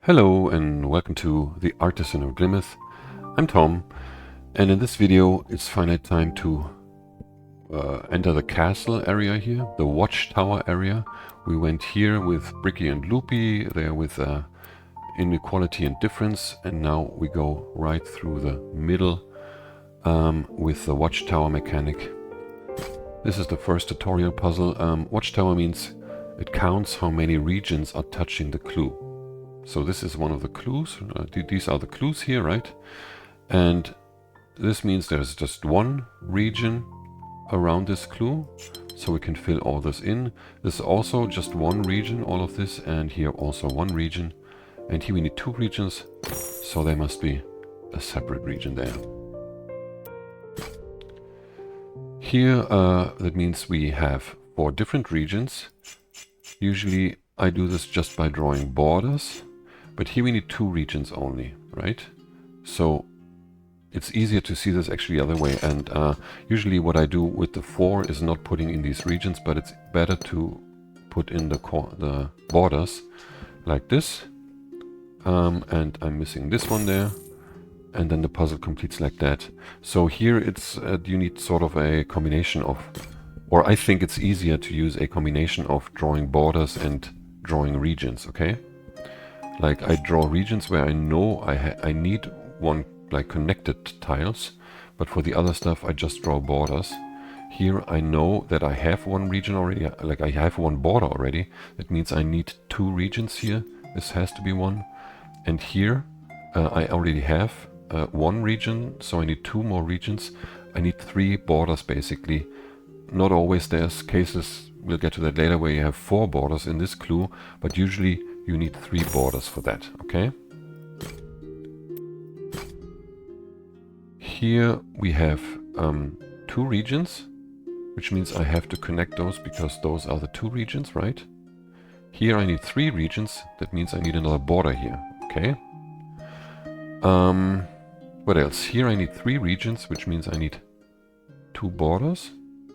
Hello and welcome to the Artisan of Glimmith. I'm Tom, and in this video it's finally time to enter the castle area here, the Watchtower area. We went here with Bricky and Loopy, there with Inequality and Difference, and now we go right through the middle with the Watchtower mechanic. This is the first tutorial puzzle. Watchtower means it counts how many regions are touching the clue. So this is one of the clues. These are the clues here, right? And this means there's just one region around this clue, so we can fill all this in. This is also just one region, all of this, and here also one region. And here we need two regions, so there must be a separate region there. Here, that means we have 4 different regions. Usually I do this just by drawing borders. But here we need 2 regions only, right? So it's easier to see this actually the other way. And usually what I do with the 4 is not putting in these regions, but it's better to put in the borders like this. And I'm missing this one there. And then the puzzle completes like that. So here it's you need sort of a combination of, or I think it's easier to use a combination of drawing borders and drawing regions, okay? Like I draw regions where I know I need one like connected tiles, but for the other stuff I just draw borders. Here I know that I have one region already, like I have one border already. That means I need 2 regions here. This has to be one. And here I already have one region, so I need 2 more regions. I need 3 borders basically. Not always, there's cases, we'll get to that later, where you have 4 borders in this clue, but usually you need 3 borders for that, okay? Here we have 2 regions, which means I have to connect those because those are the 2 regions, right? Here I need 3 regions, that means I need another border here, okay? What else? Here I need 3 regions, which means I need 2 borders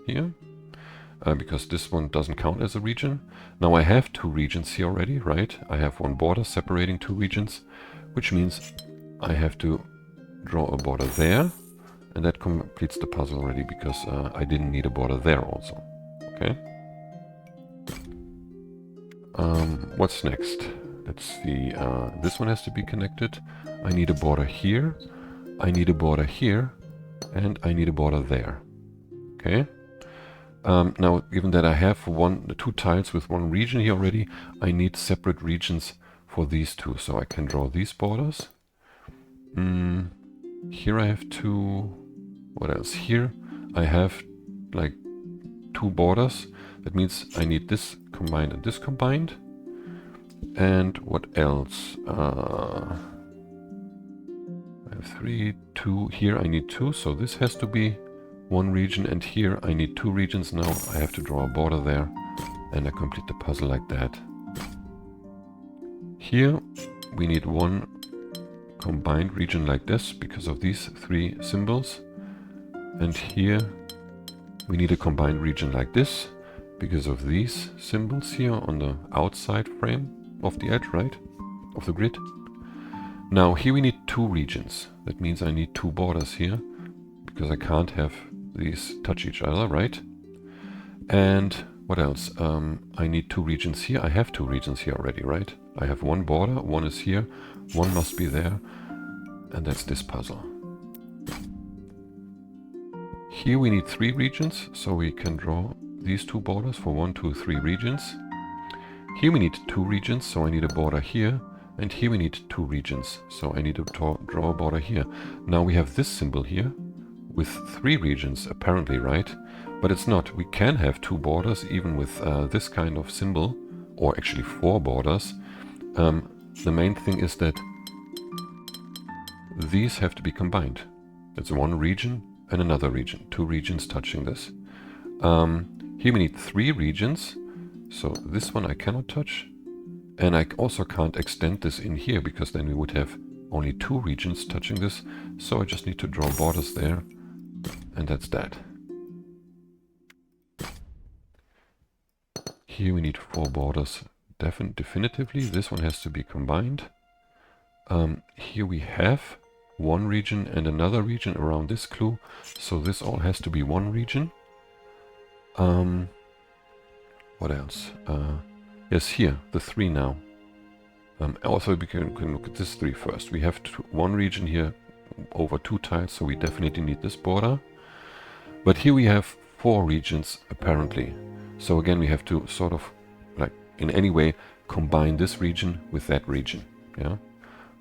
here. Because this one doesn't count as a region. Now I have 2 regions here already, right? I have one border separating 2 regions, which means I have to draw a border there, and that completes the puzzle already because I didn't need a border there also. Okay. What's next? Let's see. This one has to be connected. I need a border here. I need a border here, and I need a border there. Okay. Now, given that I have 2 tiles with 1 region here already, I need separate regions for these 2. So I can draw these borders. Here I have 2. What else? Here I have like 2 borders. That means I need this combined and this combined. And what else? I have 3, 2. Here I need 2, so this has to be 1 region, and here I need 2 regions now. I have to draw a border there, and I complete the puzzle like that. Here we need 1 combined region like this because of these 3 symbols. And here we need a combined region like this because of these symbols here on the outside frame of the edge, right? Of the grid. Now here we need 2 regions. That means I need 2 borders here because I can't have these touch each other, right? And what else? I need 2 regions here. I have 2 regions here already, right? I have 1 border, 1 is here, 1 must be there, and that's this puzzle. Here we need 3 regions, so we can draw these 2 borders for 1, 2, 3 regions. Here we need 2 regions, so I need a border here, and here we need 2 regions, so I need to draw a border here. Now we have this symbol here with 3 regions apparently, right? But it's not. We can have 2 borders even with this kind of symbol, or actually 4 borders. The main thing is that these have to be combined. It's 1 region and another region, 2 regions touching this. Here we need 3 regions, so this one I cannot touch, and I also can't extend this in here because then we would have only 2 regions touching this, so I just need to draw borders there. And that's that. Here we need 4 borders definitively. This one has to be combined. Here we have one region and another region around this clue, so this all has to be one region. What else? Yes, here, the 3 now. Also, we can look at this 3 first. We have one region here over 2 tiles, so we definitely need this border. But here we have 4 regions, apparently. So again, we have to sort of, like, in any way, combine this region with that region. Yeah,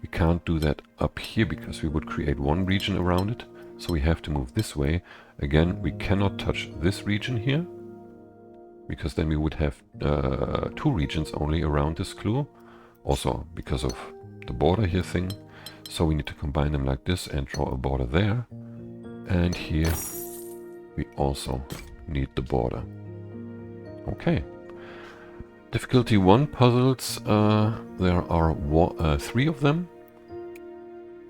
we can't do that up here because we would create one region around it. So we have to move this way. Again, we cannot touch this region here, because then we would have 2 regions only around this clue. Also because of the border here thing. So we need to combine them like this and draw a border there. And here we also need the border. Okay. Difficulty 1 puzzles. There are 3 of them.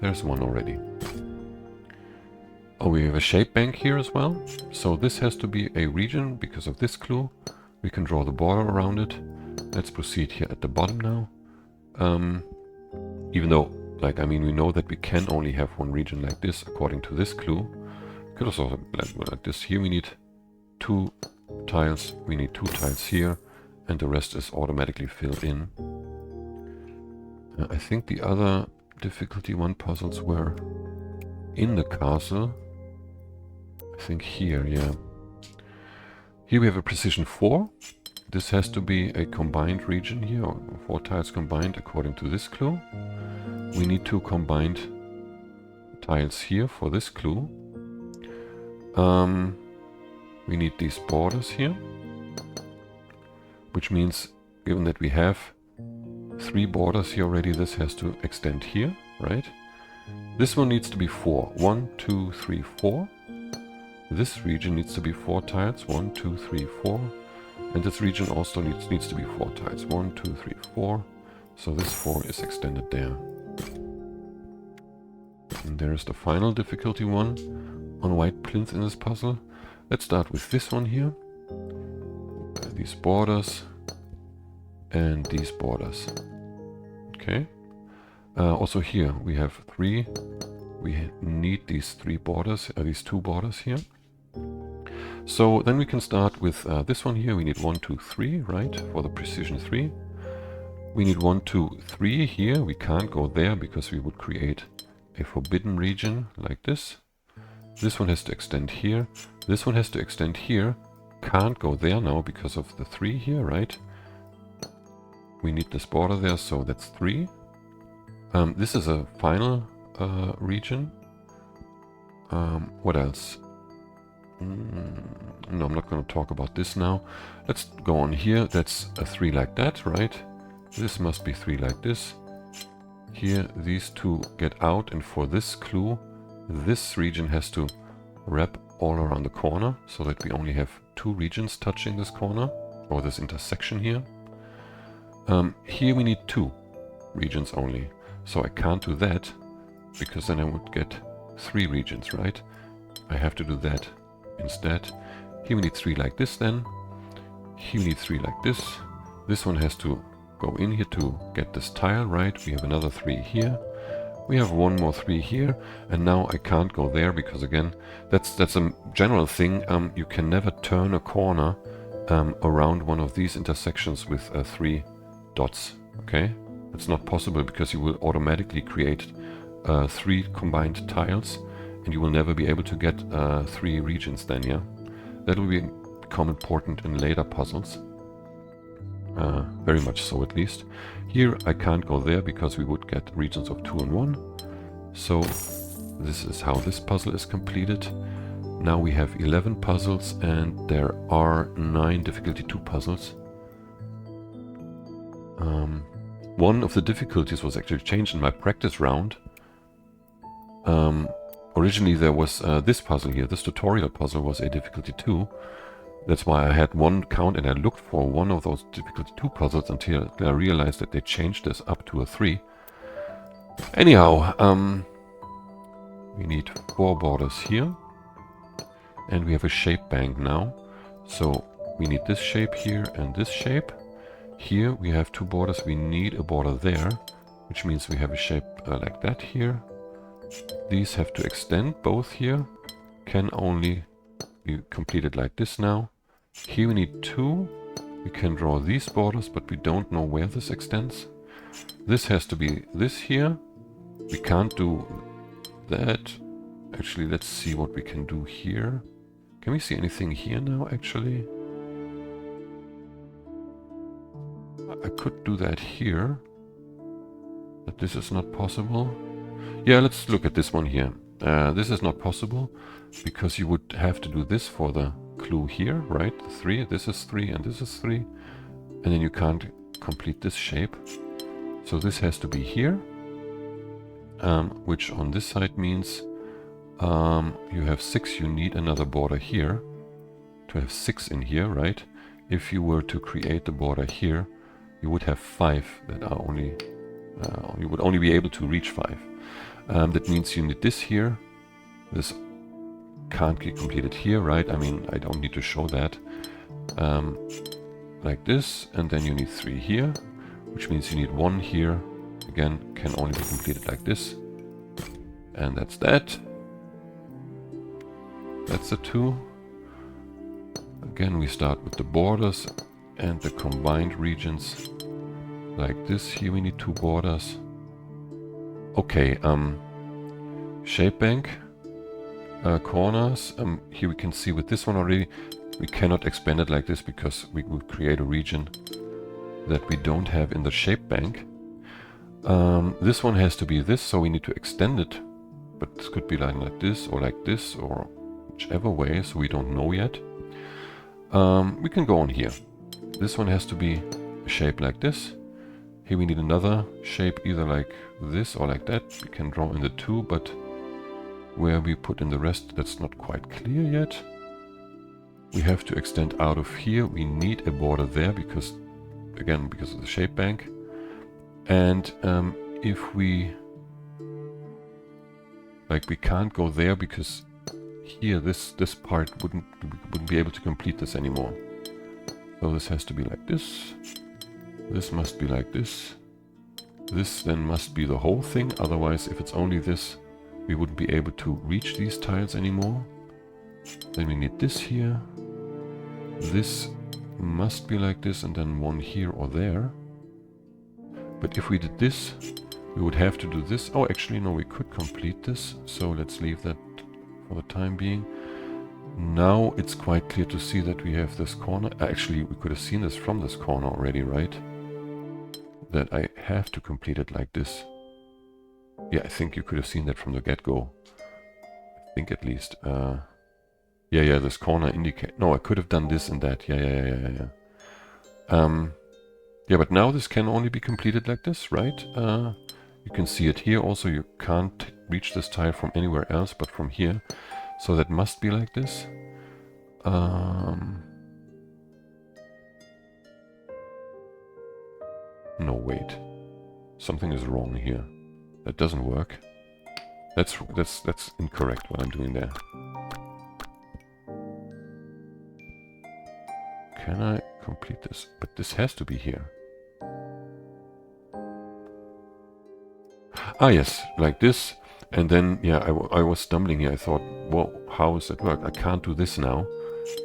There's one already. Oh, we have a shape bank here as well. So this has to be a region because of this clue. We can draw the border around it. Let's proceed here at the bottom now. Even though, like, I mean, we know that we can only have one region like this according to this clue. Could also like this. Here we need 2 tiles. We need 2 tiles here, and the rest is automatically filled in. I think the other difficulty 1 puzzles were in the castle. I think here, yeah. Here we have a precision 4. This has to be a combined region here, or 4 tiles combined according to this clue. We need 2 combined tiles here for this clue. We need these borders here, which means, given that we have 3 borders here already, this has to extend here, right? This one needs to be 4. 1, 2, 3, 4. This region needs to be 4 tiles. 1, 2, 3, 4. And this region also needs to be 4 tiles. 1, 2, 3, 4. So this 4 is extended there. And there's the final difficulty 1 on white plinth in this puzzle. Let's start with this one here. These borders and these borders. Okay. Also here we have 3. We need these 3 borders, these 2 borders here. So then we can start with this one here. We need 1, 2, 3, right, for the precision 3. We need 1, 2, 3 here. We can't go there because we would create a forbidden region like this. This one has to extend here. This one has to extend here. Can't go there now because of the 3 here, right? We need this border there, so that's 3. This is a final region. What else? No, I'm not going to talk about this now. Let's go on here. That's a 3 like that, right? This must be 3 like this. Here, these 2 get out, and for this clue, this region has to wrap all around the corner, so that we only have 2 regions touching this corner, or this intersection here. Here we need 2 regions only, so I can't do that, because then I would get 3 regions, right? I have to do that instead. Here we need 3 like this then. Here we need 3 like this. This one has to go in here to get this tile, right? We have another 3 here. We have 1 more 3 here, and now I can't go there because, again, that's a general thing. You can never turn a corner around one of these intersections with 3 dots, okay? It's not possible because you will automatically create 3 combined tiles, and you will never be able to get 3 regions then, yeah? That will become important in later puzzles. Very much so, at least. Here I can't go there because we would get regions of 2 and 1. So this is how this puzzle is completed. Now we have 11 puzzles, and there are 9 difficulty 2 puzzles. One of the difficulties was actually changed in my practice round. Originally there was this puzzle here. This tutorial puzzle was a difficulty 2. That's why I had 1 count, and I looked for one of those difficulty 2 puzzles until I realized that they changed this up to a 3. Anyhow, we need 4 borders here, and we have a shape bank now. So we need this shape here and this shape. Here we have 2 borders. We need a border there, which means we have a shape like that here. These have to extend both here, can only be completed like this now. Here we need 2. We can draw these borders, but we don't know where this extends. This has to be this here. We can't do that. Actually, let's see what we can do here. Can we see anything here now, actually? I could do that here. But this is not possible. Yeah, let's look at this one here. This is not possible, because you would have to do this for the clue here, right? 3, this is 3, and this is 3. And then you can't complete this shape. So this has to be here. Which on this side means you have 6, you need another border here to have 6 in here, right? If you were to create the border here, you would have 5 that are only, you would only be able to reach 5. That means you need this here. This can't get completed here, right? I mean, I don't need to show that. Like this, and then you need 3 here, which means you need 1 here. Again, can only be completed like this. And that's that. That's the 2. Again, we start with the borders and the combined regions. Like this, here we need 2 borders. Okay, shape bank, corners. Here we can see with this one already, we cannot expand it like this because we would create a region that we don't have in the shape bank. This one has to be this, so we need to extend it. But this could be like this, or whichever way, so we don't know yet. We can go on here. This one has to be a shape like this. Here we need another shape, either like this or like that. We can draw in the 2, but where we put in the rest, that's not quite clear yet. We have to extend out of here. We need a border there because, again, because of the shape bank. And if we, like, we can't go there because here this part we wouldn't be able to complete this anymore. So this has to be like this. This must be like this. This then must be the whole thing. Otherwise, if it's only this, we wouldn't be able to reach these tiles anymore. Then we need this here. This must be like this, and then 1 here or there. But if we did this, we would have to do this. Oh, actually, no, we could complete this. So let's leave that for the time being. Now it's quite clear to see that we have this corner. Actually, we could have seen this from this corner already, right? That I have to complete it like this. Yeah, I think you could have seen that from the get-go. I think at least. Yeah, this corner indicate. No, I could have done this and that. Yeah. Yeah, but now this can only be completed like this, right? You can see it here also. You can't reach this tile from anywhere else but from here. So that must be like this. No, wait. Something is wrong here. That doesn't work. That's incorrect what I'm doing there. Can I complete this? But this has to be here. Ah, yes, like this. And then, yeah, I was stumbling here. I thought, well, how does that work? I can't do this now,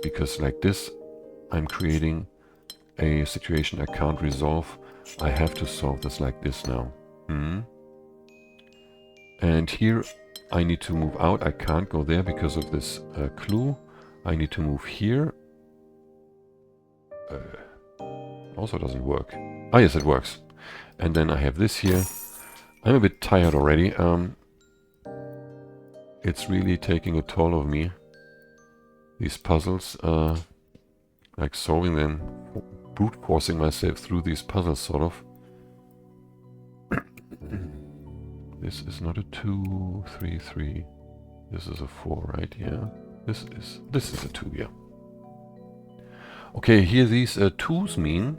because like this, I'm creating a situation I can't resolve. I have to solve this like this now. And here, I need to move out. I can't go there because of this clue. I need to move here. Also doesn't work. Ah, yes, it works. And then I have this here. I'm a bit tired already. It's really taking a toll of me. These puzzles, like solving them, brute forcing myself through these puzzles, sort of. This is not a 2, 3, 3. This is a 4, right? Yeah. This is a 2, yeah. Okay, here these 2s mean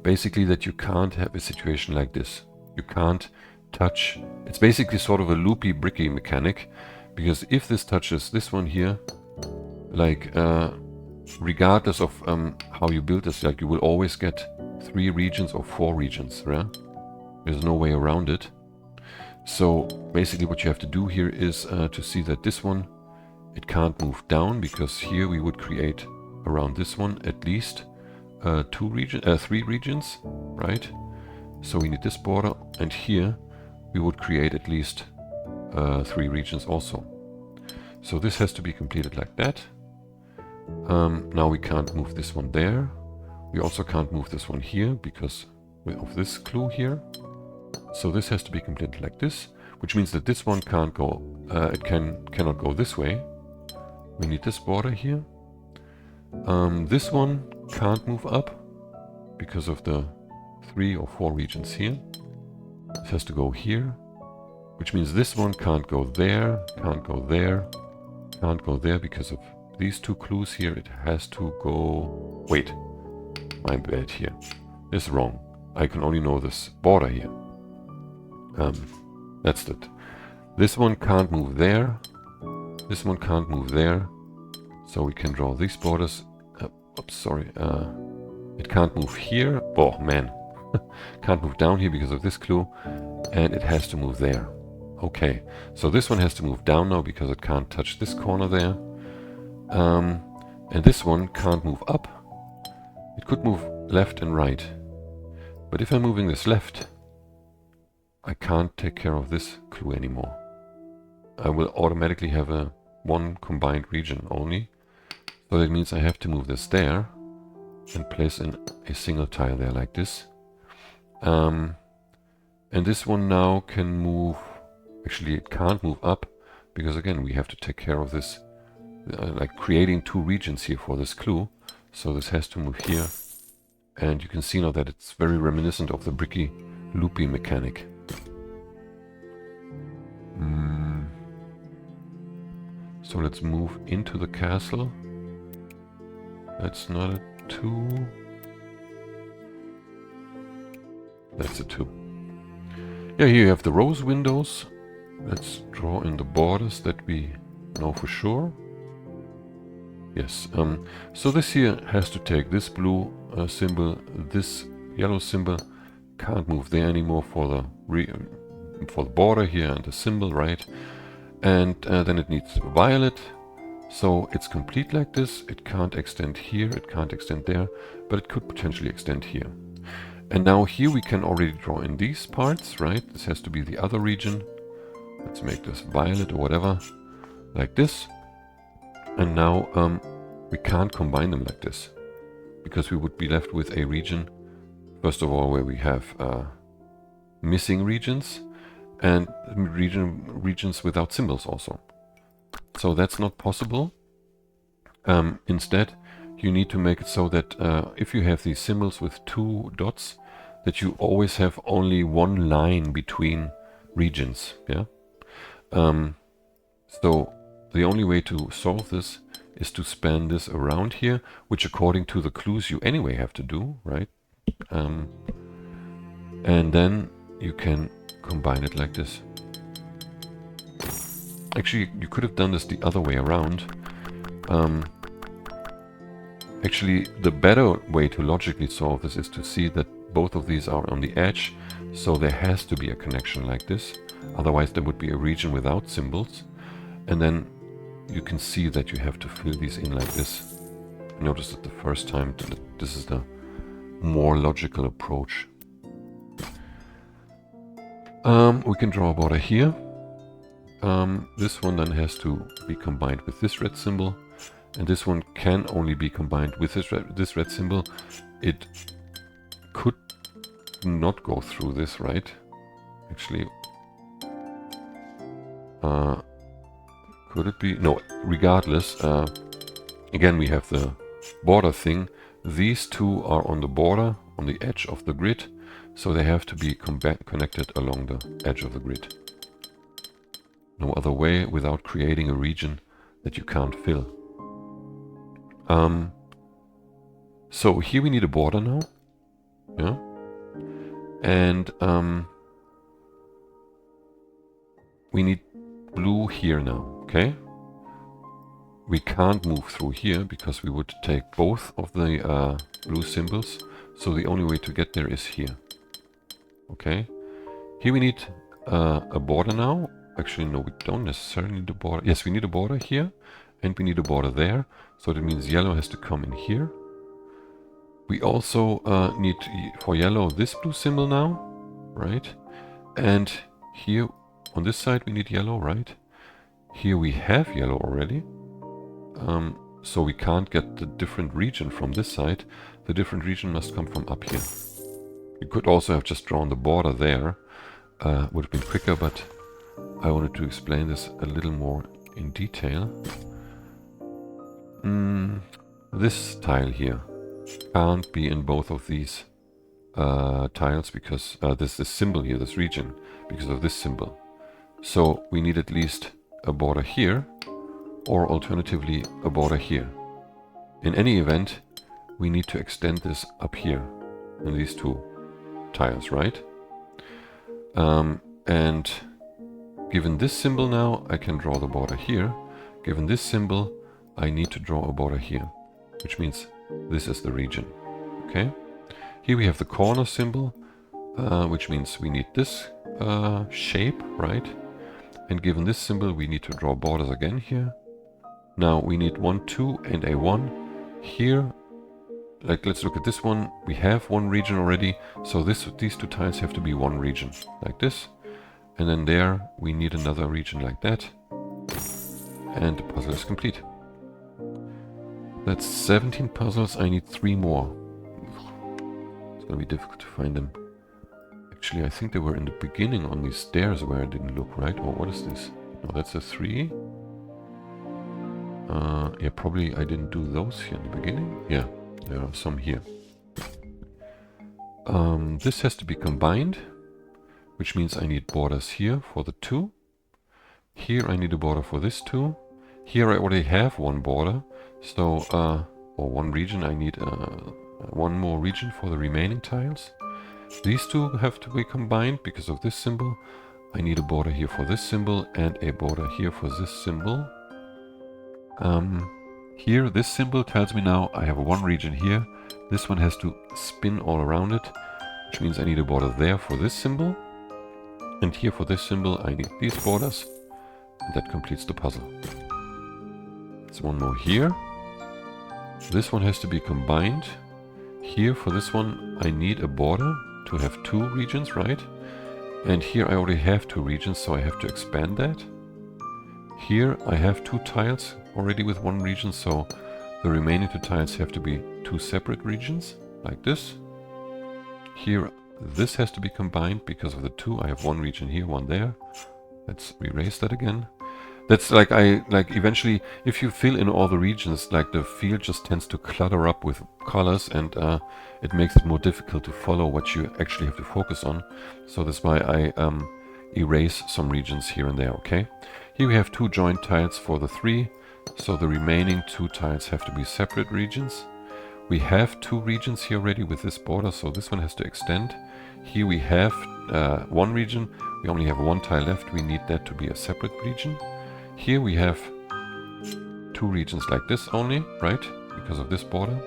basically that you can't have a situation like this. You can't touch. It's basically sort of a loopy, bricky mechanic, because if this touches this one here, like regardless of how you build this, like you will always get 3 regions or 4 regions, yeah? There's no way around it. So basically what you have to do here is to see that this one, it can't move down, because here we would create around this one at least 3 regions, right? So we need this border, and here we would create at least 3 regions also. So this has to be completed like that. Now we can't move this one there. We also can't move this one here because of this clue here. So this has to be completed like this, which means that this one can't go, cannot go this way. We need this border here. This one can't move up because of the 3 or 4 regions here. This has to go here, which means this one can't go there, can't go there, can't go there because of these 2 clues here. It has to go... Wait, my bad here. This is wrong. I can only know this border here. That's it. This one can't move there. This one can't move there. So we can draw these borders. Oops, sorry. It can't move here. Oh, man. Can't move down here because of this clue. And it has to move there. Okay. So this one has to move down now because it can't touch this corner there. And this one can't move up. It could move left and right. But if I'm moving this left, I can't take care of this clue anymore. I will automatically have a 1 combined region only. So that means I have to move this there and place in a single tile there like this. And this one now can move... Actually, it can't move up because again, we have to take care of this, like creating 2 regions here for this clue. So this has to move here. And you can see now that it's very reminiscent of the bricky loopy mechanic. So let's move into the castle. That's not a 2. That's a 2. Yeah, here you have the rose windows. Let's draw in the borders that we know for sure. Yes, so this here has to take this blue symbol, this yellow symbol, can't move there anymore for the border here and the symbol, right? And then it needs violet, so it's complete like this. It can't extend here, it can't extend there, but it could potentially extend here. And now here we can already draw in these parts, right? This has to be the other region. Let's make this violet or whatever, like this. And now we can't combine them like this, because we would be left with a region, first of all, where we have missing regions, and regions without symbols also. So that's not possible. Instead, you need to make it so that if you have these symbols with 2 dots, that you always have only 1 line between regions. Yeah. So the only way to solve this is to span this around here, which according to the clues you anyway have to do, right? And then you can combine it like this. Actually, you could have done this the other way around. Actually, the better way to logically solve this is to see that both of these are on the edge, so there has to be a connection like this. Otherwise, there would be a region without symbols. And then you can see that you have to fill these in like this. Notice that the first time, this is the more logical approach. We can draw a border here. This one then has to be combined with this red symbol, and this one can only be combined with this red symbol. It could not go through this, right? Actually, could it be? No, regardless, again we have the border thing. These 2 are on the border, on the edge of the grid, so they have to be connected along the edge of the grid. No other way without creating a region that you can't fill. So here we need a border now. Yeah. And we need blue here now, okay? We can't move through here because we would take both of the blue symbols. So the only way to get there is here. Okay? Here we need a border now. Actually, no, we don't necessarily need a border. Yes, we need a border here, and we need a border there. So that means yellow has to come in here. We also need, for yellow, this blue symbol now, right? And here, on this side, we need yellow, right? Here we have yellow already. So we can't get the different region from this side. The different region must come from up here. You could also have just drawn the border there. Would have been quicker, but I wanted to explain this a little more in detail. This tile here can't be in both of these tiles because this symbol here, this region, because of this symbol. So we need at least a border here, or alternatively a border here. In any event, we need to extend this up here in these two tiles, right? And given this symbol now, I can draw the border here. Given this symbol, I need to draw a border here, which means this is the region. Okay? Here we have the corner symbol, which means we need this shape, right? And given this symbol, we need to draw borders again here. Now we need 1, 2, and a 1. Here, like let's look at this one. We have one region already, so these two tiles have to be one region, like this. And then there, we need another region like that. And the puzzle is complete. That's 17 puzzles. I need 3 more. It's gonna be difficult to find them. Actually, I think they were in the beginning on these stairs where I didn't look, right? Or what is this? No, that's a 3. Yeah, probably I didn't do those here in the beginning. Yeah, there are some here. This has to be combined, which means I need borders here for the 2. Here I need a border for this 2. Here I already have one border, so, or one region. I need one more region for the remaining tiles. These two have to be combined because of this symbol. I need a border here for this symbol and a border here for this symbol. Here, this symbol tells me now I have one region here. This one has to spin all around it, which means I need a border there for this symbol. And here for this symbol, I need these borders. And that completes the puzzle. There's one more here. This one has to be combined. Here for this one, I need a border to have 2 regions, right? And here I already have 2 regions, so I have to expand that. Here I have 2 tiles already with 1 region, so the remaining 2 tiles have to be 2 separate regions, like this. Here this has to be combined because of the 2. I have 1 region here, 1 there. Let's erase that again. That's like eventually, if you fill in all the regions, like the field just tends to clutter up with colors, and it makes it more difficult to follow what you actually have to focus on. So that's why I erase some regions here and there, okay? Here we have 2 joint tiles for the 3, so the remaining 2 tiles have to be separate regions. We have 2 regions here already with this border, so this one has to extend. Here we have 1 region, we only have 1 tile left, we need that to be a separate region. Here we have 2 regions like this only, right, because of this border.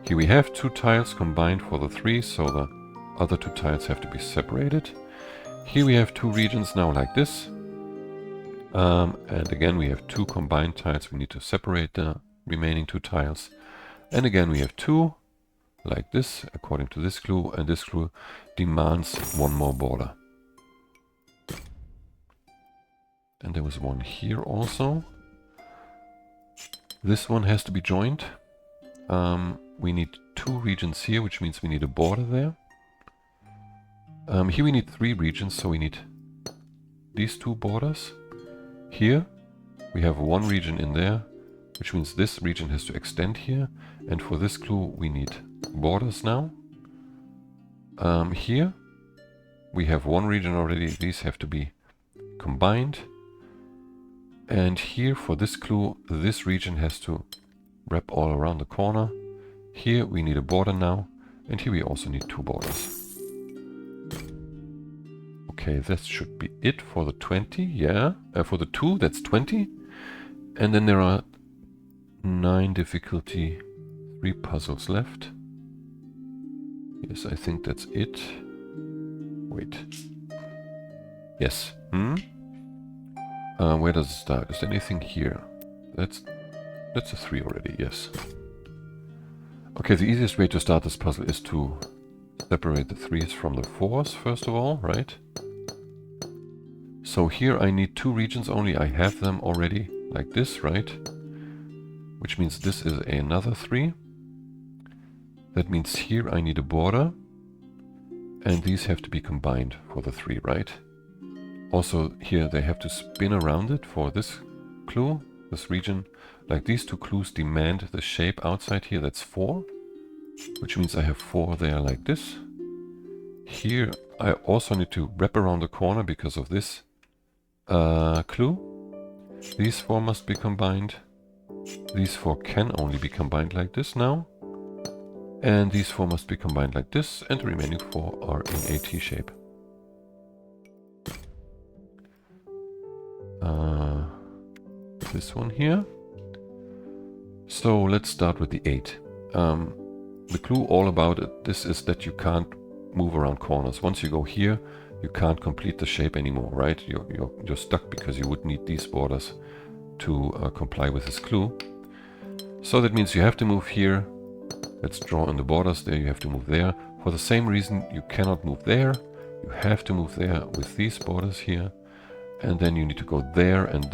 Here we have 2 tiles combined for the 3, so the other 2 tiles have to be separated. Here we have 2 regions now like this. And again we have 2 combined tiles, we need to separate the remaining 2 tiles. And again we have 2 like this according to this clue, and this clue demands 1 more border. And there was 1 here also. This one has to be joined. We need 2 regions here, which means we need a border there. Here we need 3 regions, so we need these 2 borders. Here we have 1 region in there, which means this region has to extend here. And for this clue we need borders now. Here we have 1 region already, these have to be combined. And here for this clue, this region has to wrap all around the corner. Here we need a border now, and here we also need 2 borders. Okay, that should be it for the 20, yeah. For the 2, that's 20. And then there are 9 difficulty, 3 puzzles left. Yes, I think that's it. Wait. Yes. Where does it start? Is there anything here? That's a 3 already, yes. Okay, the easiest way to start this puzzle is to separate the 3s from the 4s, first of all, right? So here I need 2 regions only. I have them already, like this, right? Which means this is another 3. That means here I need a border. And these have to be combined for the 3, right? Also here they have to spin around it for this clue, this region. Like these 2 clues demand the shape outside here, that's 4. Which means I have 4 there like this. Here I also need to wrap around the corner because of this clue. These 4 must be combined. These 4 can only be combined like this now. And these 4 must be combined like this, and the remaining 4 are in a T shape. This one here. So let's start with the 8. The clue all about this is that you can't move around corners. Once you go here, you can't complete the shape anymore, right? You're stuck because you would need these borders to comply with this clue. So that means you have to move here. Let's draw on the borders there. You have to move there. For the same reason, you cannot move there. You have to move there with these borders here. And then you need to go there, and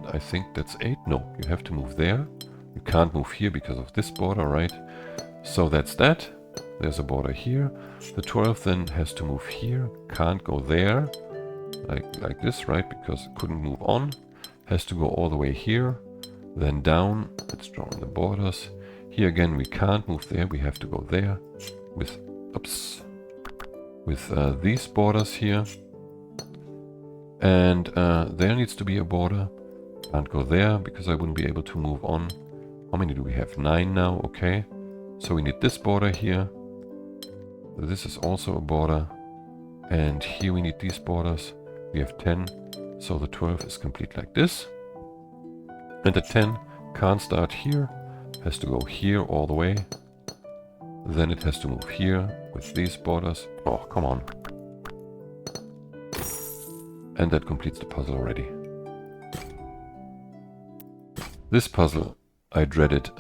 I think that's 8. No, you have to move there. You can't move here because of this border, right? So that's that. There's a border here. The 12 then has to move here. Can't go there, like this, right? Because it couldn't move on. Has to go all the way here, then down. Let's draw in the borders. Here again, we can't move there. We have to go there with, oops, with these borders here. And there needs to be a border. Can't go there because I wouldn't be able to move on. How many do we have? 9 now, okay. So we need this border here. This is also a border. And here we need these borders. We have 10. So the 12 is complete like this. And the 10 can't start here. Has to go here all the way. Then it has to move here with these borders. Oh, come on. And that completes the puzzle already. This puzzle, I dreaded.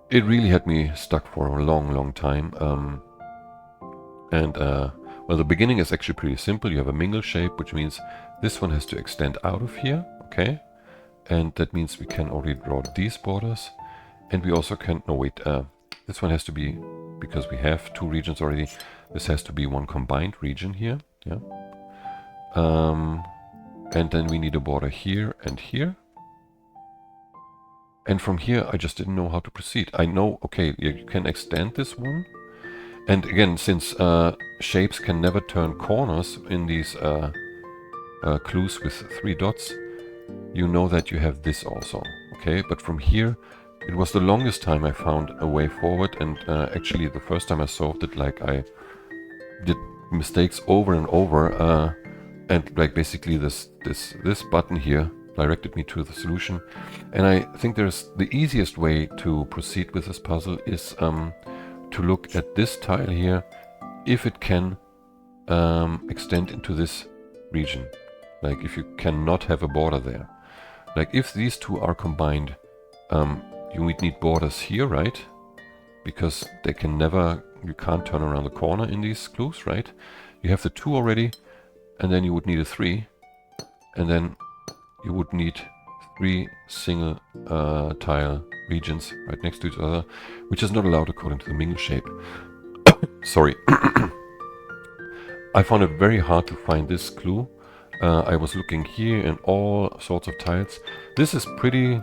It really had me stuck for a long time. Well, the beginning is actually pretty simple. You have a mingle shape, which means this one has to extend out of here, okay? And that means we can already draw these borders. And we also can, no wait, this one has to be, because we have 2 regions already, this has to be one combined region here, yeah? And then we need a border here and here. And from here, I just didn't know how to proceed. I know, okay, you can extend this one. And again, since shapes can never turn corners in these clues with 3 dots, you know that you have this also, okay? But from here, it was the longest time I found a way forward. And actually, the first time I solved it, like I did mistakes over and over. And like basically this button here directed me to the solution. And I think there's the easiest way to proceed with this puzzle is to look at this tile here, if it can extend into this region. Like if you cannot have a border there. Like if these 2 are combined, you would need borders here, right? Because they can never, you can't turn around the corner in these clues, right? You have the 2 already. And then you would need a 3, and then you would need 3 single tile regions right next to each other, which is not allowed according to the mingle shape. Sorry. I found it very hard to find this clue. I was looking here in all sorts of tiles. This is pretty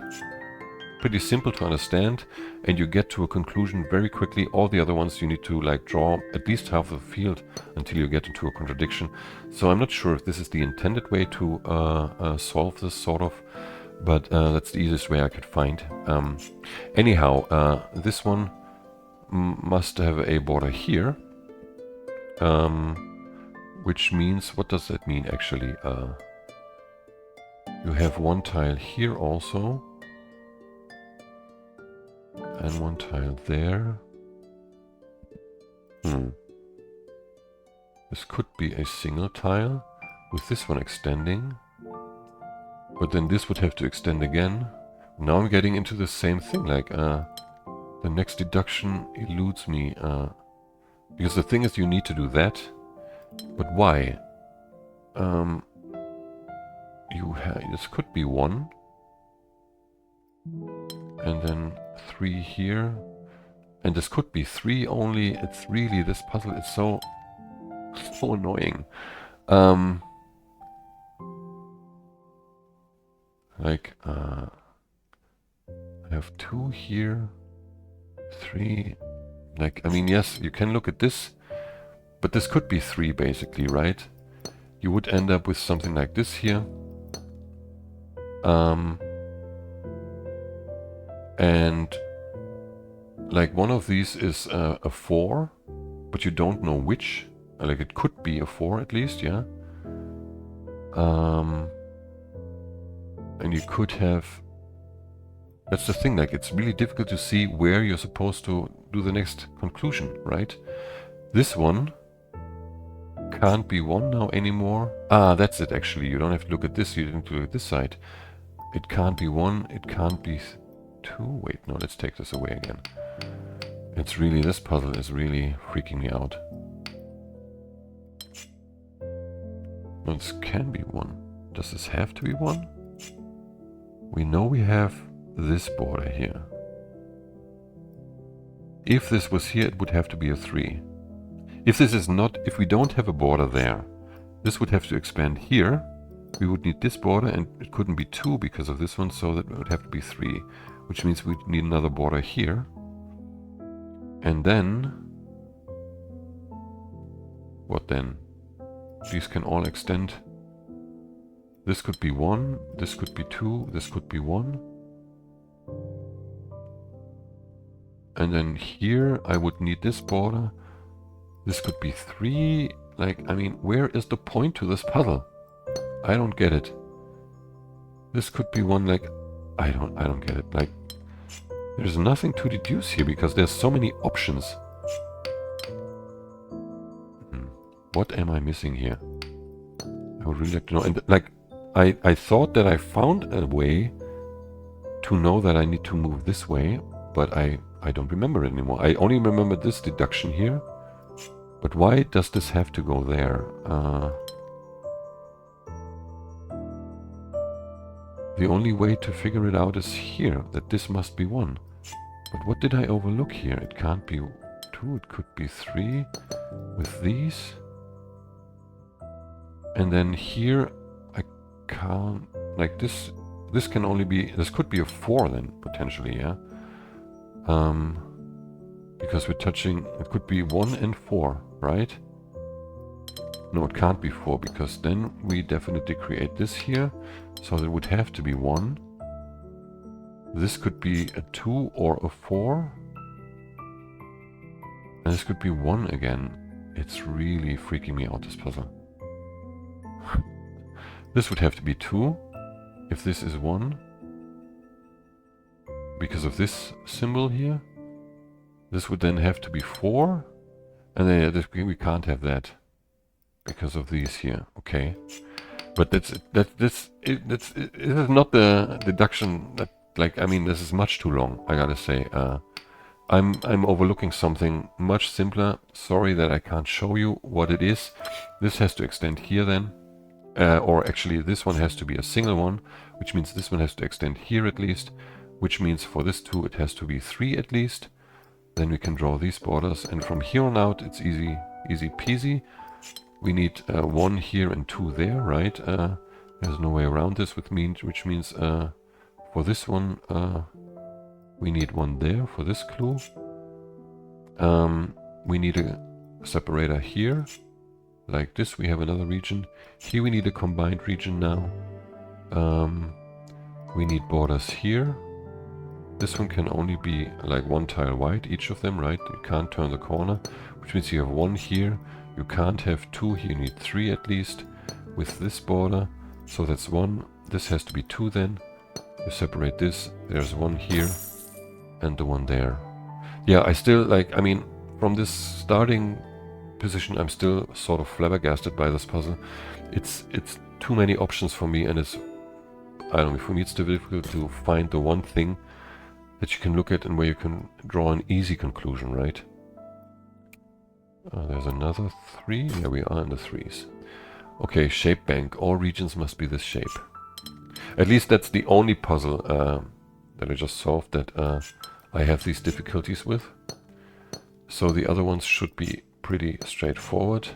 simple to understand, and you get to a conclusion very quickly. All the other ones you need to like draw at least half of the field until you get into a contradiction. So I'm not sure if this is the intended way to solve this sort of, but that's the easiest way I could find. Anyhow, this one must have a border here, which means, what does that mean actually? You have one tile here also. And one tile there. This could be a single tile. with this one extending. But then this would have to extend again. Now I'm getting into the same thing, like the next deduction eludes me. Because the thing is, you need to do that. But why? This could be 1. And then 3 here. And this could be 3 only. It's really, this puzzle is so annoying. I have 2 here, 3. Like, I mean, yes, you can look at this, but this could be 3 basically, right? You would end up with something like this here. And like one of these is a 4, but you don't know which. Like it could be a 4 at least, yeah. And you could have... That's the thing, like it's really difficult to see where you're supposed to do the next conclusion, right? This one can't be 1 now anymore. Ah, that's it actually. You don't have to look at this, you didn't look at this side. It can't be 1, it can't be 2. Wait, no, let's take this away again. It's really, this puzzle is really freaking me out. No, this can be 1. Does this have to be 1? We know we have this border here. If this was here, it would have to be a 3. If this is not, if we don't have a border there, this would have to expand here. We would need this border, and it couldn't be 2 because of this one, so that it would have to be 3, which means we need another border here. And then, what then? These can all extend. This could be 1, this could be 2, this could be 1. And then here I would need this border. This could be 3. Like, I mean, where is the point to this puzzle? I don't get it. This could be 1, like, I don't get it. Like, there's nothing to deduce here because there's so many options. What am I missing here? I would really like to know. And like, I thought that I found a way to know that I need to move this way, but I don't remember it anymore. I only remember this deduction here. But why does this have to go there? The only way to figure it out is here, that this must be 1. But what did I overlook here? It can't be 2, it could be 3 with these. And then here I can't, like this can only be, this could be a 4 then, potentially, yeah? Because we're touching, it could be 1 and 4, right? No, it can't be 4, because then we definitely create this here, so there would have to be 1. This could be a 2 or a 4. And this could be 1 again. It's really freaking me out, this puzzle. This would have to be 2, if this is 1. Because of this symbol here. This would then have to be 4. And then we can't have that. Because of these here, okay. But it is not the deduction that, like, I mean, this is much too long, I gotta say. I'm overlooking something much simpler. Sorry that I can't show you what it is. This has to extend here then. Or actually this one has to be a single one, which means this one has to extend here at least, which means for this 2 it has to be 3 at least. Then we can draw these borders, and from here on out it's easy peasy. We need 1 here and 2 there, right? There's no way around this, which means for this one we need 1 there for this clue. We need a separator here. Like this, we have another region. Here we need a combined region now. We need borders here. This one can only be like 1 tile wide, each of them, right? You can't turn the corner, which means you have 1 here. You can't have 2 here, you need 3 at least with this border. So that's 1. This has to be 2 then. You separate this. There's 1 here and the 1 there. Yeah, I still like, I mean, from this starting position, I'm still sort of flabbergasted by this puzzle. It's too many options for me, and it's, I don't know, for me it's difficult to find the one thing that you can look at and where you can draw an easy conclusion, right? There's another 3. There we are in the 3s. Okay, shape bank. All regions must be this shape. At least that's the only puzzle that I just solved that I have these difficulties with. So the other ones should be pretty straightforward.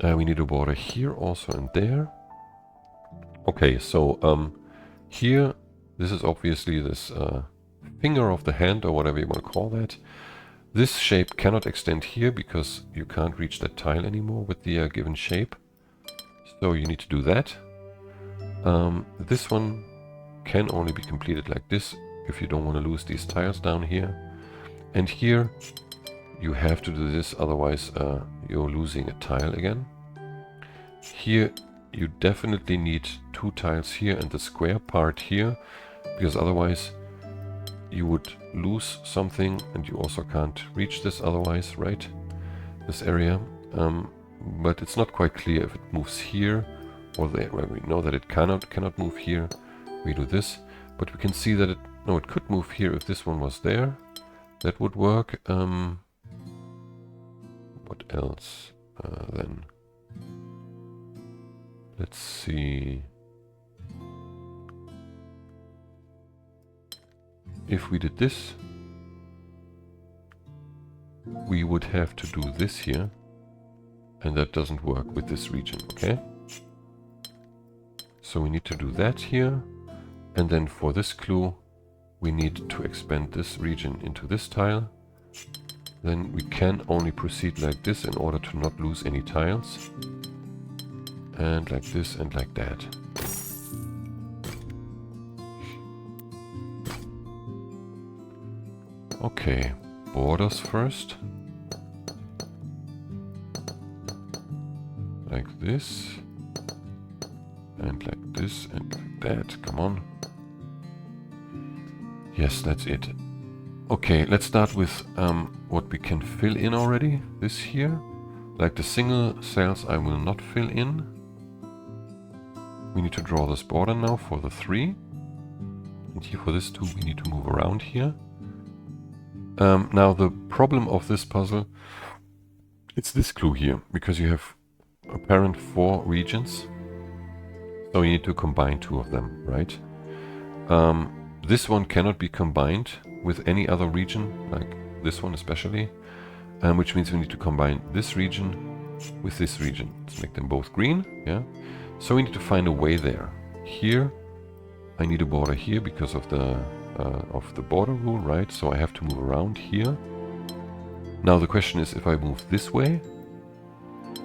We need a border here also and there. Okay, so here, this is obviously this finger of the hand, or whatever you want to call that. This shape cannot extend here because you can't reach that tile anymore with the given shape. So you need to do that. This one can only be completed like this if you don't want to lose these tiles down here. And here you have to do this, otherwise you're losing a tile again. Here you definitely need 2 tiles here and the square part here, because otherwise you would lose something, and you also can't reach this otherwise, right? This area. But it's not quite clear if it moves here or there. Well, we know that it cannot move here. We do this, but we can see that it could move here if this one was there. That would work. What else then? Let's see. If we did this, we would have to do this here, and that doesn't work with this region, okay? So we need to do that here, and then for this clue, we need to expand this region into this tile. Then we can only proceed like this in order to not lose any tiles. And like this and like that. Okay, borders first. Like this. And like this and like that. Come on. Yes, that's it. Okay, let's start with what we can fill in already. This here. Like the single cells I will not fill in. We need to draw this border now for the 3. And here for this 2 we need to move around here. Now the problem of this puzzle, it's this clue here, because you have apparent 4 regions. So you need to combine 2 of them, right? This one cannot be combined with any other region, like this one especially, which means we need to combine this region with this region. Let's make them both green, yeah? So we need to find a way there. Here, I need a border here because of the border rule, right? So I have to move around here. Now the question is if I move this way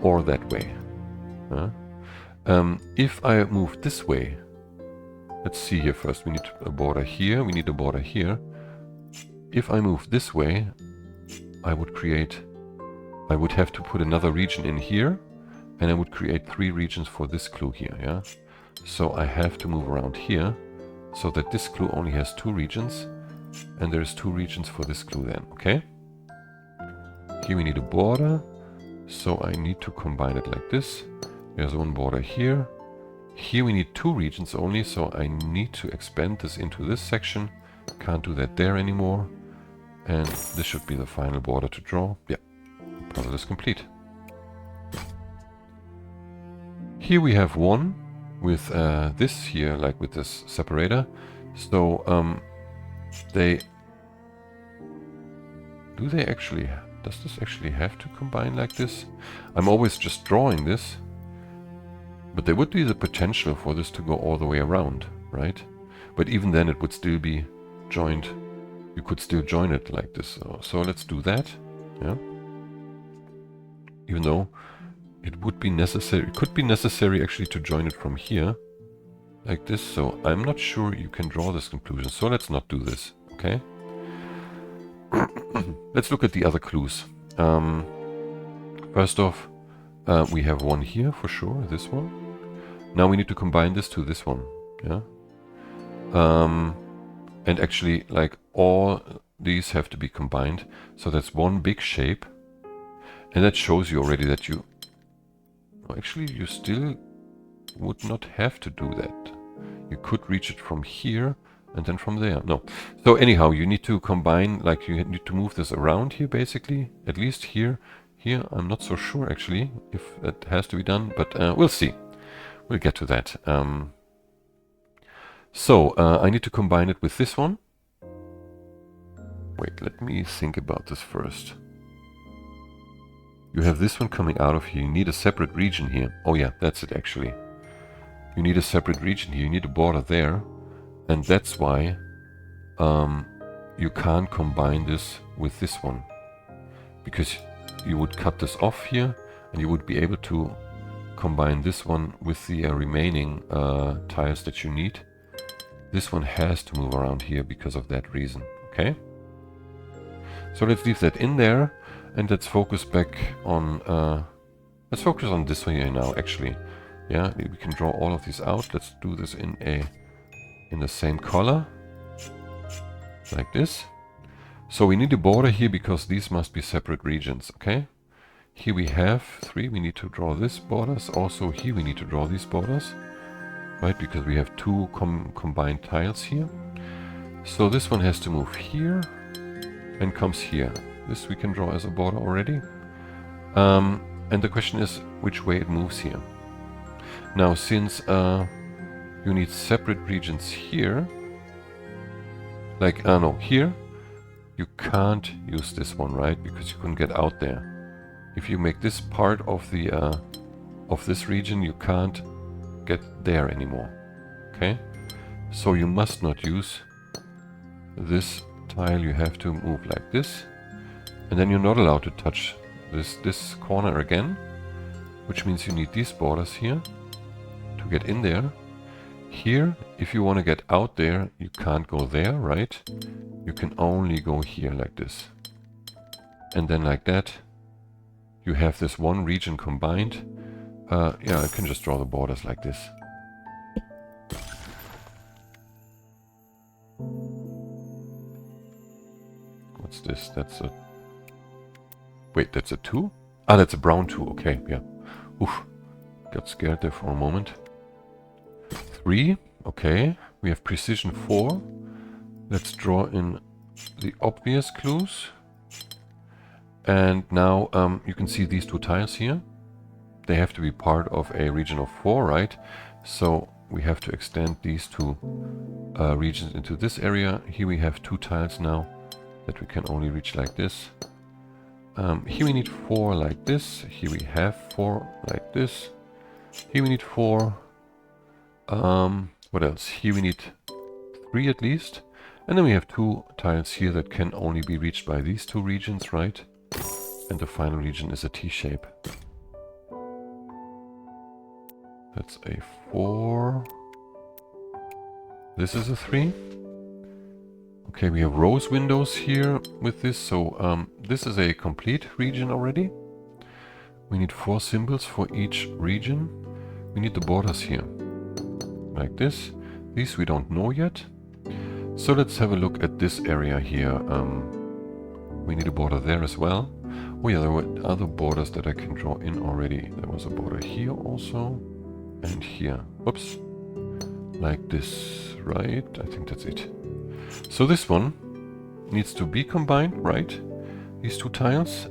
or that way. If I move this way, let's see here first. We need a border here. We need a border here. If I move this way, I would have to put another region in here, and I would create 3 regions for this clue here, yeah? So I have to move around here, so that this clue only has 2 regions, and there's 2 regions for this clue then, okay? Here we need a border, so I need to combine it like this. There's one border here. Here we need 2 regions only, so I need to expand this into this section. Can't do that there anymore. And this should be the final border to draw. Yeah, puzzle is complete. Here we have one with this here, like with this separator. So does this actually have to combine like this? I'm always just drawing this, but there would be the potential for this to go all the way around, right? But even then it would still be joined. You could still join it like this. So let's do that, yeah. Even though it would be necessary, it could be necessary actually to join it from here, like this. So I'm not sure you can draw this conclusion. So let's not do this, okay? Let's look at the other clues. First off, we have one here for sure, this one. Now we need to combine this to this one, yeah? And actually, like, all these have to be combined. So that's one big shape. And that shows you already that you... Oh, actually, you still would not have to do that. You could reach it from here and then from there. No. So anyhow, you need to combine, like you need to move this around here basically. At least here. Here, I'm not so sure actually if that has to be done, but we'll see. We'll get to that. I need to combine it with this one. Wait, let me think about this first. You have this one coming out of here. You need a separate region here. Oh yeah, that's it actually. You need a separate region here. You need a border there. And that's why you can't combine this with this one. Because you would cut this off here and you would be able to combine this one with the remaining tiles that you need. This one has to move around here because of that reason. Okay? So let's leave that in there. And let's focus back on, let's focus on this one here now, actually. Yeah, we can draw all of these out. Let's do this in the same color, like this. So we need a border here because these must be separate regions, okay? Here we have 3, we need to draw these borders. Also here we need to draw these borders, right? Because we have 2 combined tiles here. So this one has to move here and comes here. This we can draw as a border already. And the question is which way it moves here. Now since you need separate regions here, like, no, here, you can't use this one, right? Because you couldn't get out there. If you make this part of the of this region, you can't get there anymore. Okay? So you must not use this tile. You have to move like this. And then you're not allowed to touch this corner again, which means you need these borders here to get in there. Here, if you want to get out there, you can't go there, right? You can only go here like this. And then like that, you have this one region combined. Yeah, I can just draw the borders like this. What's this? That's a... Wait, that's a 2? Ah, that's a brown 2. Okay, yeah. Oof. Got scared there for a moment. 3. Okay. We have precision 4. Let's draw in the obvious clues. And now you can see these 2 tiles here. They have to be part of a region of 4, right? So we have to extend these 2 regions into this area. Here we have 2 tiles now that we can only reach like this. Here we need 4 like this. Here we have 4 like this. Here we need 4. What else? Here we need 3 at least. And then we have 2 tiles here that can only be reached by these 2 regions, right? And the final region is a T-shape. That's a 4. This is a 3. Okay, we have rose windows here with this, so this is a complete region already. We need 4 symbols for each region. We need the borders here, like this. These we don't know yet. So let's have a look at this area here. We need a border there as well. Oh yeah, there were other borders that I can draw in already. There was a border here also, and here. Whoops. Like this, right? I think that's it. So this one needs to be combined, right? These 2 tiles.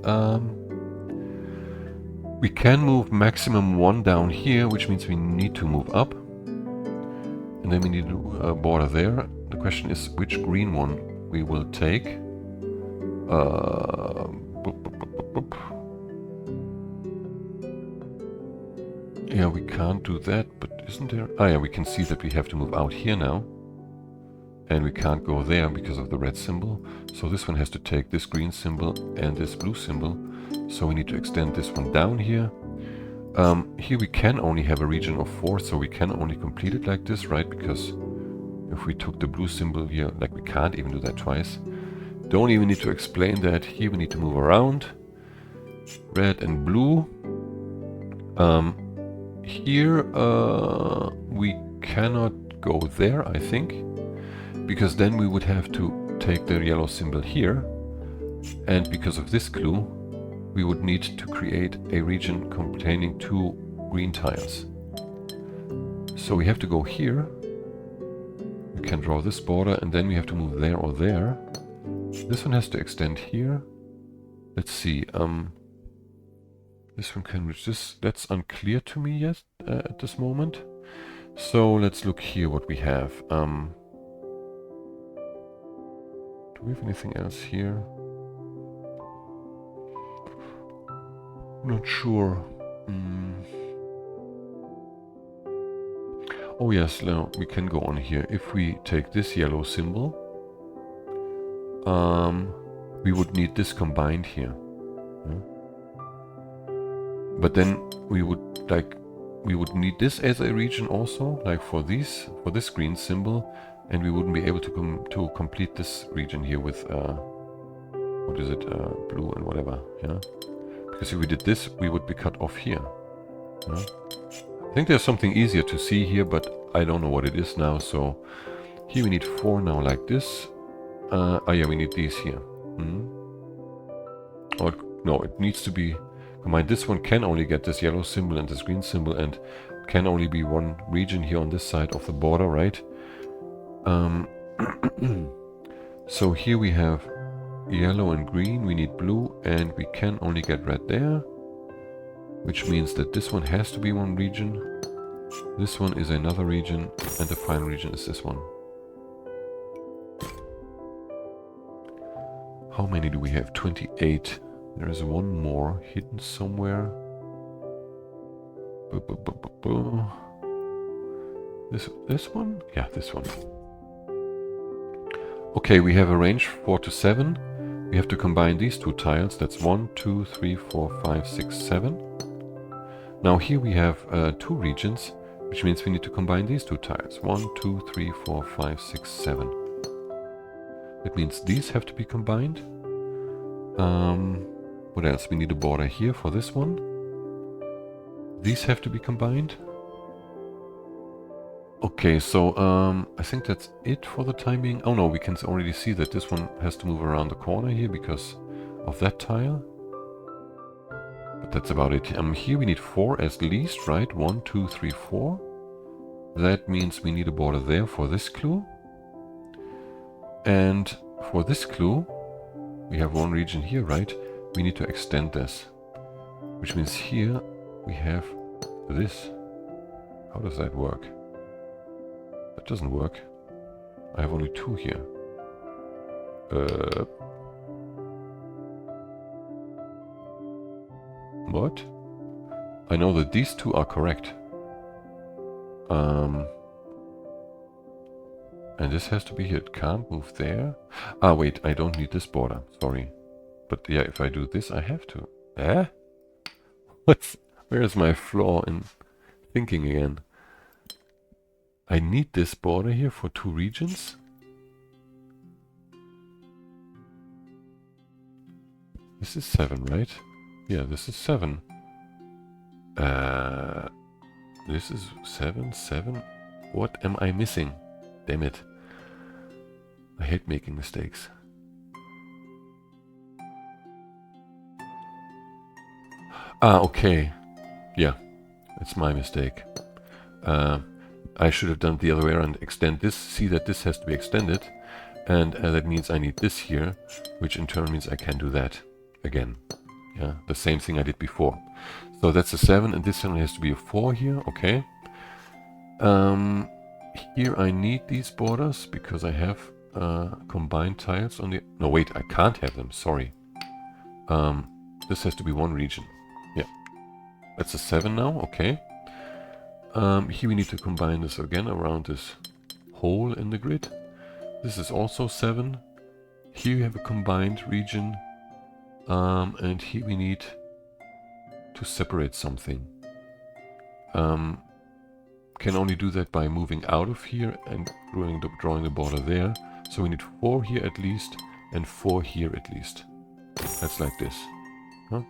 We can move maximum 1 down here, which means we need to move up. And then we need a border there. The question is which green one we will take. Yeah, we can't do that, but isn't there... Ah yeah, we can see that we have to move out here now. And we can't go there because of the red symbol. So this one has to take this green symbol and this blue symbol. So we need to extend this one down here. Here we can only have a region of 4, so we can only complete it like this, right? Because if we took the blue symbol here, like we can't even do that twice. Don't even need to explain that. Here we need to move around. Red and blue. Here we cannot go there, I think. Because then we would have to take the yellow symbol here. And because of this clue, we would need to create a region containing 2 green tiles. So we have to go here. We can draw this border and then we have to move there or there. This one has to extend here. Let's see. This one can reach this. That's unclear to me yet at this moment. So let's look here what we have. Do we have anything else here? Not sure. Oh yes, now we can go on here. If we take this yellow symbol, we would need this combined here. But then we would need this as a region also, like for this green symbol, and we wouldn't be able to complete this region here with what is it, blue and whatever, yeah. Because if we did this, we would be cut off here. Yeah? I think there's something easier to see here, but I don't know what it is now. So here we need 4 now, like this. Oh yeah, we need these here. Or no, it needs to be combined. This one can only get this yellow symbol and this green symbol, and can only be one region here on this side of the border, right? So here we have yellow and green, we need blue, and we can only get red there, which means that this one has to be one region, this one is another region, and the final region is this one. How many do we have? 28. There is one more hidden somewhere. This one? Yeah, this one. Okay, we have a range 4 to 7. We have to combine these 2 tiles. That's 1, 2, 3, 4, 5, 6, 7. Now here we have 2 regions, which means we need to combine these 2 tiles. 1, 2, 3, 4, 5, 6, 7. That means these have to be combined. What else? We need a border here for this one. These have to be combined. Okay, so I think that's it for the time being. Oh no, we can already see that this one has to move around the corner here because of that tile. But that's about it. Here we need 4 at least, right? 1, 2, 3, 4. That means we need a border there for this clue. And for this clue, we have one region here, right? We need to extend this. Which means here we have this. How does that work? That doesn't work. I have only 2 here. What? I know that these 2 are correct. And this has to be here. It can't move there. Ah, wait, I don't need this border. Sorry. But yeah, if I do this, I have to. Eh? Where is my flaw in thinking again? I need this border here for 2 regions. This is 7, right? Yeah, this is 7. This is 7, 7. What am I missing? Damn it. I hate making mistakes. Ah, okay. Yeah, it's my mistake. I should have done it the other way around. Extend this. See that this has to be extended. And that means I need this here, which in turn means I can do that again. Yeah, the same thing I did before. So that's a 7, and this one has to be a 4 here. Okay. Here I need these borders because I have combined tiles on the... No, wait, I can't have them. Sorry. This has to be one region. Yeah. That's a 7 now. Okay. Here we need to combine this again around this hole in the grid. This is also 7. Here we have a combined region. And here we need to separate something. Can only do that by moving out of here and drawing the border there. So we need 4 here at least and 4 here at least. That's like this. Huh?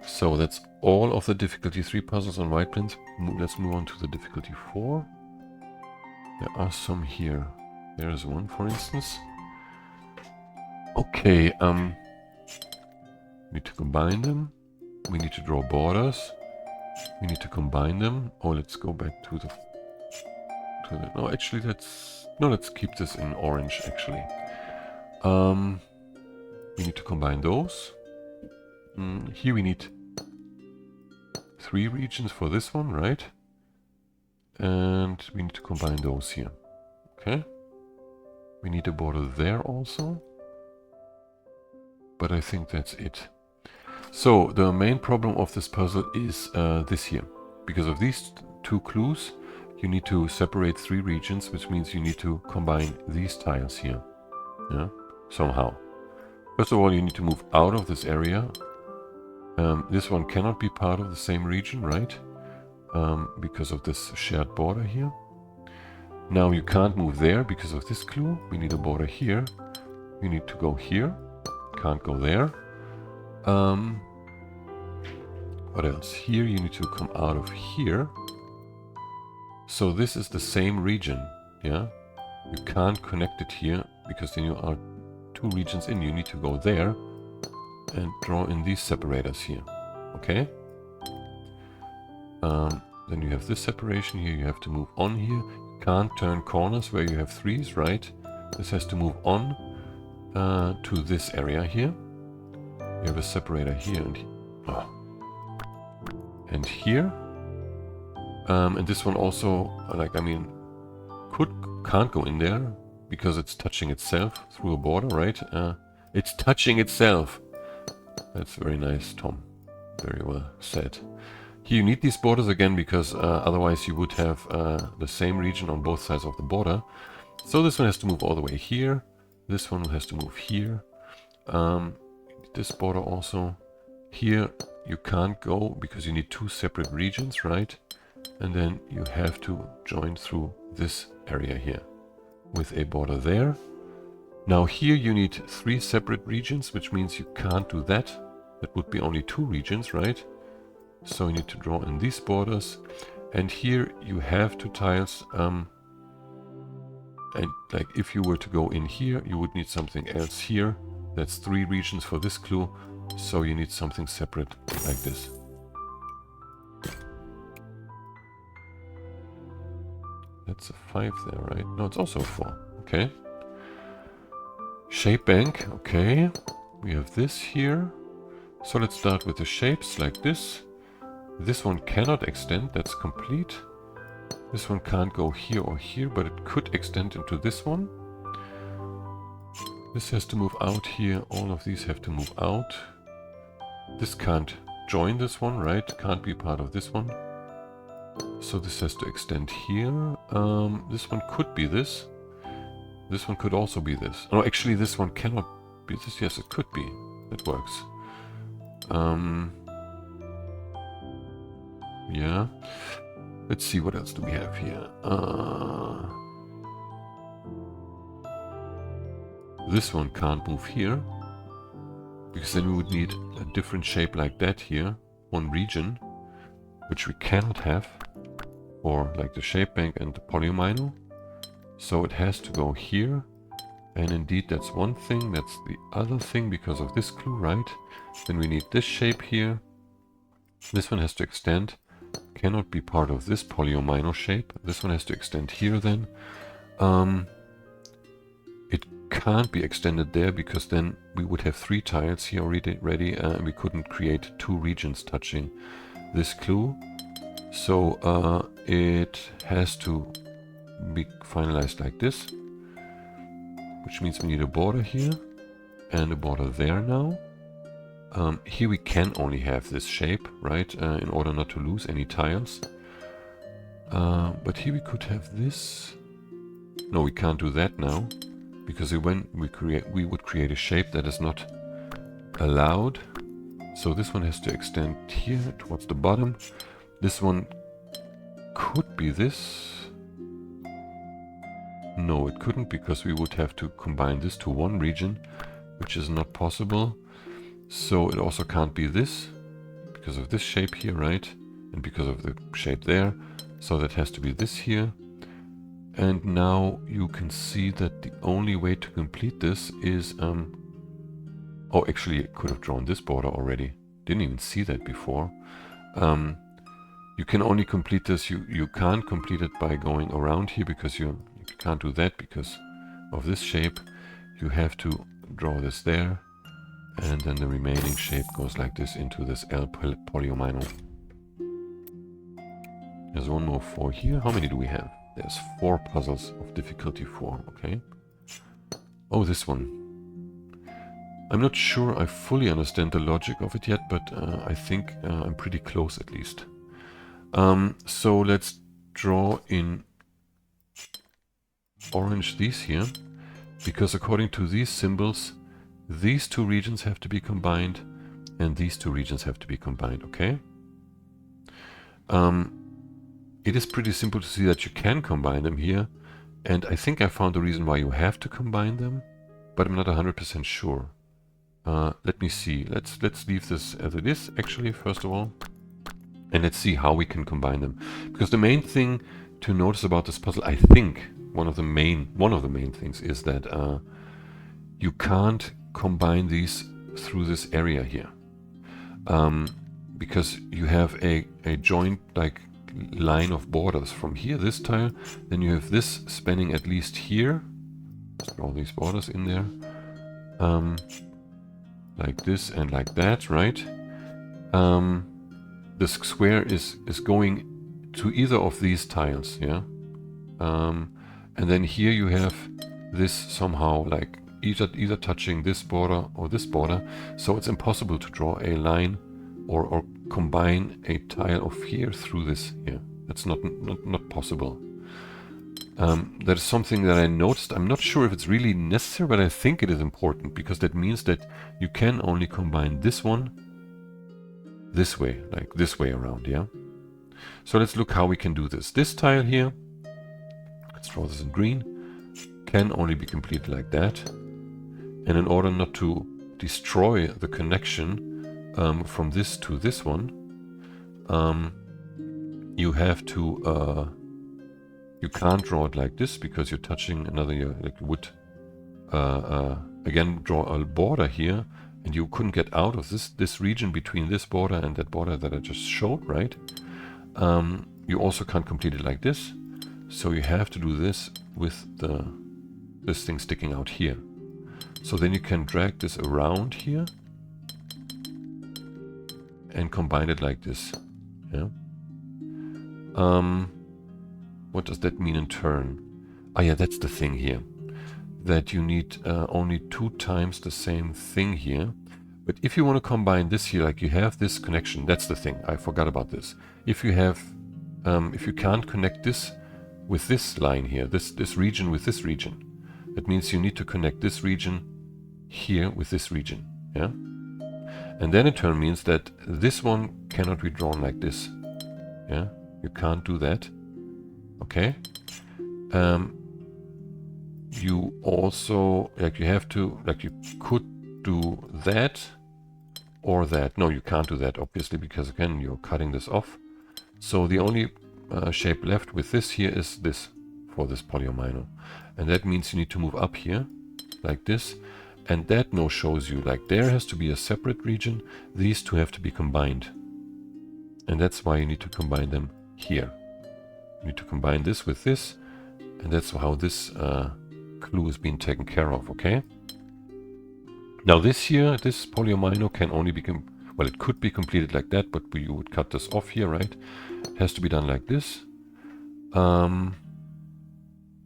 So that's all of the difficulty 3 puzzles on white plinth. Let's move on to the difficulty 4. There are some here. There is one, for instance. Okay, We need to combine them. We need to draw borders. We need to combine them. Oh, let's go back to the... No, actually, let's keep this in orange, actually. We need to combine those. Here we need 3 regions for this one, right? And we need to combine those here. Okay. We need a border there also. But I think that's it. So the main problem of this puzzle is this here. Because of these 2 clues, you need to separate 3 regions, which means you need to combine these tiles here. Yeah, somehow. First of all, you need to move out of this area. This one cannot be part of the same region, right? Because of this shared border here. Now you can't move there because of this clue. We need a border here. You need to go here. Can't go there. What else? Here you need to come out of here. So this is the same region, yeah? You can't connect it here because then you are 2 regions in. You need to go there and draw in these separators here, okay? Then you have this separation here. You have to move on here. You can't turn corners where you have 3s, right? This has to move on to this area here. You have a separator here and here. And this one also, like, I mean, can't go in there because it's touching itself through a border, right? It's touching itself. That's very nice, Tom. Very well said. Here you need these borders again because otherwise you would have the same region on both sides of the border. So this one has to move all the way here. This one has to move here. This border also. Here you can't go because you need 2 separate regions, right? And then you have to join through this area here with a border there. Now here you need 3 separate regions, which means you can't do that. That would be only 2 regions, right? So you need to draw in these borders. And here you have 2 tiles. And like if you were to go in here, you would need something else here. That's 3 regions for this clue. So you need something separate like this. That's a 5 there, right? No, it's also a 4. Okay. Shape bank. Okay. We have this here. So let's start with the shapes like this. This one cannot extend. That's complete. This one can't go here or here, but it could extend into this one. This has to move out here. All of these have to move out. This can't join this one, right? Can't be part of this one. So this has to extend here. This one could be this. This one could also be this. Oh, actually this one cannot be this. Yes, it could be. That works. Yeah. Let's see, what else do we have here? This one can't move here. Because then we would need a different shape like that here. 1 region. Which we cannot have. Or like the shape bank and the polyomino. So it has to go here. And indeed that's one thing. That's the other thing because of this clue, right? Then we need this shape here. This one has to extend. Cannot be part of this polyomino shape. This one has to extend here then. It can't be extended there because then we would have 3 tiles here already and we couldn't create 2 regions touching this clue. So it has to be finalized like this, which means we need a border here and a border there now. Here we can only have this shape, right, in order not to lose any tiles. But here we could have this. No, we can't do that now, because when we would create a shape that is not allowed. So this one has to extend here towards the bottom. This one could be this. No, it couldn't, because we would have to combine this to 1 region, which is not possible. So it also can't be this, because of this shape here, right? And because of the shape there. So that has to be this here. And now you can see that the only way to complete this is Oh, actually, I could have drawn this border already. Didn't even see that before. You can only complete this. You can't complete it by going around here because you can't do that because of this shape. You have to draw this there, and then the remaining shape goes like this into this L polyomino. There's one more 4 here. How many do we have? There's 4 puzzles of difficulty 4. Okay. Oh, this one. I'm not sure I fully understand the logic of it yet, but I think I'm pretty close at least. So let's draw in orange these here, because according to these symbols, these 2 regions have to be combined and these 2 regions have to be combined, okay? It is pretty simple to see that you can combine them here, and I think I found the reason why you have to combine them, but I'm not 100% sure. Let me see. Let's leave this as it is, actually, first of all. And let's see how we can combine them. Because the main thing to notice about this puzzle, I think, one of the main things is that you can't combine these through this area here. Because you have a joint like line of borders from here, this tile, then you have this spanning at least here. Draw these borders in there. Like this and like that, right? The square is going to either of these tiles, yeah? And then here you have this somehow like either touching this border or this border, so it's impossible to draw a line or combine a tile of here through this here. That's not possible. That is something that I noticed. I'm not sure if it's really necessary, but I think it is important because that means that you can only combine this one this way, like this way around, yeah? So let's look how we can do this. This tile here, let's draw this in green, can only be completed like that. And in order not to destroy the connection from this to this one, you have to, you can't draw it like this because you're touching another, like you would, again, draw a border here. And you couldn't get out of this region between this border and that border that I just showed, right? You also can't complete it like this. So you have to do this with this thing sticking out here. So then you can drag this around here and combine it like this. Yeah. What does that mean in turn? Ah, yeah, that's the thing here. That you need only 2 times the same thing here. But if you want to combine this here, like you have this connection, that's the thing, I forgot about this. If you have, if you can't connect this with this line here, this region with this region, that means you need to connect this region here with this region, yeah? And then in turn means that this one cannot be drawn like this, yeah? You can't do that, okay? You also, like you have to, like you could do that or that. No, you can't do that, obviously, because again, you're cutting this off. So the only shape left with this here is this, for this polyomino. And that means you need to move up here, like this. And that now shows you, like there has to be a separate region. These 2 have to be combined. And that's why you need to combine them here. You need to combine this with this. And that's how this clue is being taken care of, okay? Now this here, this polyomino can only be, well, it could be completed like that, but you would cut this off here, right? It has to be done like this. And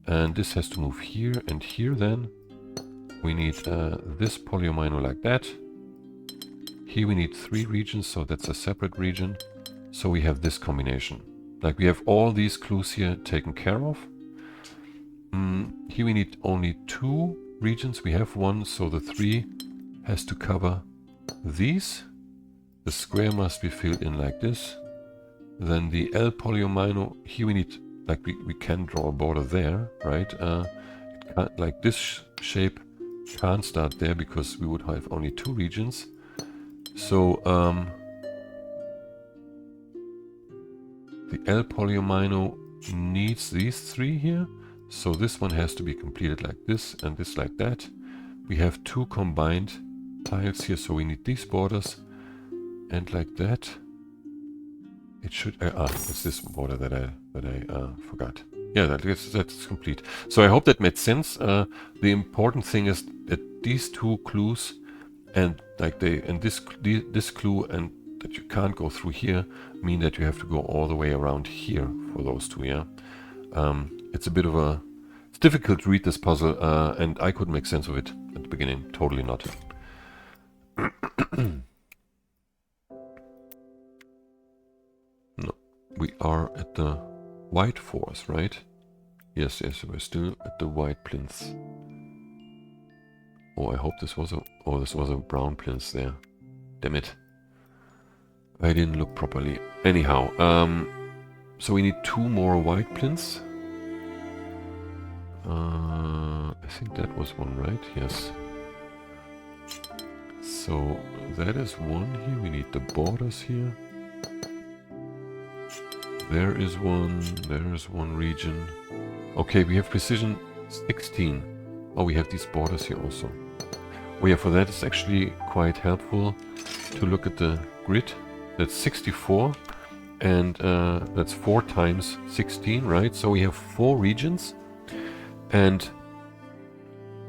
this has to move here and here then. We need this polyomino like that. Here we need 3 regions, so that's a separate region. So we have this combination. Like we have all these clues here taken care of. Here we need only 2 regions. We have 1, so the 3 has to cover these. The square must be filled in like this. Then the L polyomino, here we need, like we can draw a border there, right? It can't, like this shape can't start there because we would have only 2 regions. So the L polyomino needs these 3 here. So this one has to be completed like this and this like that. We have 2 combined tiles here, so we need these borders. And like that, it should... it's this border that I forgot. Yeah, that's complete. So I hope that made sense. The important thing is that these two clues and like this clue and that you can't go through here mean that you have to go all the way around here for those two. Yeah, it's a bit of a... It's difficult to read this puzzle, and I couldn't make sense of it at the beginning. Totally not. No, we are at the white fours, right? Yes, we're still at the white plinths. Oh, I hope this was a... Oh, this was a brown plinth there. Damn it. I didn't look properly. Anyhow, so we need 2 more white plinths. I think that was one, right? Yes. So that is one here. We need the borders here. There is one region. Okay, we have precision 16. Oh, we have these borders here also. Oh yeah, for that it's actually quite helpful to look at the grid. That's 64, and that's 4 times 16, right? So we have 4 regions, and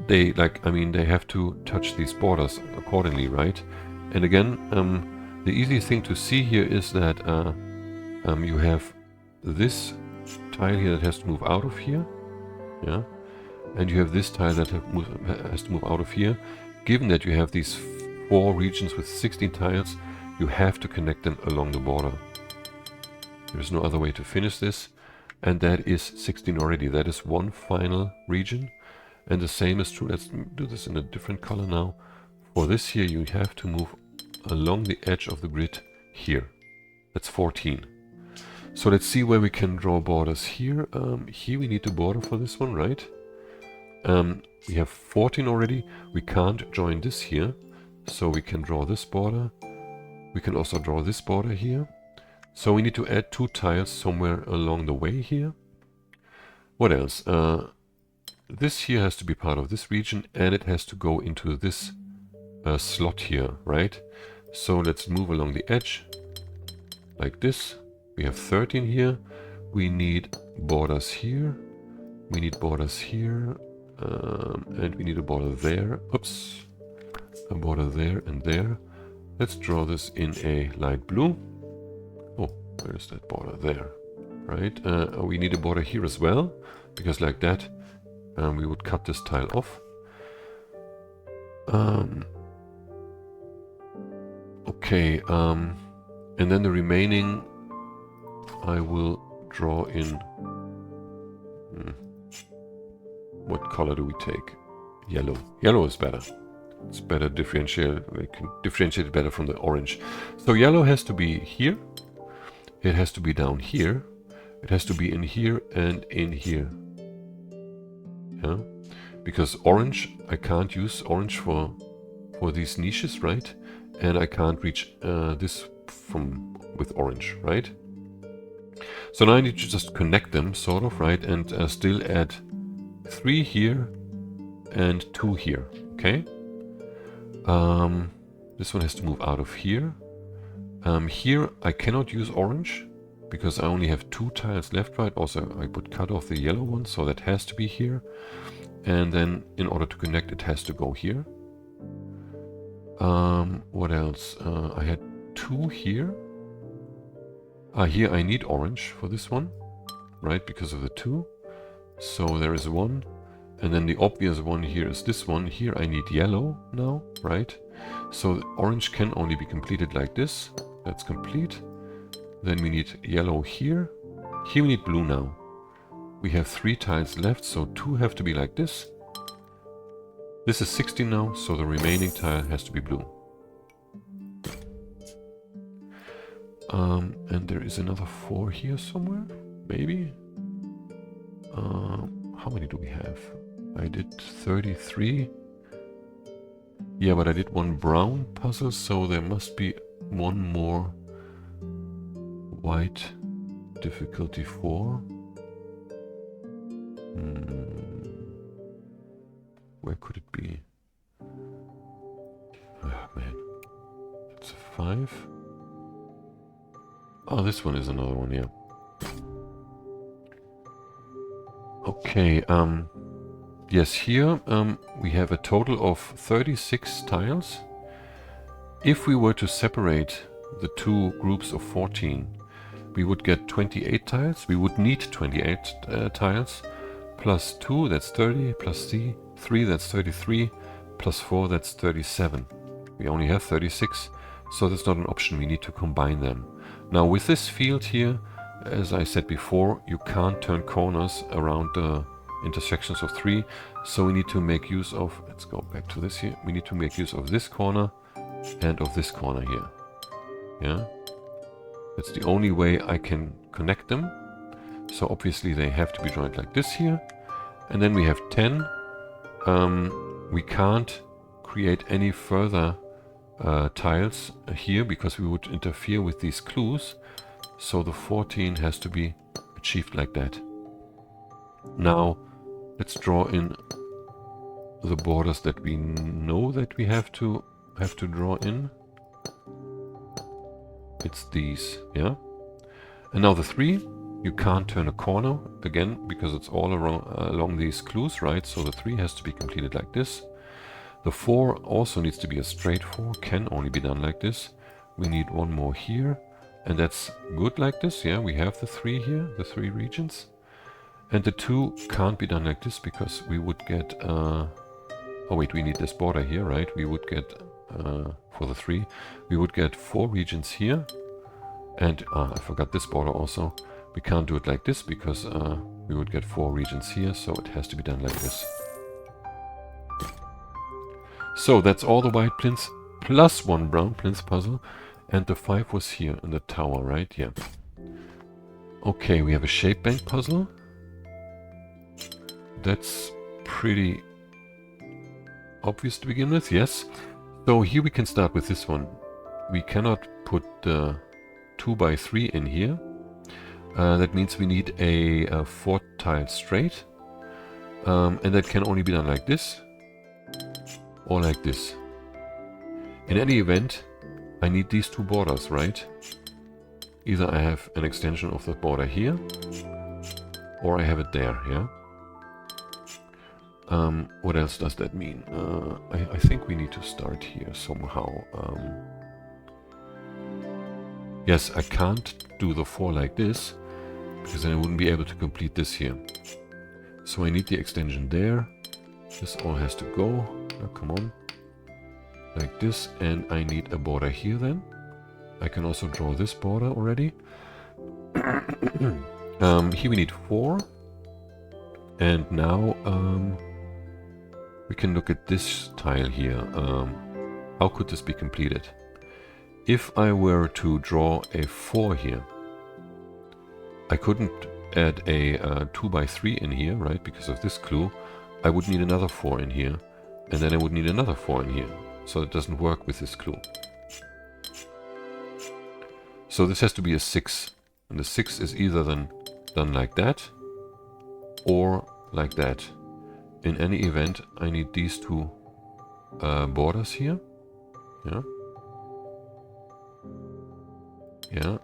they they have to touch these borders accordingly, right? And again, the easiest thing to see here is that you have this tile here that has to move out of here, yeah, and you have this tile that has to move out of here. Given that you have these 4 regions with 16 tiles, you have to connect them along the border. There's no other way to finish this, and that is 16 already. That is one final region, and the same is true. Let's do this in a different color now. For this here, you have to move along the edge of the grid here. That's 14. So let's see where we can draw borders here. Here we need a border for this one, right? We have 14 already. We can't join this here, so we can draw this border. We can also draw this border here. So we need to add 2 tiles somewhere along the way here. What else? This here has to be part of this region, and it has to go into this slot here, right? So let's move along the edge like this. We have 13 here. We need borders here. We need borders here. And we need a border there. Oops. A border there and there. Let's draw this in a light blue. Oh, where is that border? There. Right. We need a border here as well, because like that we would cut this tile off. Okay. And then the remaining I will draw in... What color do we take? Yellow. Yellow is better. It's better differentiated. We can differentiate it better from the orange. So yellow has to be here. It has to be down here. It has to be in here and in here. Yeah, because orange, I can't use orange for these niches, right? And I can't reach this with orange, right? So now I need to just connect them, sort of, right? And still add 3 here and 2 here, okay? This one has to move out of here. Here I cannot use orange because I only have 2 tiles left, right? Also, I would cut off the yellow one, so that has to be here. And then in order to connect, it has to go here. What else? I had 2 here. Here I need orange for this one, right? Because of the 2. So there is 1. And then the obvious one here is this one. Here I need yellow now, right? So orange can only be completed like this. That's complete. Then we need yellow here. Here we need blue now. We have 3 tiles left, so 2 have to be like this. This is 16 now, so the remaining tile has to be blue. And there is another 4 here somewhere, maybe? How many do we have? I did 33. Yeah, but I did 1 brown puzzle, so there must be 1 more white difficulty 4. Where could it be? Oh, man. That's a 5. Oh, this one is another one, yeah. Okay, yes, here we have a total of 36 tiles. If we were to separate the two groups of 14, we would get 28 tiles. We would need 28 tiles. Plus 2, that's 30. Plus 3, that's 33. Plus 4, that's 37. We only have 36, so that's not an option. We need to combine them. Now with this field here, as I said before, you can't turn corners around the intersections of 3, so we need to make use of, let's go back to this here, we need to make use of this corner and of this corner here. Yeah, that's the only way I can connect them. So obviously they have to be joined like this here. And then we have 10. We can't create any further tiles here because we would interfere with these clues. So the 14 has to be achieved like that. Now let's draw in the borders that we know that we have to draw in. It's these, yeah. And now the 3, you can't turn a corner again because it's all along these clues, right? So the 3 has to be completed like this. The 4 also needs to be a straight 4, can only be done like this. We need one more here, and that's good like this, yeah. We have the 3 here, the 3 regions. And the 2 can't be done like this because we would get, oh wait, we need this border here, right? We would get, for the 3, we would get 4 regions here. And I forgot this border also. We can't do it like this because we would get 4 regions here, so it has to be done like this. So that's all the white plinths plus 1 brown plinth puzzle, and the 5 was here in the tower, right? Yeah. Okay, we have a shape bank puzzle. That's pretty obvious to begin with, yes. So here we can start with this one. We cannot put the 2x3 in here. That means we need a 4 tile straight, and that can only be done like this or like this. In any event, I need these 2 borders, right? Either I have an extension of the border here or I have it there, yeah? What else does that mean? I think we need to start here somehow. Yes, I can't do the 4 like this, because then I wouldn't be able to complete this here. So I need the extension there. This all has to go. Now, come on. Like this, and I need a border here then. I can also draw this border already. Here we need 4. And now we can look at this tile here. How could this be completed? If I were to draw a 4 here, I couldn't add a 2x3 in here, right? Because of this clue. I would need another 4 in here, and then I would need another 4 in here. So it doesn't work with this clue. So this has to be a 6. And the 6 is either then done like that, or like that. In any event, I need these 2 borders here. Yeah. Yeah.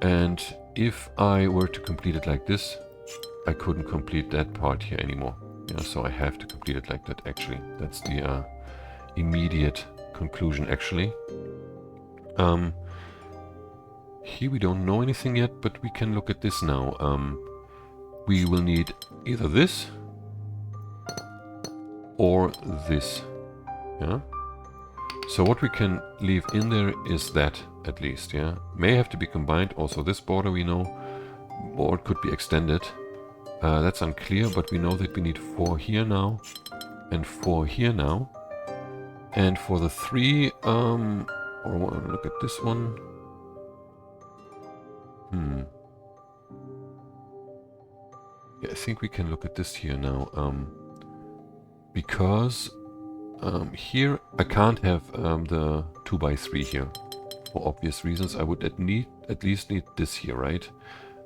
And if I were to complete it like this, I couldn't complete that part here anymore. Yeah, so I have to complete it like that, actually. That's the immediate conclusion, actually. Here we don't know anything yet, but we can look at this now. We will need either this or this. Yeah. So what we can leave in there is that, at least, yeah. May have to be combined. Also this border we know, or it could be extended. That's unclear, but we know that we need 4 here now and 4 here now. And for the 3, or look at this one. Yeah, I think we can look at this here now. Because here I can't have the 2x3 here. For obvious reasons, I would at least need this here, right?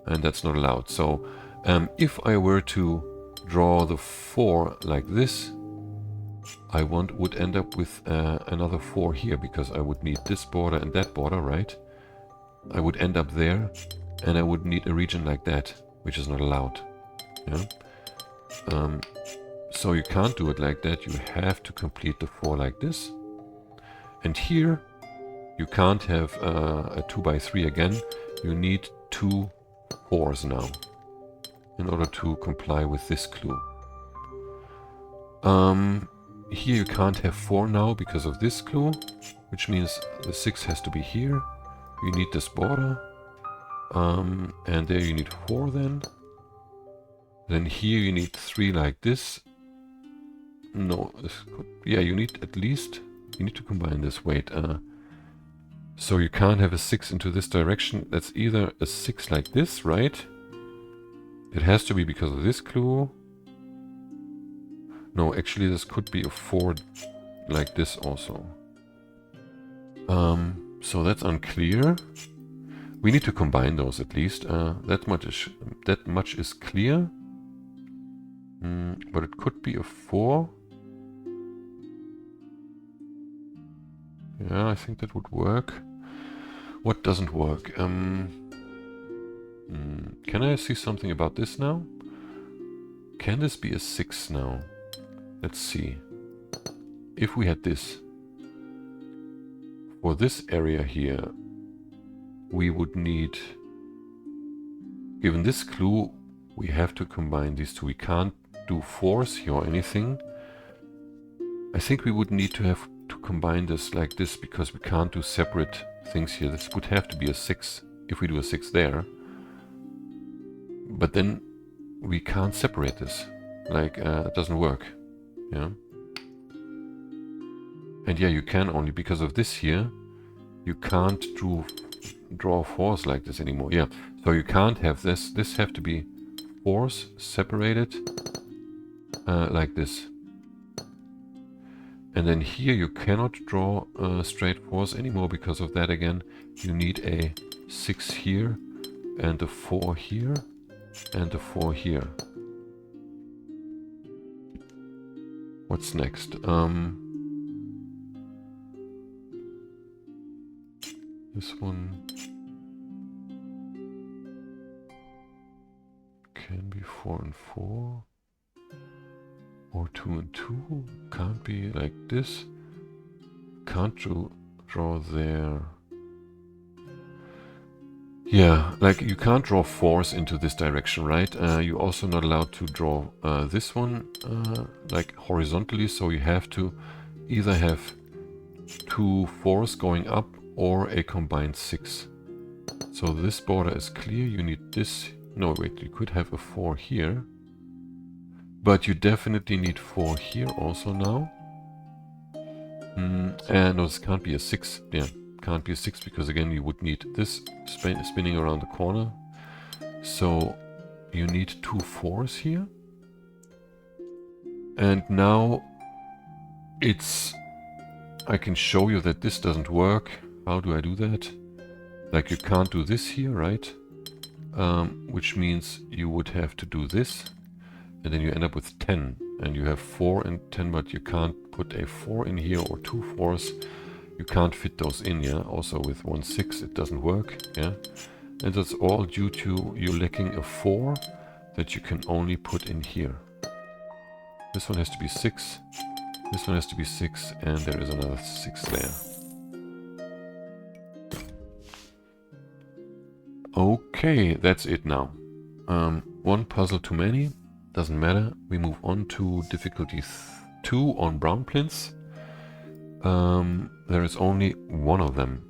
And that's not allowed. So if I were to draw the 4 like this, I would end up with another 4 here, because I would need this border and that border, right? I would end up there, and I would need a region like that, which is not allowed. Yeah. So you can't do it like that. You have to complete the 4 like this. And here, you can't have a 2 by 3 again. You need 2 4s now in order to comply with this clue. Here you can't have 4 now because of this clue, which means the 6 has to be here. You need this border. And there you need 4 then. Then here you need 3 like this. No, yeah, you need at least, you need to combine this, wait. So you can't have a 6 into this direction. That's either a 6 like this, right? It has to be because of this clue. No, actually this could be a 4 like this also. So that's unclear. We need to combine those at least. That much is clear. But it could be a 4. Yeah, I think that would work. What doesn't work? Can I see something about this now? Can this be a 6 now? Let's see. If we had this, for this area here, we would need, given this clue, we have to combine these two. We can't do 4s here or anything. I think we would need to have to combine this like this, because we can't do separate things here. This would have to be a 6 if we do a 6 there. But then we can't separate this. Like, it doesn't work. Yeah. And yeah, you can only because of this here. You can't draw 4s like this anymore. Yeah. So you can't have this. This have to be 4s separated like this. And then here you cannot draw straight 4s anymore because of that again. You need a 6 here and a 4 here and a 4 here. What's next? This one can be 4 and 4. Or 2 and 2. Can't be like this. Can't draw there. Yeah, like you can't draw 4s into this direction, right? You're also not allowed to draw this one like horizontally, so you have to either have 2 4s going up or a combined 6. So this border is clear. You need this. No, wait, you could have a 4 here. But you definitely need 4 here also now. And no, this can't be a 6. Yeah, can't be a 6 because again you would need this spinning around the corner. So you need 2 4s here. And now I can show you that this doesn't work. How do I do that? Like you can't do this here, right? Which means you would have to do this. And then you end up with 10. And you have 4 and 10, but you can't put a 4 in here or 2 4s. You can't fit those in, yeah? Also with 1 6 it doesn't work, yeah? And that's all due to you lacking a 4 that you can only put in here. This one has to be 6. This one has to be 6, and there is another 6 there. Okay, that's it now. One puzzle too many. Doesn't matter. We move on to difficulty 2 on brown plinths. There is only one of them.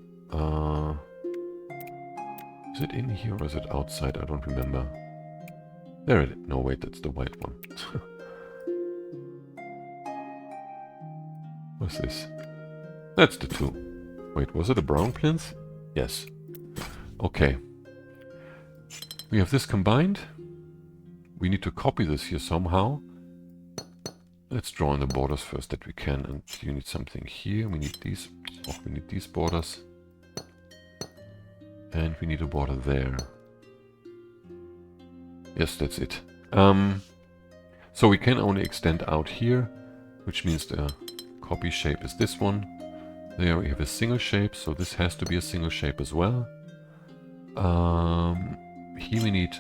Is it in here or is it outside? I don't remember. There it is. No, wait, that's the white one. What's this? That's the 2. Wait, was it a brown plinth? Yes. Okay. We have this combined. We need to copy this here somehow. Let's draw in the borders first that we can. And you need something here. We need these. Oh, we need these borders. And we need a border there. Yes, that's it. So we can only extend out here. which means the copy shape is this one. There we have a single shape, so this has to be a single shape as well. Here we need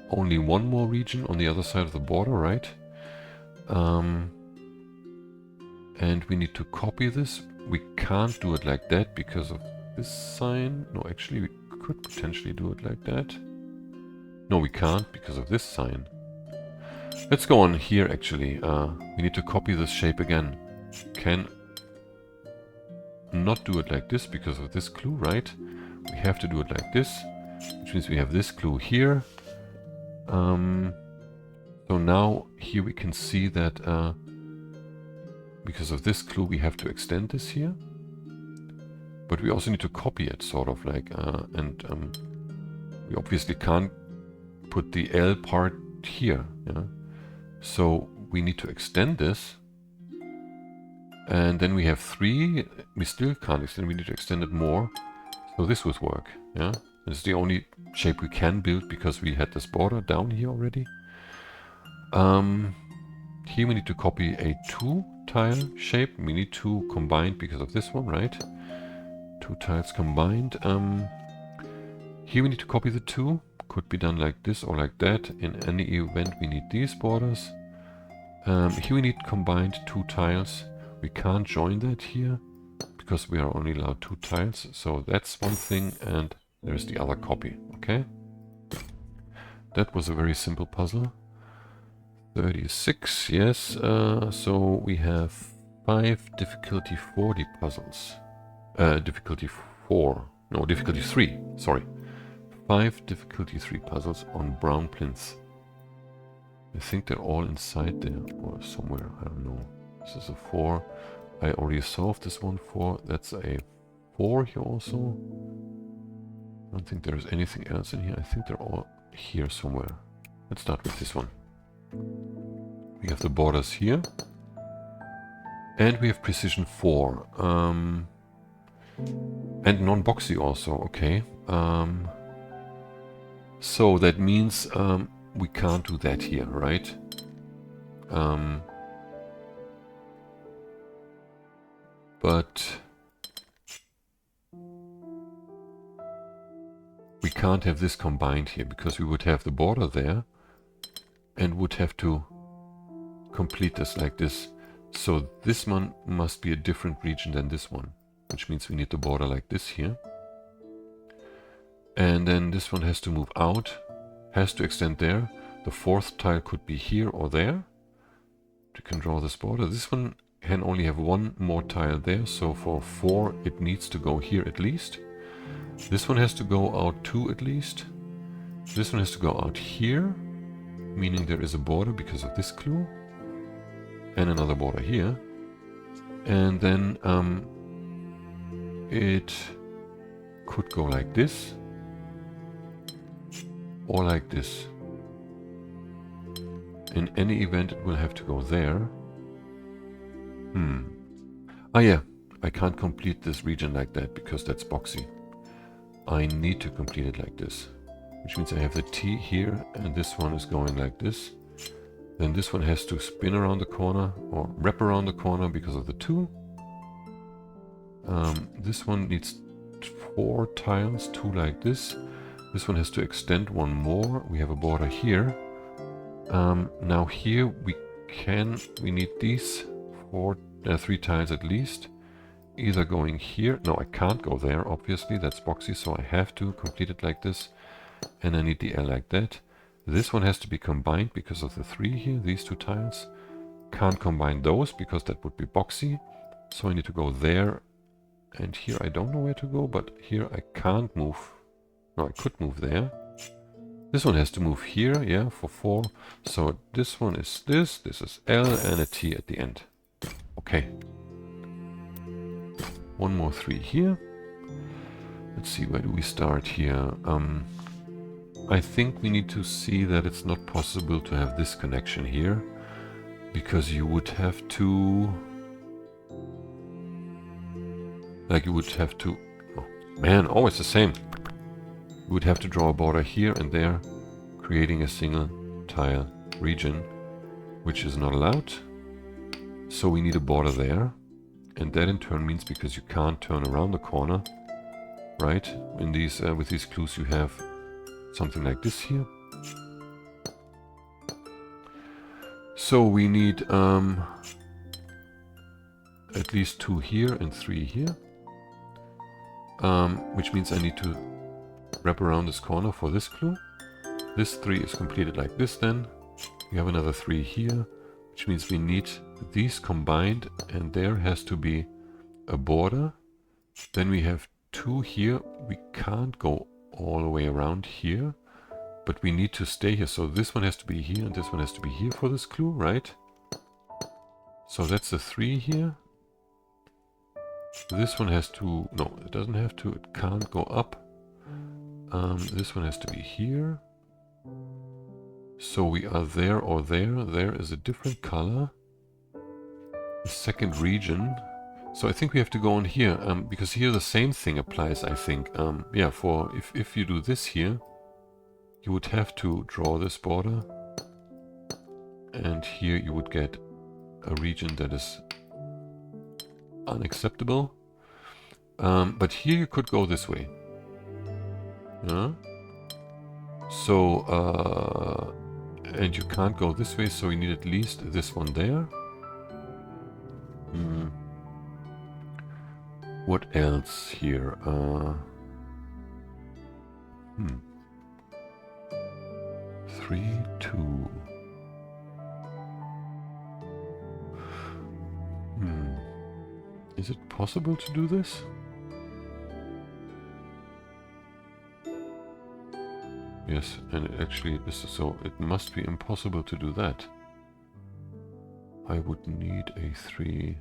only one more region on the other side of the border, right? And we need to copy this. We can't do it like that because of this sign. No, actually we could potentially do it like that. No, we can't because of this sign. Let's go on here actually. We need to copy this shape again. Can not do it like this because of this clue, right? We have to do it like this, which means we have this clue here. So now here we can see that because of this clue we have to extend this here. But we also need to copy it, sort of like, we obviously can't put the L part here, yeah? So we need to extend this. And then we have 3, we still can't extend, we need to extend it more. So this would work, yeah? It's the only shape we can build because we had this border down here already. Here we need to copy a 2-tile shape. We need 2 combined because of this one, right? 2 tiles combined. Here we need to copy the 2. Could be done like this or like that. In any event we need these borders. Here we need combined 2 tiles. We can't join that here because we are only allowed 2 tiles. So that's one thing, and there's the other copy, okay? That was a very simple puzzle. 36, yes. So we have 5 difficulty 40 puzzles. Difficulty 4. No, difficulty 3. Sorry. 5 difficulty 3 puzzles on brown plinths. I think they're all inside there or somewhere. I don't know. This is a 4. I already solved this one 4. That's a 4 here also. I don't think there's anything else in here. I think they're all here somewhere. Let's start with this one. We have the borders here. And we have precision 4. And non-boxy also, okay. So that means we can't do that here, right? But we can't have this combined here because we would have the border there and would have to complete this like this. So this one must be a different region than this one, which means we need the border like this here. And then this one has to move out, has to extend there. The 4th tile could be here or there. We can draw this border. This one can only have 1 more tile there, so for 4 it needs to go here at least. This one has to go out 2 at least. This one has to go out here, meaning there is a border because of this clue. And another border here. And then it could go like this. Or like this. In any event, it will have to go there. Ah yeah, I can't complete this region like that because that's boxy. I need to complete it like this. Which means I have the T here, and this one is going like this. Then this one has to spin around the corner, or wrap around the corner because of the 2. This one needs 4 tiles, 2 like this. This one has to extend 1 more. We have a border here. Now here we need these 3 tiles at least. Either going here. No, I can't go there, obviously. That's boxy, so I have to complete it like this. And I need the L like that. This one has to be combined because of the 3 here, these 2 tiles. Can't combine those because that would be boxy. So I need to go there. And here I don't know where to go, but here I can't move. No, I could move there. This one has to move here, yeah, for 4. So this one is this is L, and a T at the end. Okay. 1 more 3 here. Let's see, where do we start here? I think we need to see that it's not possible to have this connection here, because you would have to... Oh, man, always the same. You would have to draw a border here and there, creating a single tile region, which is not allowed. So we need a border there. And that in turn means, because you can't turn around the corner, right? In these with these clues you have something like this here. So we need at least 2 here and 3 here. Which means I need to wrap around this corner for this clue. This 3 is completed like this then. We have another 3 here, which means we need these combined, and there has to be a border. Then we have 2 here. We can't go all the way around here, but we need to stay here. So this one has to be here and this one has to be here for this clue, right? So that's the 3 here. This one has to, no, it doesn't have to, it can't go up. This one has to be here. So we are there or there. There is a different color. The second region. So I think we have to go on here, because here the same thing applies, I think. Yeah, for if you do this here, you would have to draw this border. And here you would get a region that is unacceptable. But here you could go this way. Yeah. So, and you can't go this way, so you need at least this one there. What else here? 3, 2. Is it possible to do this? Yes, and actually this is so, it must be impossible to do that. I would need a 3.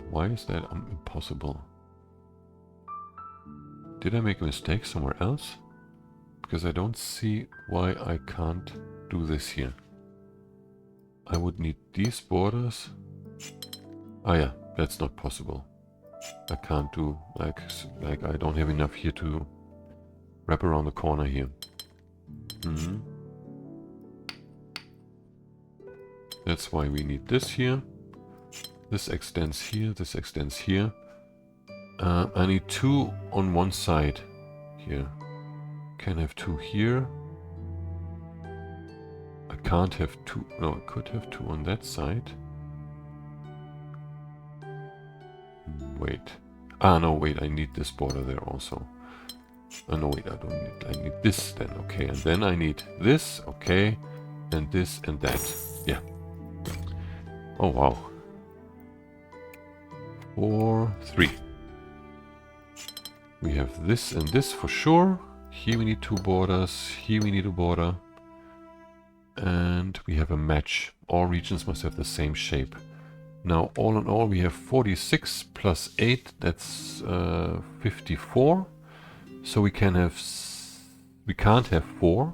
Why is that impossible? Did I make a mistake somewhere else? Because I don't see why I can't do this here. I would need these borders. Ah yeah, that's not possible. I can't do, like I don't have enough here to wrap around the corner here. That's why we need this here. This extends here, this extends here. I need 2 on one side here. Can have 2 here. I can't have 2, no, I could have 2 on that side. Wait. Ah, no, wait, I need this border there also. No, wait, I don't need, I need this then, okay. And then I need this, okay. And this and that, yeah. Oh, wow. 4, 3. We have this and this for sure. Here we need 2 borders. Here we need a border. And we have a match. All regions must have the same shape. Now, all in all, we have 46 plus 8. That's 54. So we can have... We can't have 4.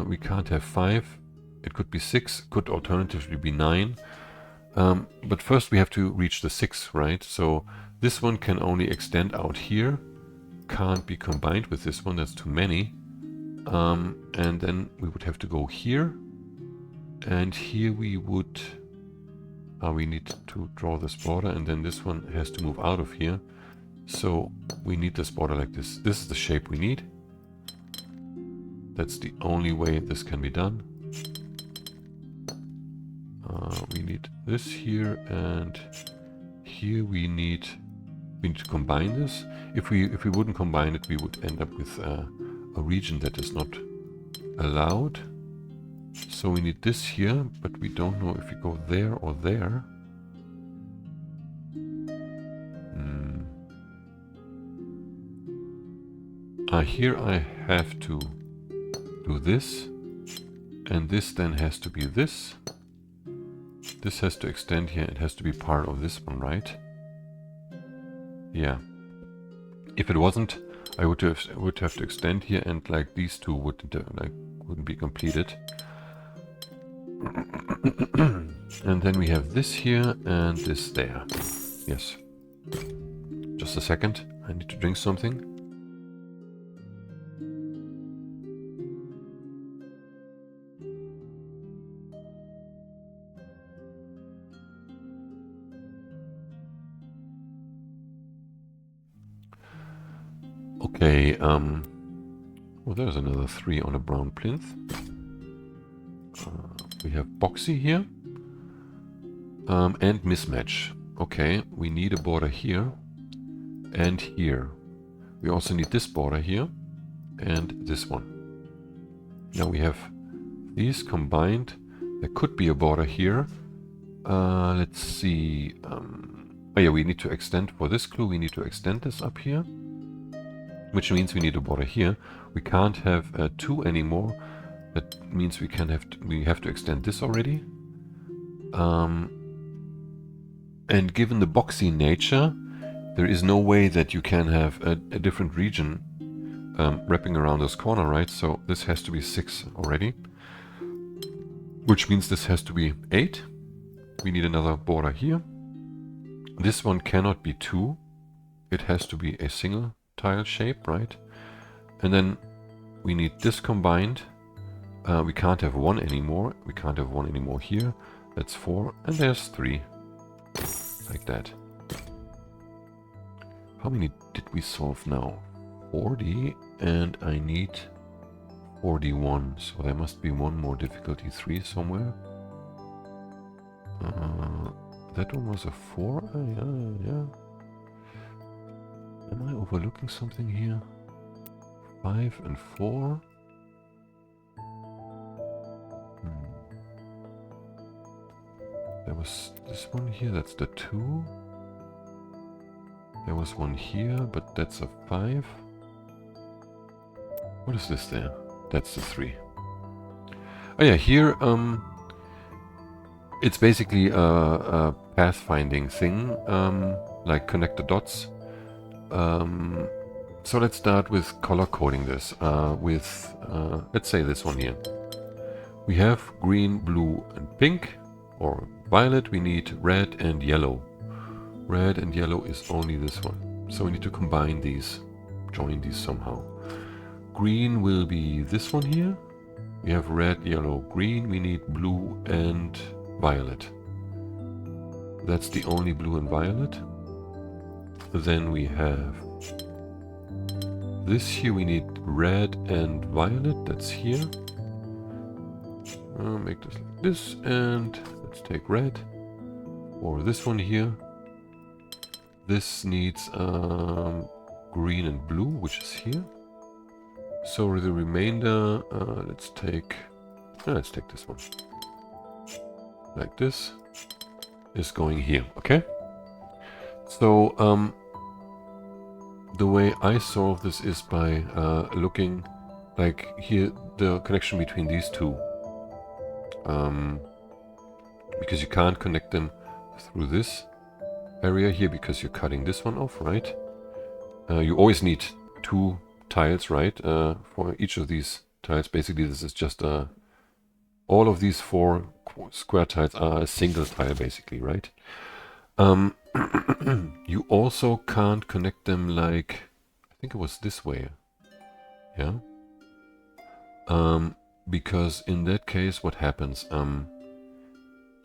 We can't have 5. It could be 6. Could alternatively be 9. But first we have to reach the 6, right? So this one can only extend out here. Can't be combined with this one. That's too many. And then we would have to go here. And here we would... we need to draw this border, and then this one has to move out of here. So we need this border like this. This is the shape we need. That's the only way this can be done. We need this here, and here we need to combine this. If we wouldn't combine it, we would end up with a region that is not allowed. So we need this here, but we don't know if we go there or there. Here I have to do this, and this then has to be this. This has to extend here. It has to be part of this one, right? Yeah. If it wasn't, I would have to extend here, and like these two wouldn't be completed. And then we have this here and this there. Yes. Just a second. I need to drink something. Okay, well, there's another 3 on a brown plinth. We have boxy here. And mismatch. Okay, we need a border here and here. We also need this border here and this one. Now we have these combined. There could be a border here. Let's see. Oh yeah, we need to extend for this clue. We need to extend this up here, which means we need a border here. We can't have 2 anymore. That means we have to extend this already. And given the boxy nature, there is no way that you can have a different region wrapping around this corner, right? So this has to be 6 already, which means this has to be 8. We need another border here. This one cannot be 2. It has to be a single tile shape, right? And then we need this combined. We can't have 1 anymore. We can't have 1 anymore here. That's 4. And there's 3. Like that. How many did we solve now? 40. And I need 41. So there must be one more difficulty 3 somewhere. That one was a 4? Yeah. Am I overlooking something here? 5 and 4? There was this one here, that's the 2. There was one here, but that's a 5. What is this there? That's the 3. Oh yeah, here it's basically a pathfinding thing, like connect the dots. So let's start with color coding this with, let's say this one here. We have green, blue and pink, or violet. We need red and yellow. Red and yellow is only this one. So we need to combine these, join these somehow. Green will be this one here. We have red, yellow, green. We need blue and violet. That's the only blue and violet. Then we have this here. We need red and violet. That's here. Make this like this, and let's take red. Or this one here. This needs green and blue, which is here. So the remainder, let's take this one. Like this is going here, okay? So the way I solve this is by looking like here, the connection between these two. Because you can't connect them through this area here because you're cutting this one off, right? You always need 2 tiles, right? For each of these tiles. Basically, this is just all of these 4 square tiles are a single tile, basically, right? You also can't connect them like, I think it was this way, yeah? Because in that case, what happens?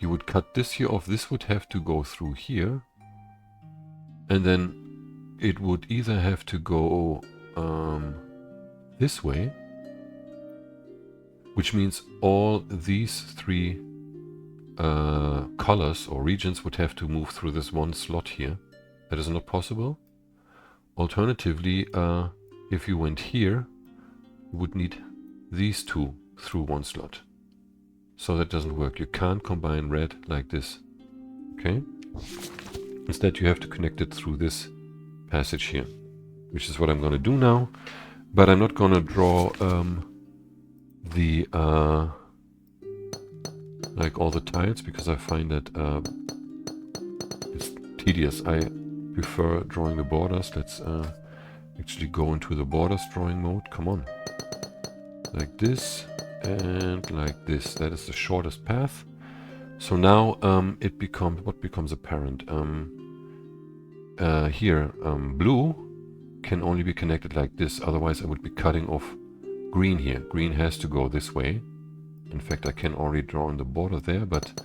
You would cut this here off. This would have to go through here, and then it would either have to go this way, which means all these 3 colors or regions would have to move through this one slot here. That is not possible. Alternatively, if you went here, you would need these 2 through one slot. So that doesn't work. You can't combine red like this. Okay? Instead, you have to connect it through this passage here, which is what I'm going to do now. But I'm not going to draw like all the tiles, because I find that it's tedious. I prefer drawing the borders. Let's actually go into the borders drawing mode. Come on. Like this and like this. That is the shortest path. So now what becomes apparent? Here, blue can only be connected like this. Otherwise, I would be cutting off green here. Green has to go this way. In fact, I can already draw in the border there, but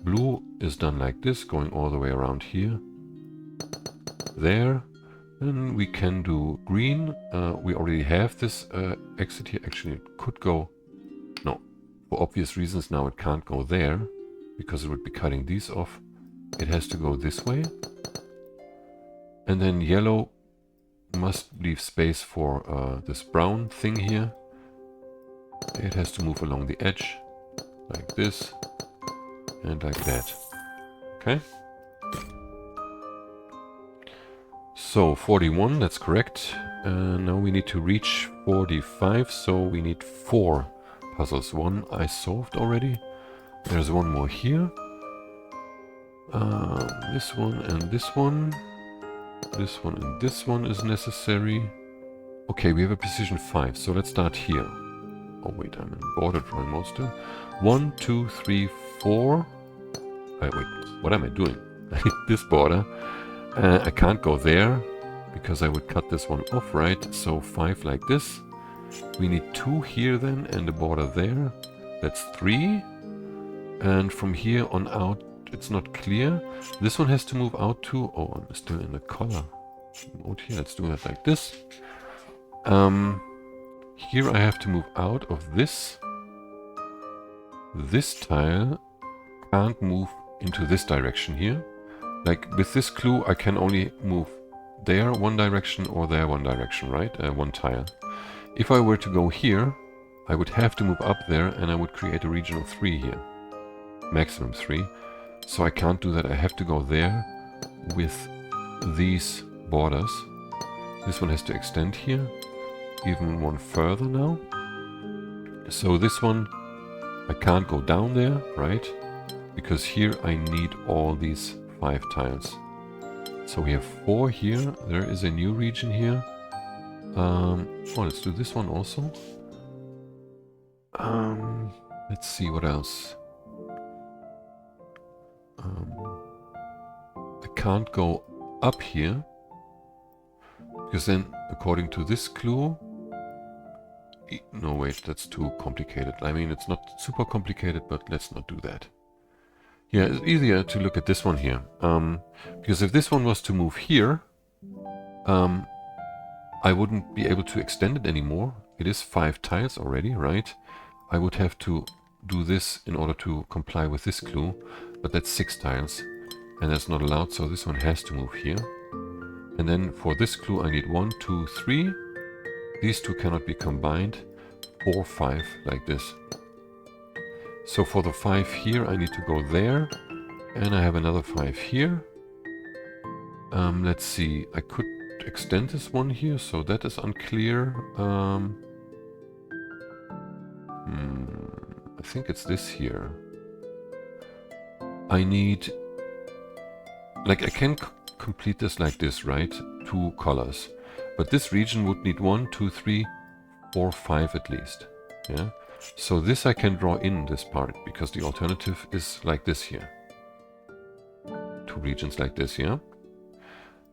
blue is done like this, going all the way around here, there, Then we can do green. We already have this exit here. Actually, it could go... No, for obvious reasons now it can't go there, because it would be cutting these off. It has to go this way. And then yellow must leave space for this brown thing here. It has to move along the edge, like this, and like that. Okay? So 41, that's correct. Now we need to reach 45, so we need 4 puzzles. One I solved already. There's one more here. This one and this one. This one and this one is necessary. Okay, we have a precision 5, so let's start here. Oh wait, I'm in border drawing mode still. 1, 2, 3, 4. Wait, what am I doing? I need this border. I can't go there because I would cut this one off, right? So 5 like this. We need 2 here then and a border there. That's 3. And from here on out, it's not clear. This one has to move out too. Oh, I'm still in the color mode here. Let's do it like this. Here I have to move out of this. This tile can't move into this direction here. Like with this clue, I can only move there one direction or there one direction, right? One tile. If I were to go here, I would have to move up there and I would create a region of 3 here. Maximum 3. So I can't do that. I have to go there with these borders. This one has to extend here, even one further now. So this one, I can't go down there, right? Because here I need all these 5 tiles. So we have 4 here. There is a new region here. Oh, let's do this one also. Let's see what else. I can't go up here, because then, according to this clue... No, wait, that's too complicated. I mean, it's not super complicated, but let's not do that. Yeah, it's easier to look at this one here. Because if this one was to move here, I wouldn't be able to extend it anymore. It is 5 tiles already, right? I would have to do this in order to comply with this clue, but that's 6 tiles. And that's not allowed, so this one has to move here. And then for this clue I need 1, 2, 3. These two cannot be combined. 4, 5, like this. So for the 5 here I need to go there. And I have another 5 here. Let's see, I could extend this one here, so that is unclear. I think it's this here. I need... Like, I can complete this like this, right? 2 colors. But this region would need 1, 2, 3, 4, 5 at least. Yeah. So this I can draw in this part, because the alternative is like this here. 2 regions like this, yeah?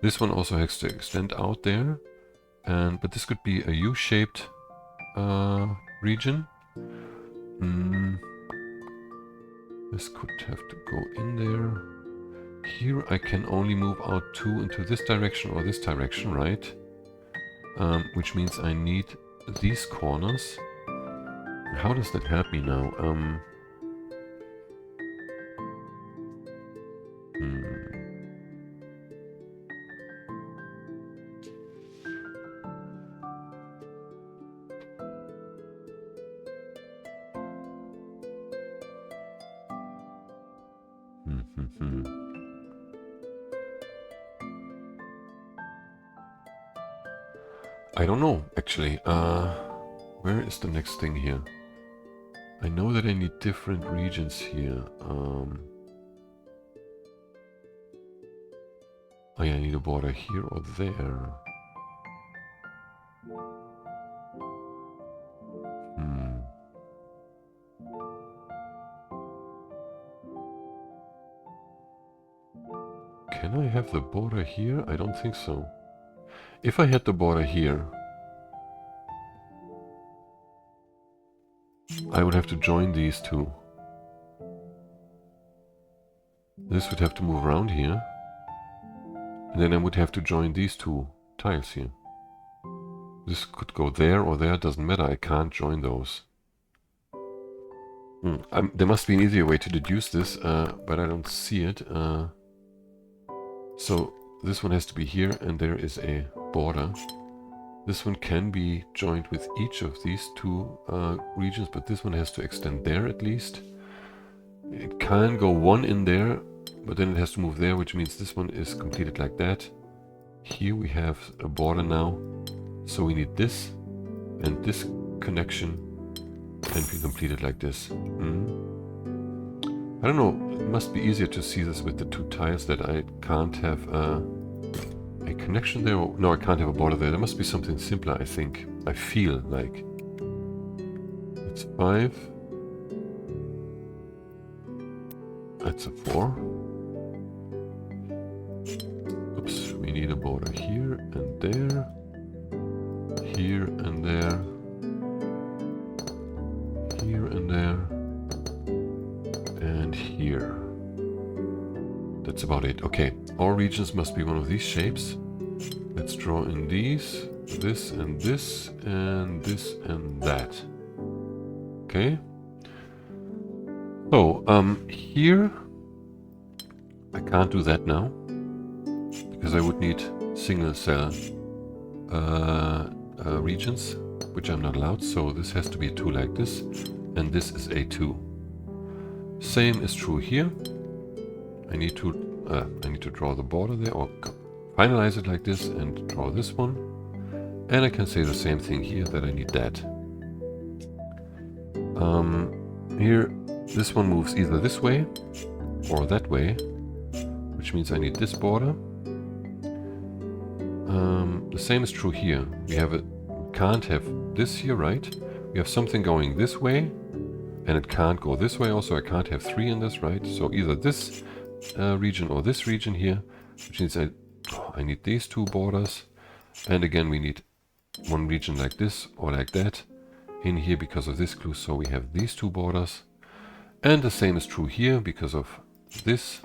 This one also has to extend out there. But this could be a U-shaped region. This could have to go in there. Here I can only move out 2 into this direction or this direction, right? Which means I need these corners. How does that help me now? I don't know, actually. Where is the next thing here? I know that I need different regions here. Oh yeah, I need a border here or there. Can I have the border here? I don't think so. If I had the border here, I would have to join these two. This would have to move around here. And then I would have to join these two tiles here. This could go there or there, doesn't matter. I can't join those. There must be an easier way to deduce this, but I don't see it. So this one has to be here, and there is a border. This one can be joined with each of these two regions, but this one has to extend there at least. It can go one in there, but then it has to move there, which means this one is completed like that. Here we have a border now, so we need this, and this connection can be completed like this. I don't know, it must be easier to see this with the two tiles, that I can't have a connection there. No, I can't have a border there. There must be something simpler, I think. I feel like. It's 5. That's a 4. Oops, we need a border here and there. Here and there. Here and there. And here. That's about it. Okay, all regions must be one of these shapes. Let's draw in these, this and this, and this and that. Okay. So, here I can't do that now, because I would need single cell regions, which I'm not allowed. So this has to be a 2 like this, and this is a 2. Same is true here. I need to draw the border there, or finalize it like this and draw this one. And I can say the same thing here, that I need that. Here, this one moves either this way or that way, which means I need this border. The same is true here. We can't have this here, right? We have something going this way, and it can't go this way also. I can't have 3 in this, right? So either this region or this region here, which means I need these two borders. And again, we need one region like this or like that in here because of this clue. So we have these two borders. And the same is true here because of this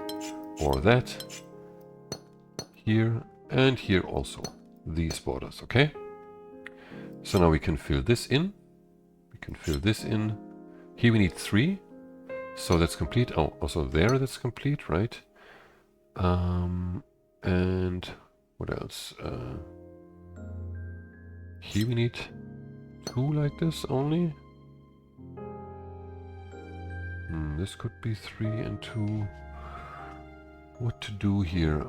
or that. Here and here also. These borders, okay? So now we can fill this in. We can fill this in. Here we need 3. So that's complete. Oh, also there that's complete, right? And what else? Here we need 2 like this only. This could be 3 and 2. What to do here?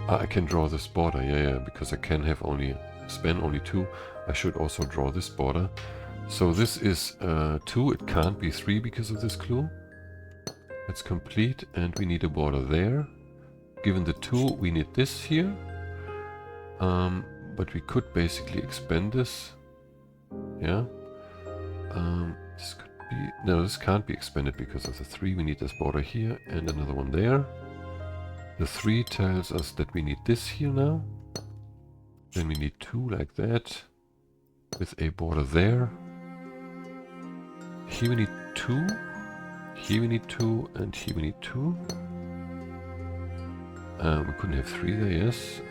I can draw this border, yeah, because I can have span only 2. I should also draw this border. So this is 2, it can't be 3 because of this clue. That's complete, and we need a border there. Given the 2, we need this here. But we could basically expand this. Yeah. This could be... No, this can't be expanded because of the 3. We need this border here and another one there. The 3 tells us that we need this here now. Then we need 2 like that, with a border there. Here we need 2. Here we need 2, and here we need 2. We couldn't have 3 there, yes.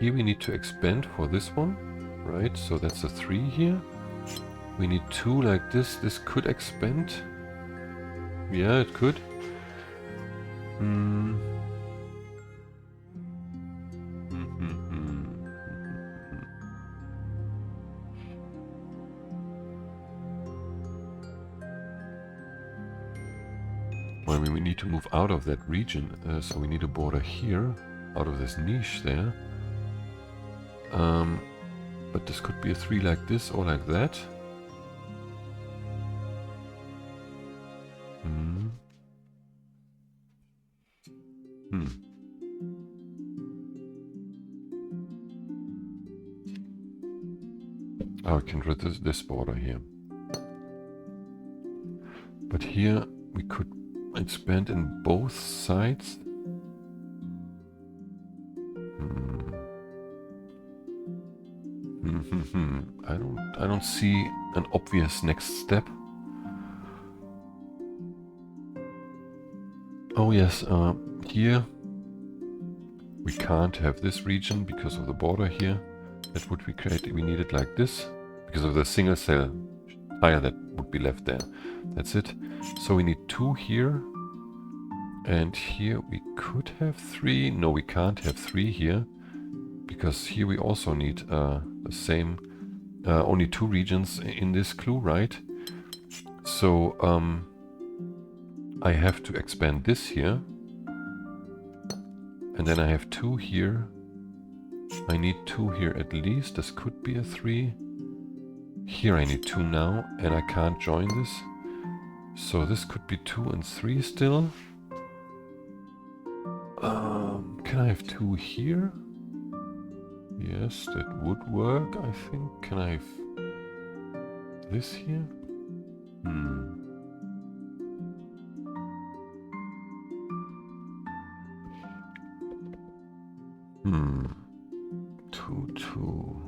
Here we need to expand for this one, right? So that's a 3 here. We need 2 like this. This could expand. Yeah, it could. Well, we need to move out of that region, so we need a border here, out of this niche there. But this could be a 3 like this or like that. I can draw this border here. But here we could expand in both sides. I don't see an obvious next step. Oh yes, here We can't have this region because of the border here. That would be created. We need it like this because of the single cell tile that would be left there. That's it. So we need 2 here. And here we could have 3. No, we can't have 3 here. Because here we also need the same, only 2 regions in this clue, right? So I have to expand this here. And then I have 2 here. I need 2 here at least. This could be a 3. Here I need 2 now, and I can't join this. So this could be 2 and 3 still. Can I have 2 here? Yes, that would work, I think. Can I have this here? 2, 2.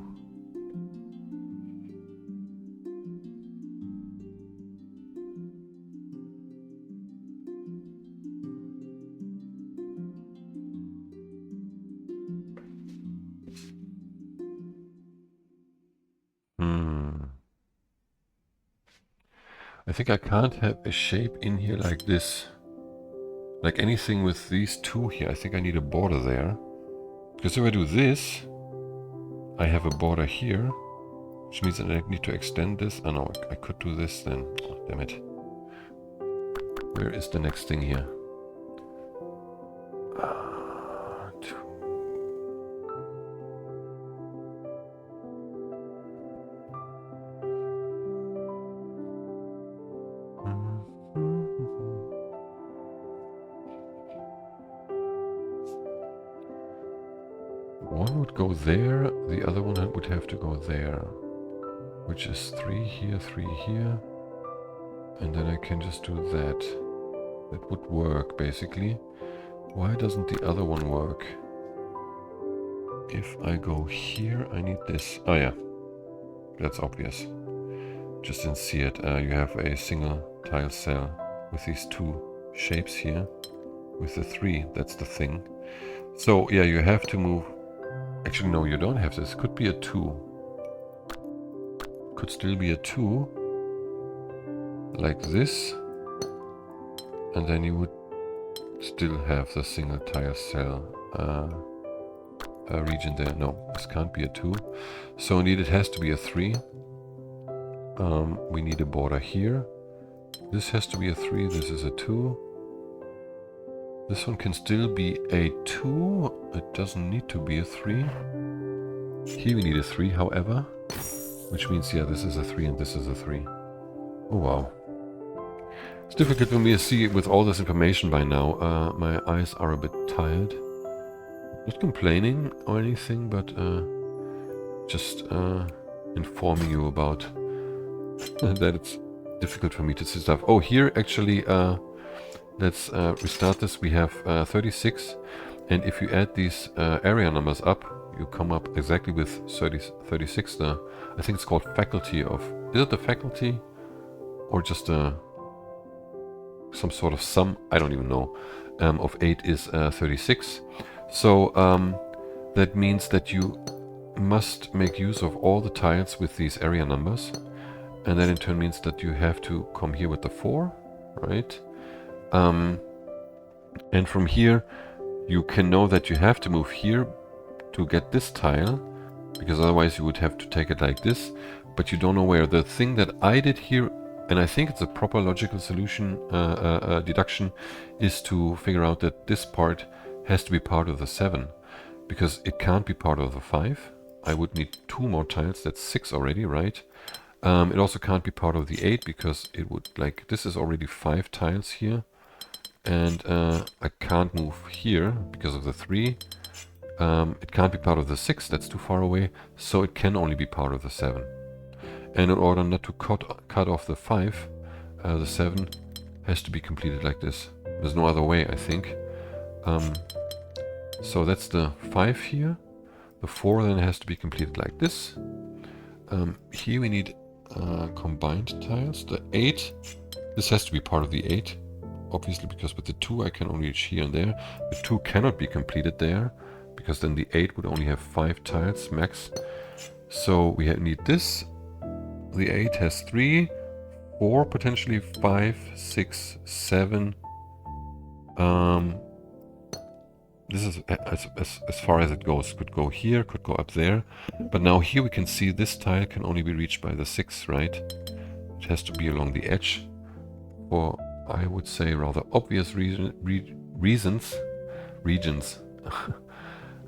I think I can't have a shape in here like this. Like anything with these 2 here. I think I need a border there. Because if I do this, I have a border here. Which means that I need to extend this. Oh no, I could do this then. Oh, damn it. Where is the next thing here? 2. One would go there, the other one would have to go there. Which is 3 here, 3 here. And then I can just do that. That would work, basically. Why doesn't the other one work? If I go here, I need this. Oh yeah, that's obvious. Just didn't see it. You have a single tile cell with these 2 shapes here. With the 3, that's the thing. So yeah, you have to move. Actually, no, you don't have this. Could be a 2. Could still be a 2. Like this. And then you would still have the single tile cell region there. No, this can't be a 2. So indeed it has to be a 3. We need a border here. This has to be a 3. This is a 2. This one can still be a 2. It doesn't need to be a 3. Here we need a 3, however. Which means, yeah, this is a 3 and this is a 3. Oh, wow. It's difficult for me to see with all this information by now. My eyes are a bit tired. Not complaining or anything, but just informing you about that it's difficult for me to see stuff. Oh, here actually, let's restart this. We have 36, and if you add these area numbers up, you come up exactly with 36. I think it's called faculty of... Is it the faculty? Or just some sort of sum? I don't even know. Of 8 is 36. So that means that you must make use of all the tiles with these area numbers. And that in turn means that you have to come here with the 4, right? And from here, you can know that you have to move here to get this tile, because otherwise you would have to take it like this, but you don't know where. The thing that I did here, and I think it's a proper logical solution, deduction, is to figure out that this part has to be part of the 7, because it can't be part of the 5. I would need 2 more tiles, that's 6 already, right? It also can't be part of the 8, because it would, like, this is already 5 tiles here. And I can't move here because of the 3. It can't be part of the 6, that's too far away. So it can only be part of the 7. And in order not to cut off the 5, the 7 has to be completed like this. There's no other way, I think. So that's the 5 here. The 4 then has to be completed like this. Here we need combined tiles. The 8, this has to be part of the 8. Obviously, because with the 2 I can only reach here and there. The 2 cannot be completed there. because then the 8 would only have 5 tiles max. So we need this. The 8 has 3, 4, potentially 5, 6, 7. This is as far as it goes. Could go here, could go up there. But now here we can see this tile can only be reached by the 6, right? It has to be along the edge for, I would say, rather obvious regions.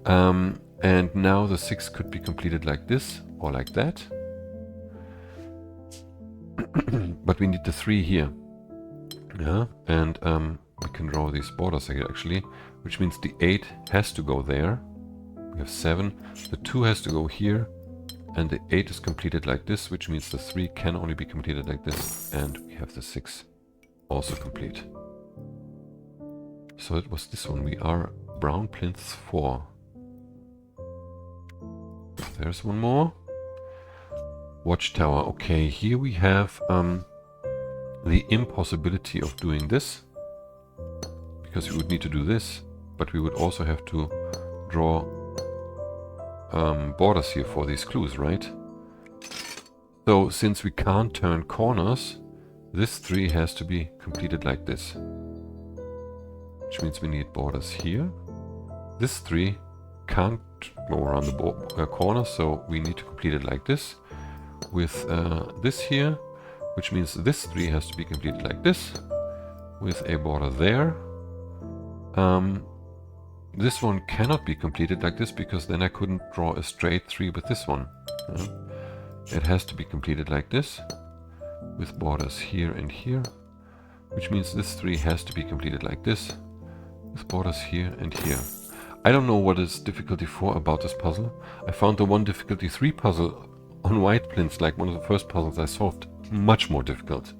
And now the 6 could be completed like this or like that. But we need the 3 here. Yeah, and we can draw these borders here actually, which means the 8 has to go there. We have 7. The 2 has to go here, and the 8 is completed like this, which means the 3 can only be completed like this, and we have the 6 also complete. So it was this one. We are brown plinths 4. There's one more. Watchtower. Okay, here we have the impossibility of doing this, because we would need to do this, but we would also have to draw borders here for these clues, right? So since we can't turn corners, this 3 has to be completed like this, which means we need borders here. This 3 can't go around the corner, so we need to complete it like this with this here, which means this 3 has to be completed like this with a border there. This one cannot be completed like this because then I couldn't draw a straight 3 with this one. It has to be completed like this with borders here and here, which means this 3 has to be completed like this with borders here and here. I don't know what is difficulty 4 about this puzzle. I found the one difficulty 3 puzzle on white plinths, like one of the first puzzles I solved, much more difficult.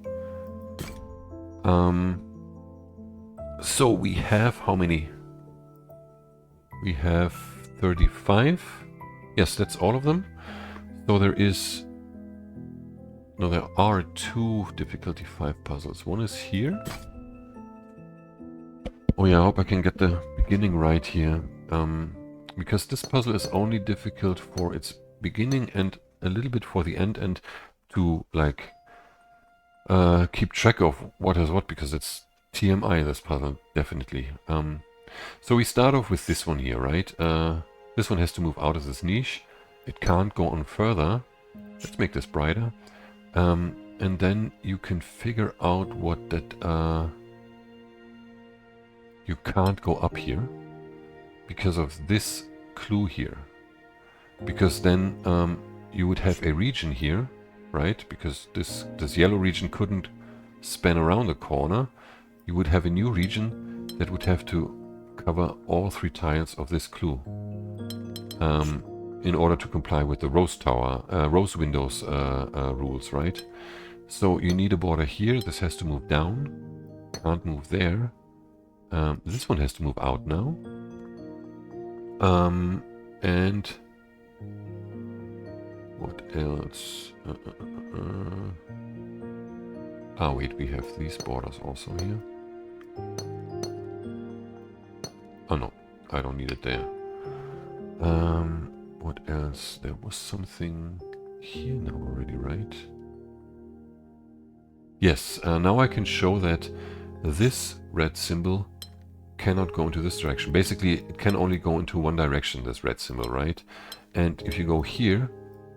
So we have how many? We have 35. Yes, that's all of them. So there is... No, there are 2 difficulty 5 puzzles. One is here. Oh yeah, I hope I can get the beginning right here. Because this puzzle is only difficult for its beginning and a little bit for the end, and to like keep track of what is what, because it's TMI, this puzzle, definitely. So we start off with this one here, right? This one has to move out of this niche. It can't go on further. Let's make this brighter. And then you can figure out what that... you can't go up here because of this clue here. Because then you would have a region here, right? Because this yellow region couldn't span around the corner. You would have a new region that would have to cover all 3 tiles of this clue in order to comply with the rose windows rules, right? So you need a border here. This has to move down. Can't move there. This one has to move out now. And what else? Ah, wait, we have these borders also here. Oh no, I don't need it there. What else? There was something here now already, right? Yes, now I can show that this red symbol cannot go into this direction. Basically, it can only go into one direction, this red symbol, right? And if you go here,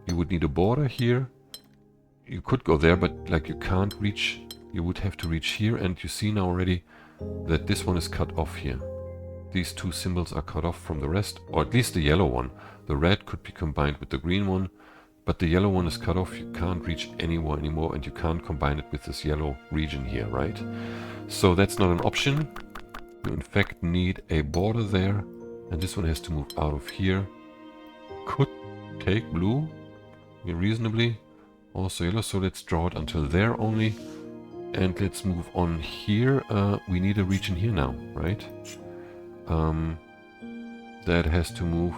you would need a border here. You could go there, but like you can't reach, you would have to reach here, and you see now already that this one is cut off here. These 2 symbols are cut off from the rest, or at least the yellow one. The red could be combined with the green one, but the yellow one is cut off. You can't reach anywhere anymore, and you can't combine it with this yellow region here, right? So that's not an option. You in fact need a border there, and this one has to move out of here. Could take blue, reasonably, also yellow, so let's draw it until there only. And let's move on here. We need a region here now, right? That has to move.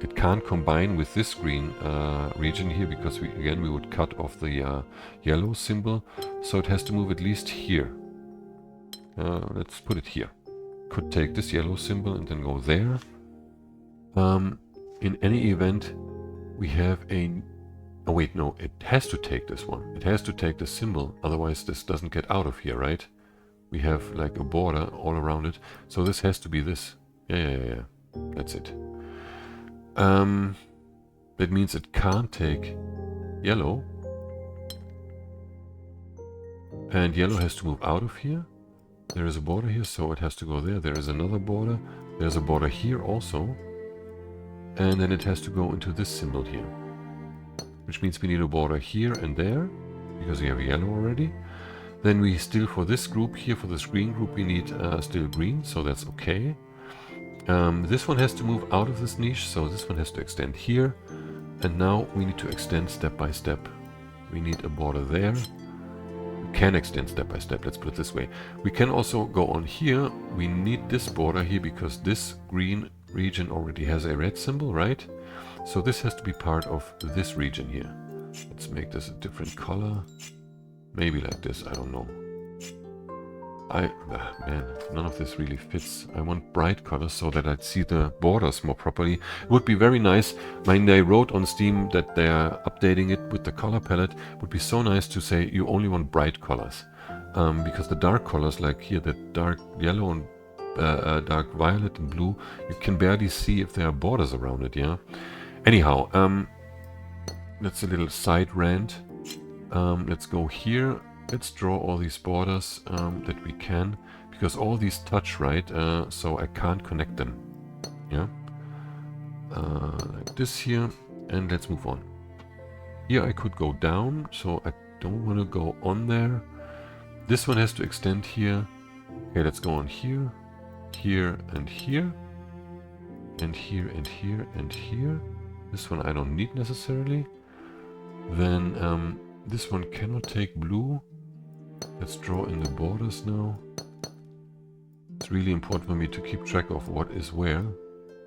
It can't combine with this green region here, because we would cut off the yellow symbol. So it has to move at least here. Let's put it here. Could take this yellow symbol and then go there. In any event, we have a... Oh wait, no, it has to take this one. It has to take the symbol, otherwise this doesn't get out of here, right? We have like a border all around it, so this has to be this. Yeah. That's it. That means it can't take yellow. And yellow has to move out of here. There is a border here, so it has to go there. There is another border. There's a border here also. And then it has to go into this symbol here. Which means we need a border here and there, because we have yellow already. Then we still, for this group here, for this green group, we need still green, so that's okay. This one has to move out of this niche, so this one has to extend here. And now we need to extend step by step. We need a border there. We can extend step by step, let's put it this way. We can also go on here. We need this border here because this green region already has a red symbol, right? So this has to be part of this region here. Let's make this a different color. Maybe like this, I don't know. Man, none of this really fits. I want bright colors so that I'd see the borders more properly. It would be very nice when they wrote on Steam that they are updating it with the color palette. It would be so nice to say you only want bright colors. Because the dark colors, like here, the dark yellow and dark violet and blue, you can barely see if there are borders around it, yeah? Anyhow, that's a little side rant. Let's go here. Let's draw all these borders that we can, because all these touch, right? So I can't connect them. Yeah, like this here, and let's move on. Here I could go down, so I don't want to go on there. This one has to extend here. Okay, let's go on here, here and here, and here and here and here. This one I don't need necessarily. Then this one cannot take blue. Let's draw in the borders now. It's really important for me to keep track of what is where,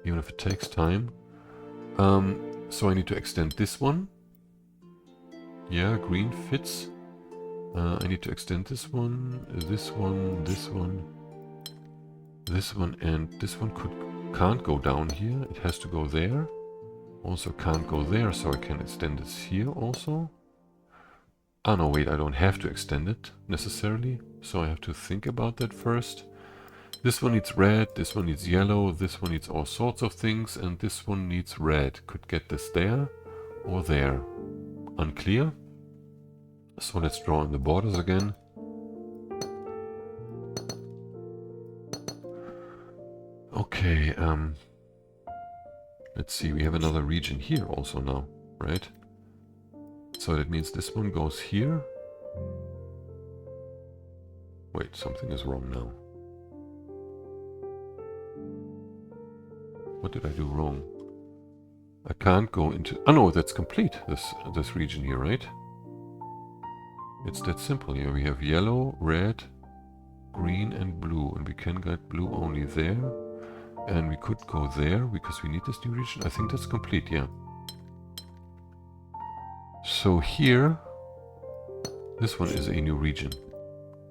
even if it takes time. So I need to extend this one. Yeah, green fits. I need to extend this one, this one, this one, this one, and this one can't go down here. It has to go there. Also can't go there, so I can extend this here also. Ah no, wait, I don't have to extend it necessarily, so I have to think about that first. This one needs red, this one needs yellow, this one needs all sorts of things, and this one needs red. Could get this there or there. Unclear. So let's draw in the borders again. Okay, let's see, we have another region here also now, right? So that means this one goes here. Wait, something is wrong now. What did I do wrong? I can't go into... Oh no, that's complete, this region here, right? It's that simple here. We have yellow, red, green and blue. And we can get blue only there. And we could go there because we need this new region. I think that's complete, yeah. So here, this one is a new region,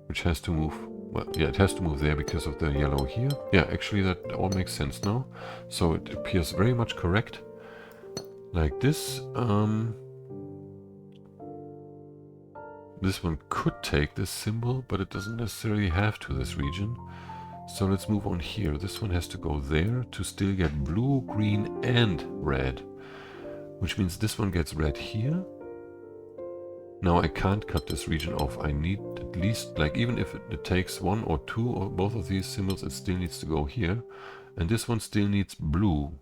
which has to move. Well, yeah, it has to move there because of the yellow here. Yeah, actually that all makes sense now. So it appears very much correct. Like this. This one could take this symbol, but it doesn't necessarily have to this region. So let's move on here. This one has to go there to still get blue, green and red. Which means this one gets red here. Now I can't cut this region off. I need at least, like, even if it takes one or two or both of these symbols, it still needs to go here. And this one still needs blue.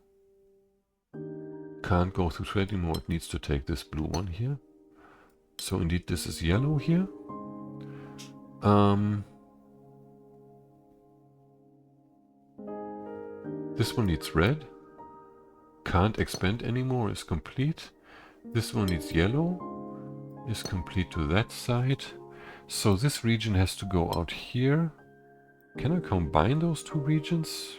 Can't go through trade anymore. It needs to take this blue one here. So indeed this is yellow here. This one needs red. Can't expand anymore, is complete. This one needs yellow. Is complete to that side. So this region has to go out here. Can I combine those two regions?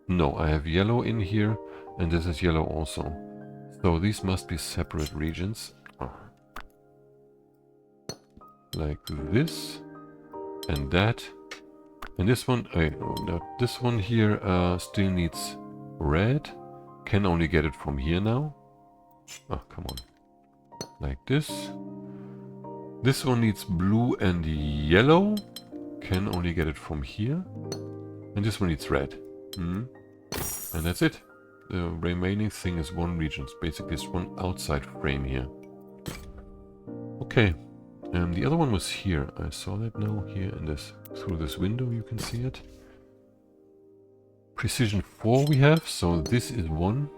No, I have yellow in here and this is yellow also. So these must be separate regions. Like this and that. And this one, this one here still needs red. Can only get it from here now. Oh, come on. Like this. This one needs blue and yellow. Can only get it from here. And this one needs red. And that's it. The remaining thing is one region. It's basically just one outside frame here. Okay. The other one was here. I saw that now here in this, through this window you can see it. Precision 4 we have, so this is one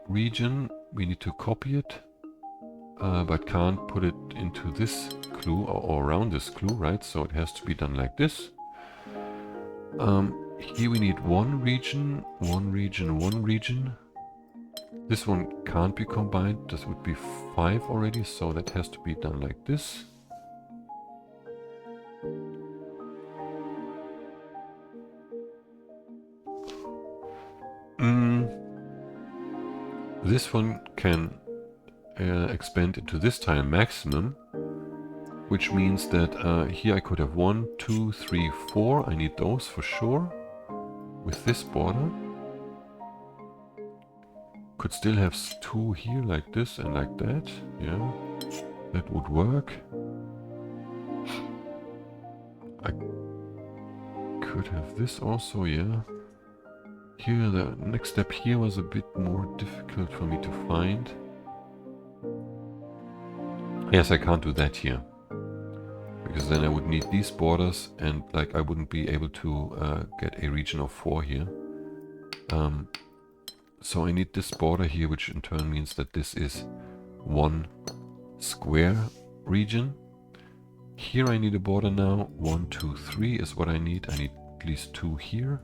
region. We need to copy it, but can't put it into this clue or around this clue, right? So it has to be done like this. Here we need one region, one region, one region. This one can't be combined. This would be 5 already, so that has to be done like this. This one can expand into this tile maximum, which means that here I could have 1, 2, 3, 4. I need those for sure. With this border. Could still have 2 here like this and like that. Yeah, that would work. I could have this also, yeah. Here, the next step here was a bit more difficult for me to find. Yes, I can't do that here. Because then I would need these borders and like I wouldn't be able to get a region of 4 here. So I need this border here, which in turn means that this is one square region. Here I need a border now. 1, 2, 3 is what I need. I need at least 2 here.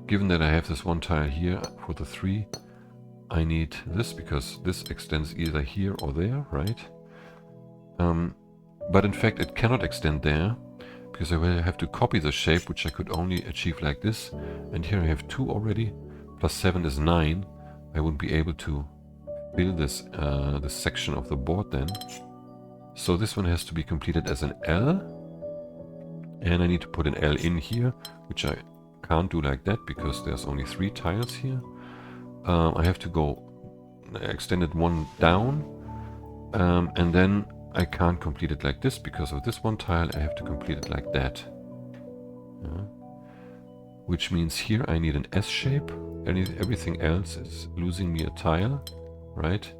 Given that I have this one tile here for the 3, I need this because this extends either here or there, right? But in fact it cannot extend there because I will have to copy the shape, which I could only achieve like this. And here I have 2 already, plus 7 is 9. I wouldn't be able to fill this, this section of the board then. So this one has to be completed as an L. And I need to put an L in here, which I can't do like that because there's only 3 tiles here. I have to go extended 1 down, and then I can't complete it like this because of this one tile. I have to complete it like that. Yeah. Which means here I need an S shape. Everything else is losing me a tile, right?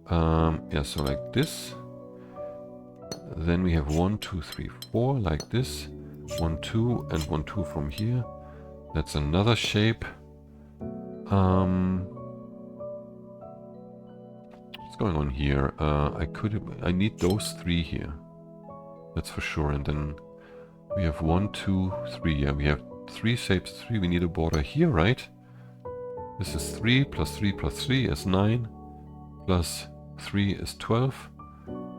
Yeah, so like this. Then we have 1, 2, 3, 4 like this. 1, 2 and 1, 2 from here. That's another shape. What's going on here? I need those 3 here. That's for sure. And then we have 1, 2, 3. Yeah, we have 3 shapes. 3. We need a border here, right? This is 3 plus 3 plus 3 is 9. Plus 3 is 12.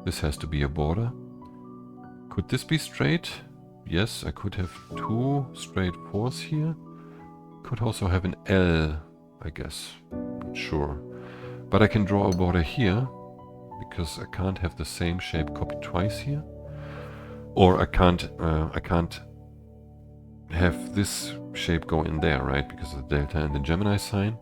This has to be a border. Could this be straight? Yes, I could have 2 straight 4s here. Could also have an L, I guess. Not sure. But I can draw a border here, because I can't have the same shape copied twice here. Or I can't have this shape go in there, right? Because of the delta and the Gemini sign.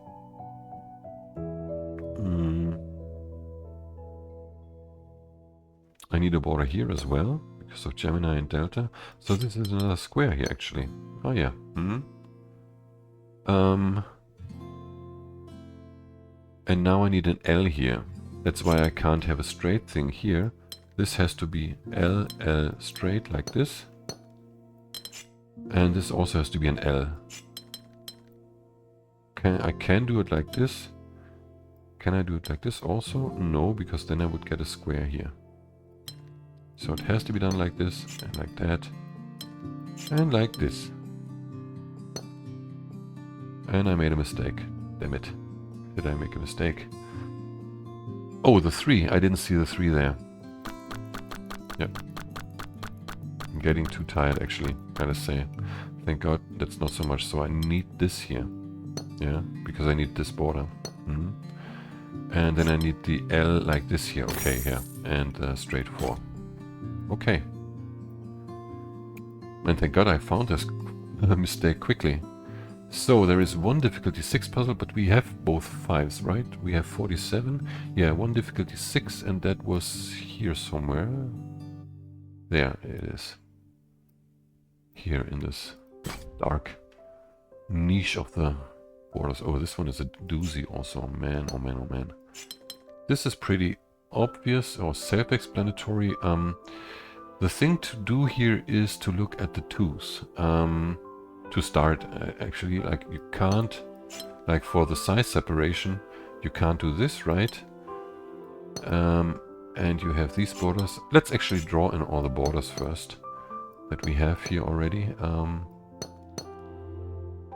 I need a border here as well, because of Gemini and delta. So this is another square here, actually. Oh yeah. And now I need an L here. That's why I can't have a straight thing here. This has to be L, L straight like this. And this also has to be an L. I can do it like this. Can I do it like this also? No, because then I would get a square here. So it has to be done like this, and like that, and like this. And I made a mistake. Damn it. Did I make a mistake? Oh, the 3. I didn't see the 3 there. Yep. I'm getting too tired, actually, gotta say. Thank God that's not so much. So I need this here. Yeah, because I need this border. And then I need the L like this here. Okay, yeah. And straight 4. Okay. And thank God I found this mistake quickly. So there is one difficulty 6 puzzle, but we have both 5s, right? We have 47. Yeah, one difficulty 6, and that was here somewhere. There it is. Here in this dark niche of the borders. Oh, this one is a doozy also. Man, oh man, oh man. This is pretty obvious or self-explanatory. The thing to do here is to look at the 2s. To start, actually, like you can't, like for the size separation, you can't do this, right? And you have these borders. Let's actually draw in all the borders first that we have here already.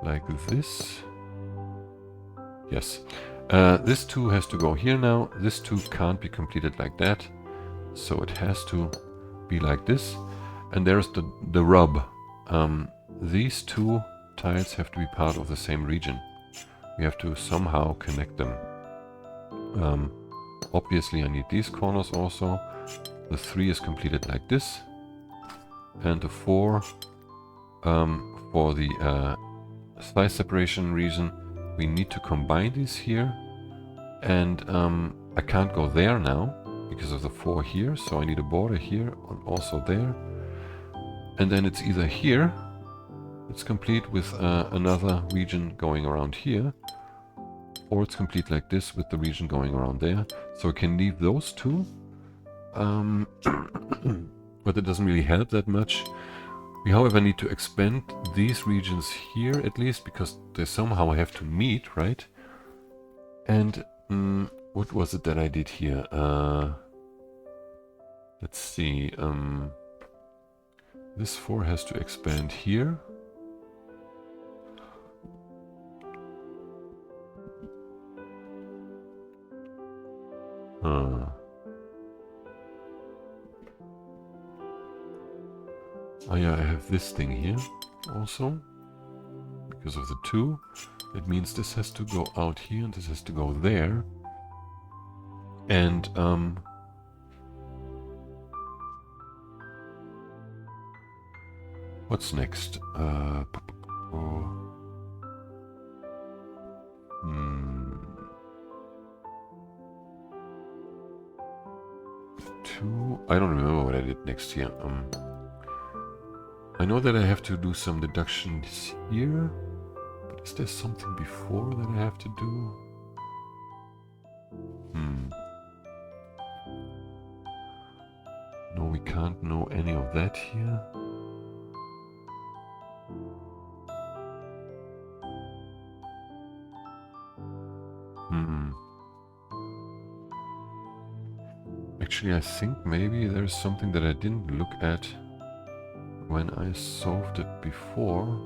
Like this. Yes. This 2 has to go here now. This 2 can't be completed like that. So it has to be like this. And there's the rub. These 2 tiles have to be part of the same region. We have to somehow connect them. Obviously I need these corners also. The 3 is completed like this. And the 4 for the size separation reason, we need to combine these here. And I can't go there now because of the 4 here, so I need a border here and also there. And then it's either here, it's complete with another region going around here, or it's complete like this with the region going around there. So I can leave those 2, but it doesn't really help that much. We however need to expand these regions here at least, because they somehow have to meet, right? And what was it that I did here? Let's see. This 4 has to expand here. Oh yeah, I have this thing here also. Because of the 2. It means this has to go out here and this has to go there. And what's next? I don't remember what I did next here. I know that I have to do some deductions here, but is there something before that I have to do? No, we can't know any of that here. Actually, I think maybe there's something that I didn't look at when I solved it before.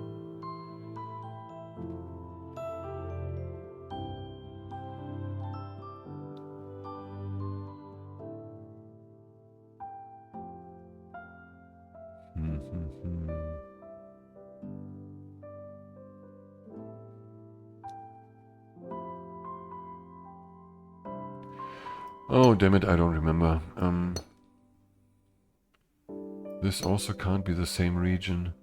Oh, damn it, I don't remember. This also can't be the same region.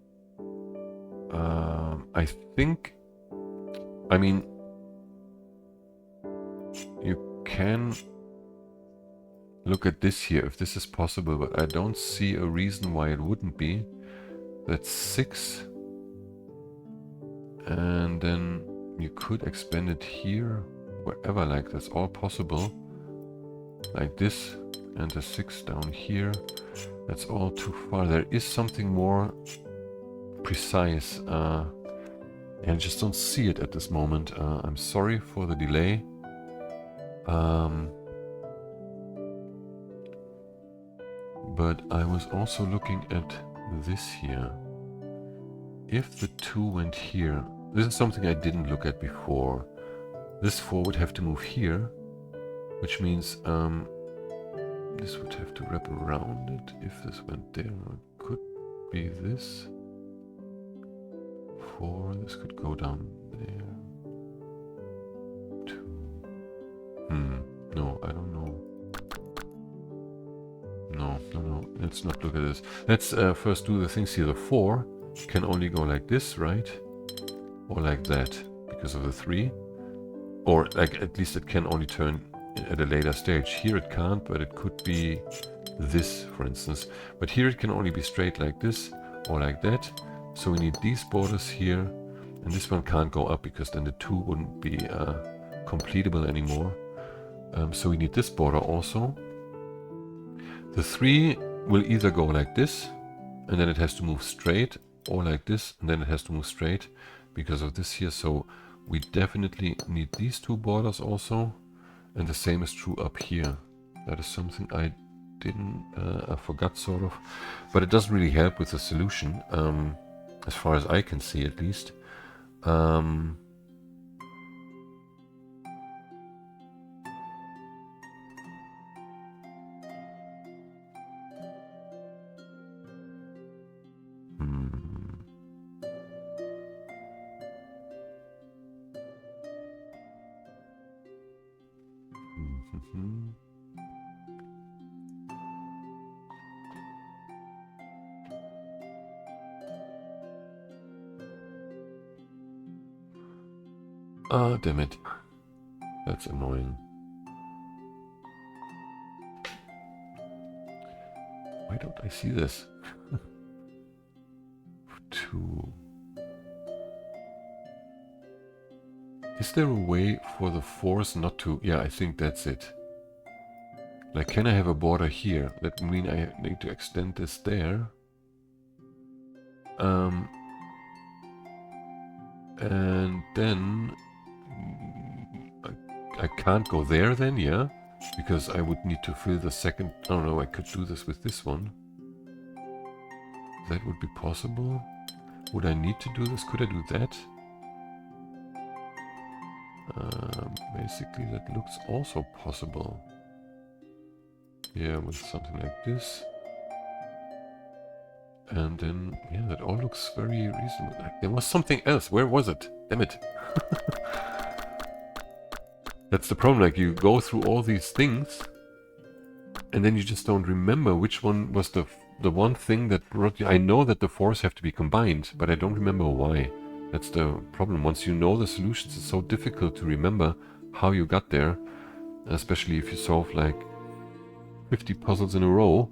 I think... I mean... You can look at this here, if this is possible, but I don't see a reason why it wouldn't be. That's 6. And then you could expand it here, wherever, like that's all possible. Like this, and the 6 down here. That's all too far. There is something more precise, and I just don't see it at this moment. I'm sorry for the delay. But I was also looking at this here. If the 2 went here, this is something I didn't look at before. This 4 would have to move here, which means this would have to wrap around it if this went there. It could be this. 4, this could go down there. 2. No, I don't know. No. Let's not look at this. Let's first do the things here. The 4 can only go like this, right? Or like that, because of the 3. Or like at least it can only turn at a later stage. Here it can't, but it could be this, for instance. But here it can only be straight like this or like that. So we need these borders here. And this one can't go up because then the 2 wouldn't be completable anymore. So we need this border also. The 3 will either go like this, and then it has to move straight, or like this, and then it has to move straight because of this here. So we definitely need these 2 borders also, and the same is true up here. That is something I forgot sort of, but it doesn't really help with the solution, as far as I can see at least. Ah, damn it. That's annoying. Why don't I see this? 2. Is there a way for the force not to... Yeah, I think that's it. Like, can I have a border here? That mean I need to extend this there. And then... I can't go there then, yeah? Because I would need to fill the second... Oh no, I could do this with this one. That would be possible. Would I need to do this? Could I do that? Basically, that looks also possible. Yeah, with something like this. And then, yeah, that all looks very reasonable. There was something else. Where was it? Damn it. That's the problem. Like, you go through all these things, and then you just don't remember which one was the one thing that brought you... I know that the 4s have to be combined, but I don't remember why. That's the problem. Once you know the solutions, it's so difficult to remember how you got there, especially if you solve like 50 puzzles in a row.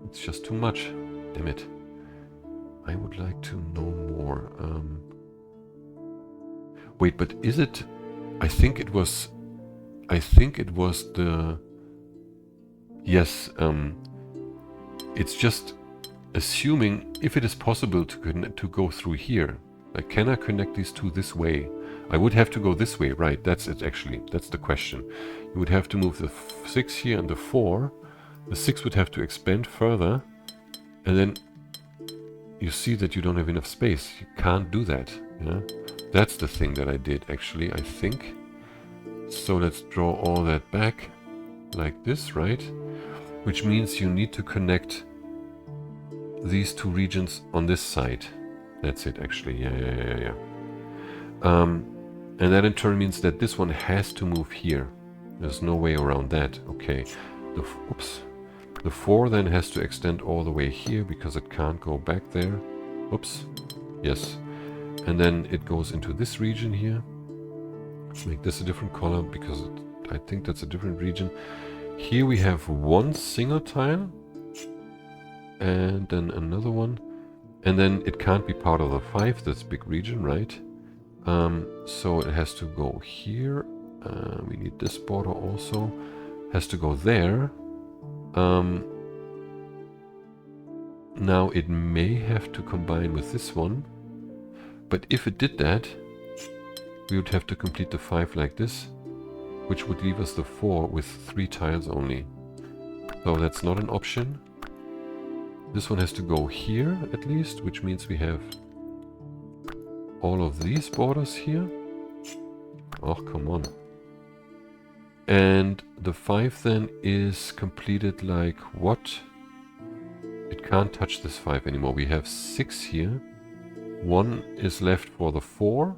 It's just too much. Damn it. I would like to know more. Wait, but is it... I think it was the... Yes, it's just assuming if it is possible to go through here. Like, can I connect these 2 this way? I would have to go this way, right? That's it actually. That's the question. You would have to move the 6 here and the 4. The 6 would have to expand further. And then you see that you don't have enough space. You can't do that. Yeah? That's the thing that I did actually, I think. So let's draw all that back like this, right? Which means you need to connect these 2 regions on this side. That's it actually. Yeah. And that in turn means that this one has to move here. There's no way around that. Okay. The 4 then has to extend all the way here because it can't go back there. Oops. Yes. And then it goes into this region here. Make this a different color because I think that's a different region. Here we have 1 single tile. And then another one. And then it can't be part of the 5, that's big region, right? So it has to go here. We need this border also. Has to go there. Now it may have to combine with this one. But if it did that, we would have to complete the 5 like this, which would leave us the 4 with 3 tiles only. So that's not an option. This one has to go here at least, which means we have all of these borders here. Oh, come on. And the 5 then is completed like what? It can't touch this 5 anymore. We have 6 here. 1 is left for the 4.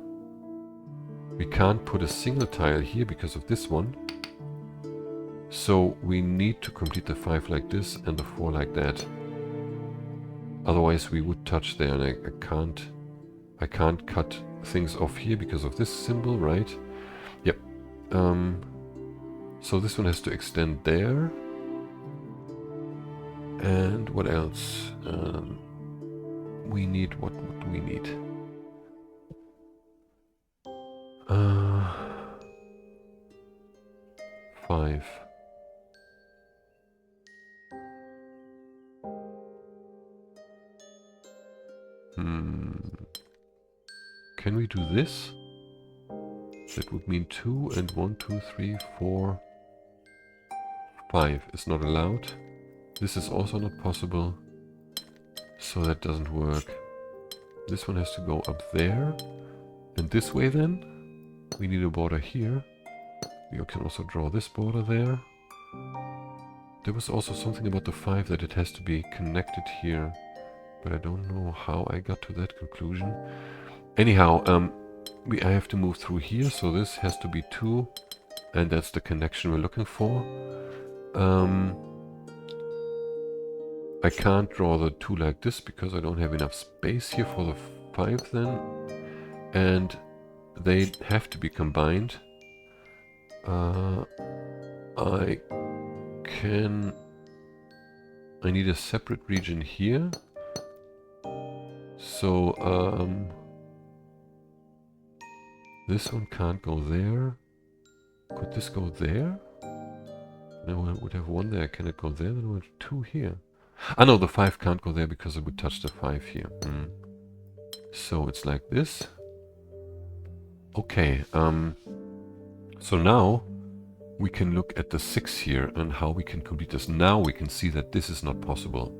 We can't put a single tile here because of this one. So we need to complete the 5 like this and the 4 like that. Otherwise we would touch there, and I can't cut things off here because of this symbol, right? Yep. So this one has to extend there. And what else? We need, what do we need? 5. Can we do this? That would mean 2 and 1, 2, 3, 4, 5 is not allowed. This is also not possible. So that doesn't work. This one has to go up there. And this way then. We need a border here. We can also draw this border there. There was also something about the 5 that it has to be connected here. But I don't know how I got to that conclusion. Anyhow, I have to move through here, so this has to be 2. And that's the connection we're looking for. I can't draw the 2 like this because I don't have enough space here for the 5 then. And they have to be combined. I need a separate region here. So, this one can't go there. Could this go there? No, I would have 1 there. Can it go there? Then I would have 2 here. Ah no, the 5 can't go there because it would touch the 5 here. So it's like this. Okay, so now we can look at the 6 here and how we can complete this. Now we can see that this is not possible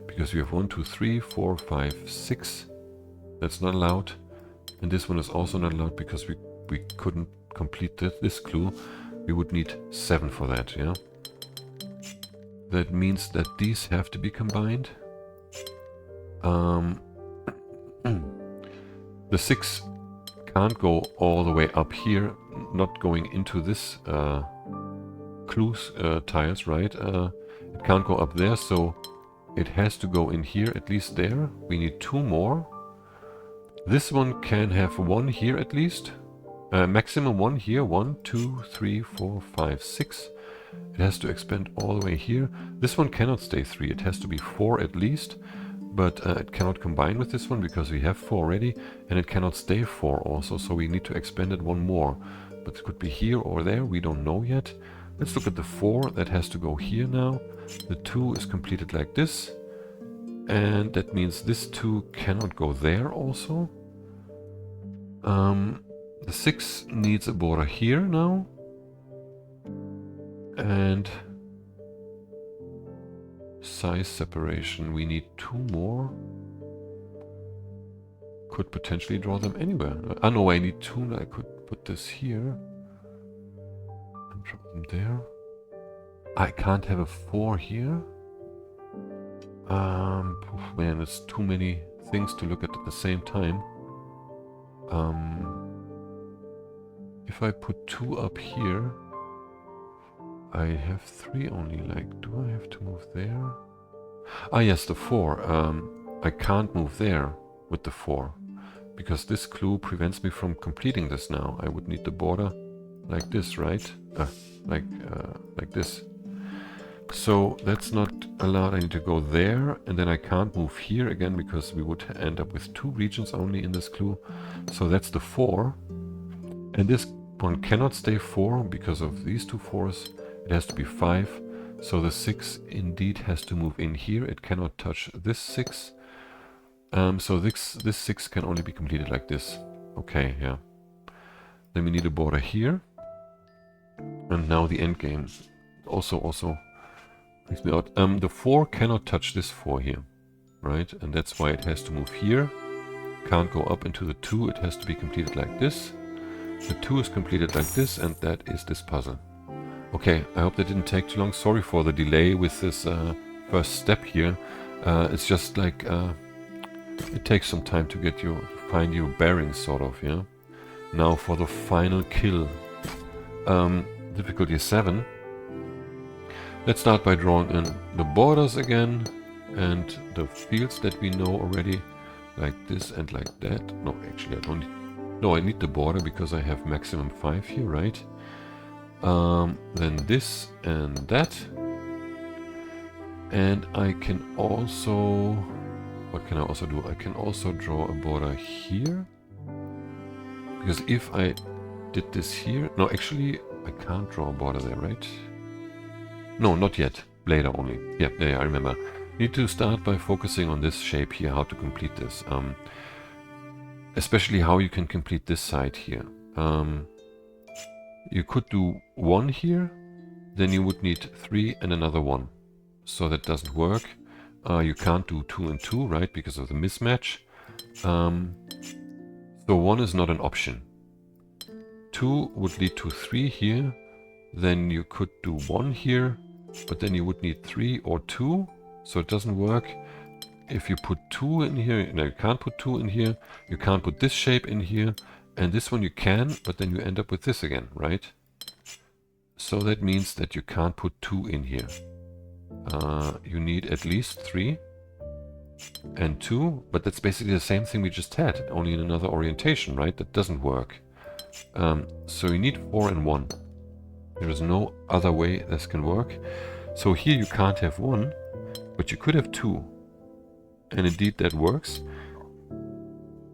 because we have 1, 2, 3, 4, 5, 6. That's not allowed. And this one is also not allowed because we couldn't complete this clue. We would need 7 for that, yeah? That means that these have to be combined. The 6 can't go all the way up here, not going into this clues tiles, right? It can't go up there, so it has to go in here, at least there. We need 2 more. This one can have 1 here at least. Maximum 1 here. 1, 2, 3, 4, 5, 6. It has to expand all the way here. This one cannot stay 3. It has to be 4 at least. But it cannot combine with this one because we have 4 already. And it cannot stay 4 also. So we need to expand it 1 more. But it could be here or there. We don't know yet. Let's look at the 4. That has to go here now. The 2 is completed like this. And that means this 2 cannot go there also. The 6 needs a border here now. And size separation. We need 2 more. Could potentially draw them anywhere. Ah no, I need 2. I could put this here. And draw them there. I can't have a 4 here. Man, it's too many things to look at the same time. If I put 2 up here, I have 3 only. Like, do I have to move there? Ah, yes, the 4. I can't move there with the 4 because this clue prevents me from completing this now. I would need the border like this, right? Like this. So that's not allowed. I need to go there, and then I can't move here again because we would end up with 2 regions only in this clue. So that's the 4. And this one cannot stay 4 because of these 2 4s. It has to be 5. So the 6 indeed has to move in here. It cannot touch this 6. So this 6 can only be completed like this. Okay, yeah. Then we need a border here. And now the end game. Also makes me out. The 4 cannot touch this 4 here, right? And that's why it has to move here. Can't go up into the 2. It has to be completed like this. The 2 is completed like this, and that is this puzzle. Okay, I hope that didn't take too long. Sorry for the delay with this first step here. It's just like it takes some time to find your bearings, sort of, yeah. Now for the final kill. Difficulty 7. Let's start by drawing in the borders again. And the fields that we know already, like this and like that. No, actually I don't need, no, I need the border because I have maximum 5 here, right? Then this and that. And I can also, what can I also do? I can also draw a border here. Because if I did this here, no, actually I can't draw a border there, right? No, not yet. Later only. Yeah, I remember. Need to start by focusing on this shape here, how to complete this. Especially how you can complete this side here. You could do 1 here, then you would need 3 and another 1. So that doesn't work. You can't do 2 and 2, right, because of the mismatch. So 1 is not an option. 2 would lead to 3 here. Then you could do 1 here, but then you would need 3 or 2. So it doesn't work. If you put 2 in here, no, you can't put 2 in here. You can't put this shape in here. And this one you can, but then you end up with this again, right? So that means that you can't put 2 in here. You need at least 3 and 2, but that's basically the same thing we just had, only in another orientation, right? That doesn't work. So you need 4 and 1. There is no other way this can work. So here you can't have 1, but you could have 2. And indeed that works.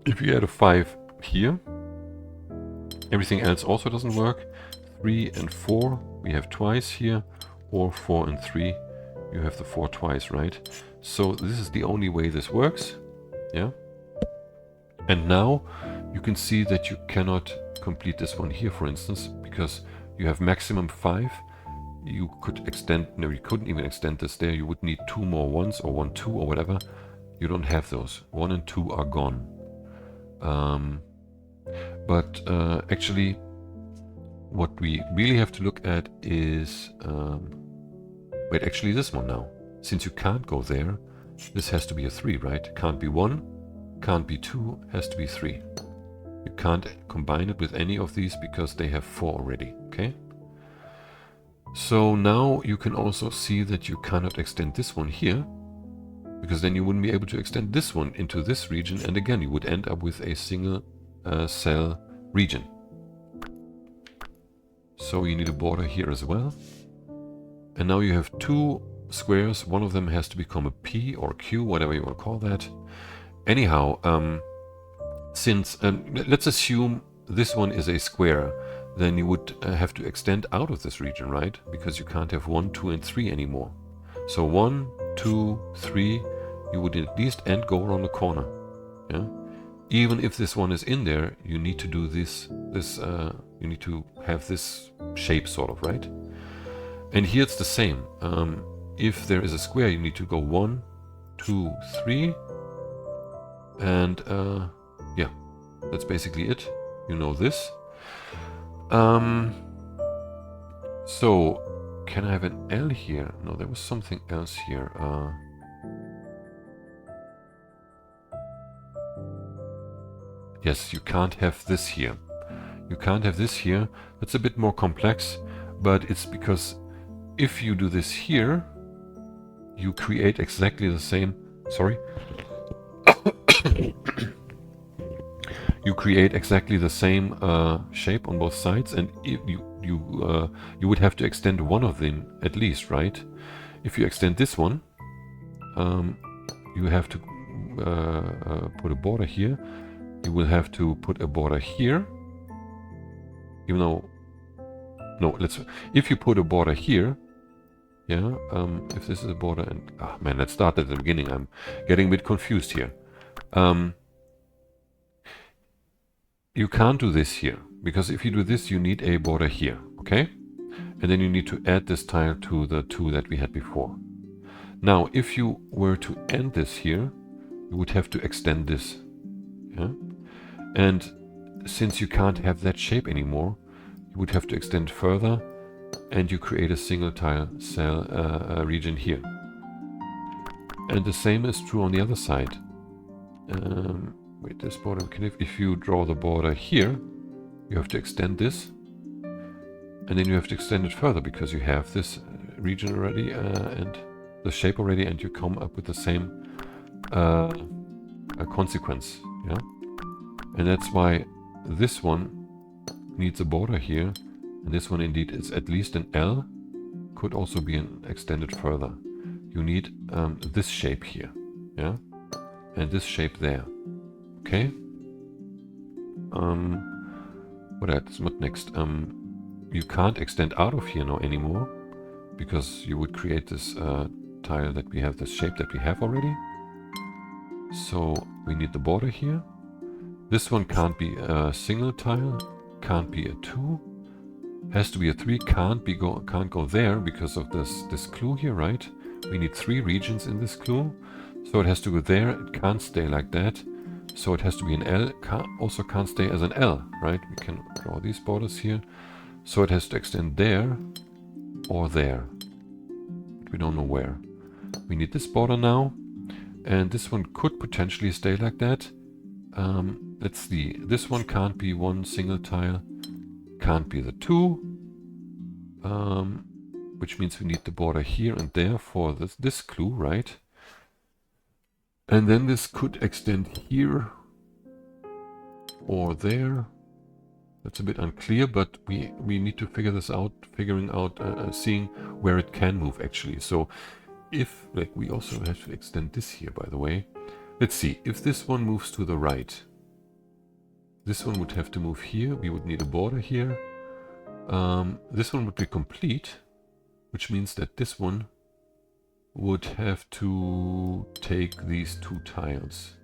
If you add a 5 here, everything else also doesn't work. 3 and 4 we have twice here, or 4 and 3 you have the 4 twice, right? So this is the only way this works. Yeah. And now you can see that you cannot complete this one here, for instance, because you have maximum 5. You could extend, no, you couldn't even extend this there. You would need 2 more 1s or 1, 2 or whatever. You don't have those. 1 and 2 are gone. Actually, what we really have to look at is, wait, actually this one now. Since you can't go there, this has to be a 3, right? Can't be 1, can't be 2, has to be 3. You can't combine it with any of these because they have 4 already, okay? So now you can also see that you cannot extend this one here, because then you wouldn't be able to extend this one into this region, and again you would end up with a single cell region. So you need a border here as well. And now you have 2 squares. One of them has to become a P or Q, whatever you want to call that. Anyhow, since let's assume this one is a square, then you would have to extend out of this region, right? Because you can't have 1, 2, and 3 anymore. So 1, 2, 3, you would at least end go around the corner. Yeah. Even if this one is in there, you need to do this. You need to have this shape, sort of, right? And here it's the same. If there is a square, you need to go 1, 2, 3, and yeah, that's basically it. You know this. So can I have an L here? No, there was something else here. Yes, you can't have this here. You can't have this here. That's a bit more complex, but it's because if you do this here, you create exactly the same. Sorry. You create exactly the same shape on both sides, and if you would have to extend one of them at least, right? If you extend this one, you have to put a border here. You will have to put a border here. Even though, no, if you put a border here, yeah, if this is a border, and man, let's start at the beginning. I'm getting a bit confused here. You can't do this here, because if you do this, you need a border here, okay? And then you need to add this tile to the 2 that we had before. Now, if you were to end this here, you would have to extend this, yeah? And since you can't have that shape anymore, you would have to extend further, and you create a single tile cell region here. And the same is true on the other side. Wait, this border, if you draw the border here, you have to extend this, and then you have to extend it further because you have this region already, and the shape already, and you come up with the same consequence. Yeah, and that's why this one needs a border here, and this one indeed is at least an L. Could also be extended further. You need this shape here, yeah, and this shape there. Okay. What next? You can't extend out of here now anymore, because you would create this tile that we have, this shape that we have already. So we need the border here. This one can't be a single tile, can't be a 2, has to be a 3, can't go there because of this clue here, right? We need 3 regions in this clue, so it has to go there. It can't stay like that, so it has to be an L. Also can't stay as an L, right? We can draw these borders here, so it has to extend there or there. But we don't know where. We need this border now, and this one could potentially stay like that. Let's see. This one can't be one single tile, can't be the 2, which means we need the border here and there for this clue, right? And then this could extend here or there. That's a bit unclear, but we need to figure this out, seeing where it can move actually. So if, like, we also have to extend this here, by the way. Let's see, if this one moves to the right, this one would have to move here. We would need a border here. This one would be complete, which means that this one would have to take these 2 tiles.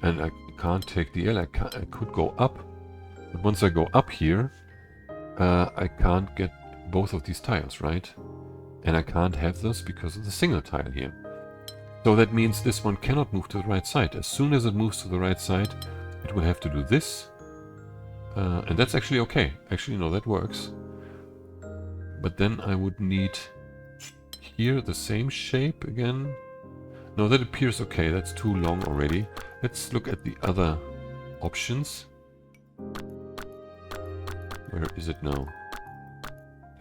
And I can't take the L. I could go up, but once I go up here, I can't get both of these tiles, right? And I can't have this because of the single tile here. So that means this one cannot move to the right side. As soon as it moves to the right side, it will have to do this. And that's actually okay. Actually, no, that works. But then I would need here the same shape again. No, that appears okay. That's too long already. Let's look at the other options. Where is it now?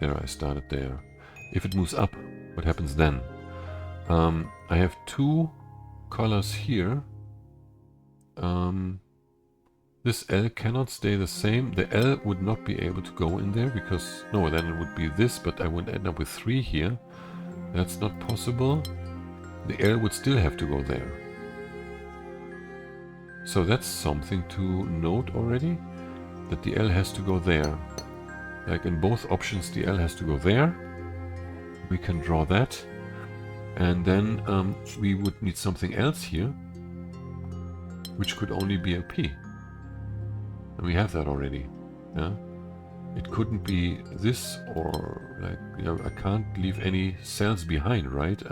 There, I started there. If it moves up, what happens then? I have 2 colors here. This L cannot stay the same. The L would not be able to go in there because, no, then it would be this, but I would end up with 3 here. That's not possible. The L would still have to go there. So that's something to note already, that the L has to go there. Like in both options, the L has to go there. We can draw that. And then we would need something else here, which could only be a P. And we have that already. Yeah? It couldn't be this, or like, you know, I can't leave any cells behind, right?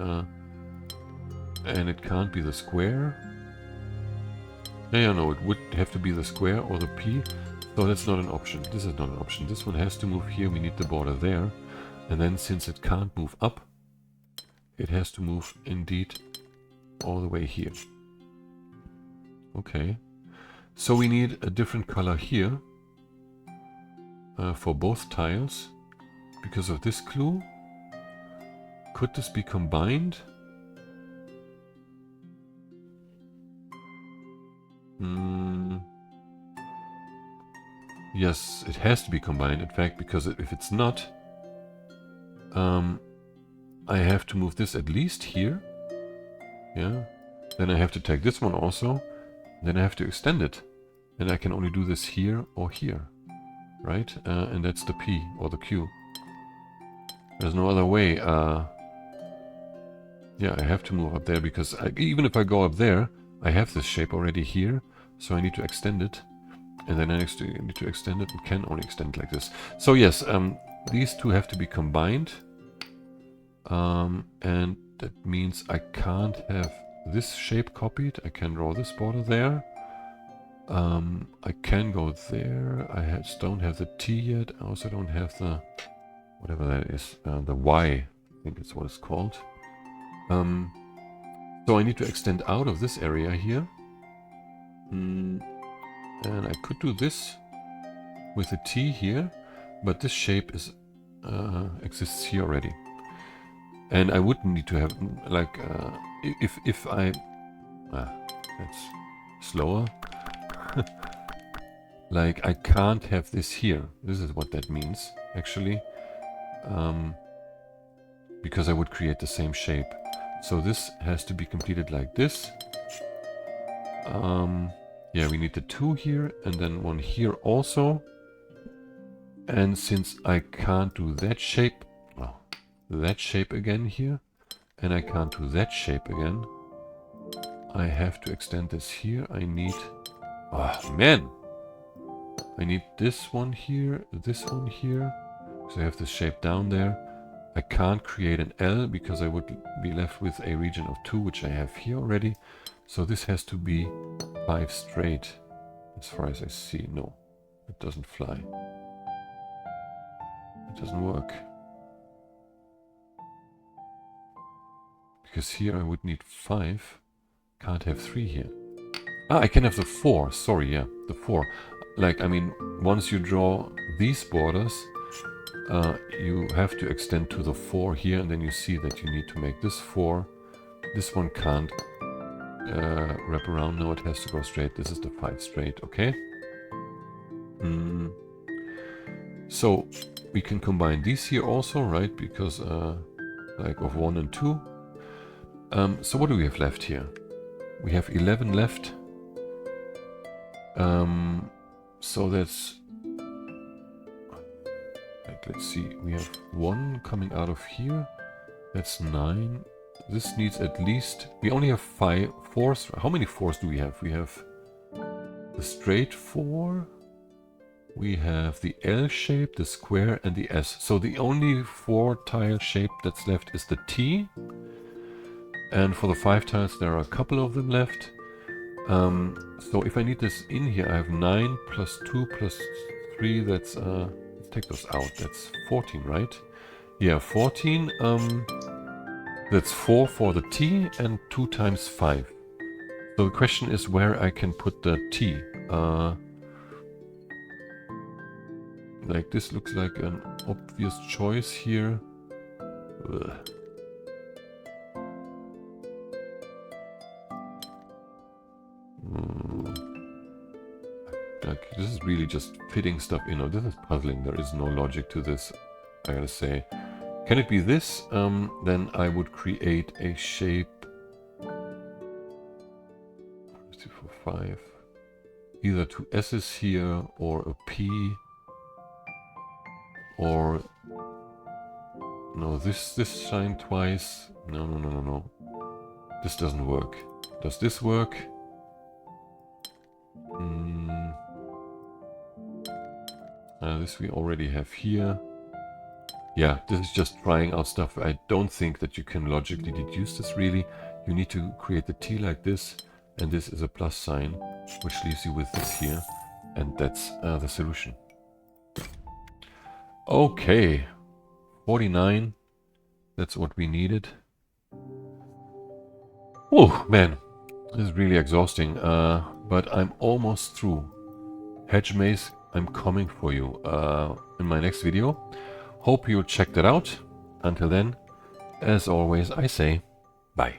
And it can't be the square. Yeah, no, it would have to be the square or the P. So that's not an option. This is not an option. This one has to move here. We need the border there. And then since it can't move up, it has to move indeed all the way here. Okay. So we need a different color here for both tiles because of this clue. Could this be combined? Yes, it has to be combined, in fact, because if it's not, I have to move this at least here. Yeah. Then I have to take this one also. Then I have to extend it. And I can only do this here or here. Right? And that's the P or the Q. There's no other way. Yeah, I have to move up there because even if I go up there, I have this shape already here. So I need to extend it. And then I need to extend it and can only extend it like this. So yes, these two have to be combined. And that means I can't have this shape copied. I can draw this border there. I can go there. I don't have the T yet. I also don't have the, whatever that is, the Y. I think it's what it's called. So I need to extend out of this area here. And I could do this with a T here, but this shape is exists here already. And I would need to have, like, if I... that's slower. Like, I can't have this here. This is what that means, actually. Because I would create the same shape. So this has to be completed like this. Yeah, we need the 2 here, and then 1 here also. And since I can't do that shape again here, and I can't do that shape again, I have to extend this here. I need... Oh, man! I need this one here, this one here. So I have this shape down there. I can't create an L because I would be left with a region of 2, which I have here already. So this has to be 5 straight, as far as I see. No, it doesn't fly. It doesn't work. Because here I would need 5. Can't have 3 here. Ah, I can have the 4. Sorry, yeah, the 4. Like, I mean, once you draw these borders, you have to extend to the 4 here, and then you see that you need to make this 4. This one can't wrap around. No, it has to go straight. This is the 5 straight, okay? So we can combine these here also, right? Because like of 1 and 2. So what do we have left here? We have 11 left. So that's... Like, let's see. We have 1 coming out of here. That's 9. This needs at least... We only have 5 fours. How many fours do we have? We have the straight 4. We have the L shape, the square, and the S. So the only 4 tile shape that's left is the T. And for the 5 tiles, there are a couple of them left. So if I need this in here, I have 9 plus 2 plus 3. That's let's take those out. That's 14, right? Yeah, 14. That's 4 for the T and 2 times 5. So the question is where I can put the T. Like, this looks like an obvious choice here. Ugh. Like, this is really just fitting stuff in. This is puzzling. There is no logic to this, I gotta say. Can it be this? Then I would create a shape. 2, 4, 5. Either 2 S's here or a P. Or no, this sign twice. No. This doesn't work. Does this work? This we already have here. Yeah, this is just trying out stuff. I don't think that you can logically deduce this really. You need to create the T like this, and this is a plus sign, which leaves you with this here, and that's the solution. Okay, 49. That's what we needed. Oh man, this is really exhausting. But I'm almost through. Hedge maze, I'm coming for you in my next video. Hope you checked it out. Until then, as always, I say bye.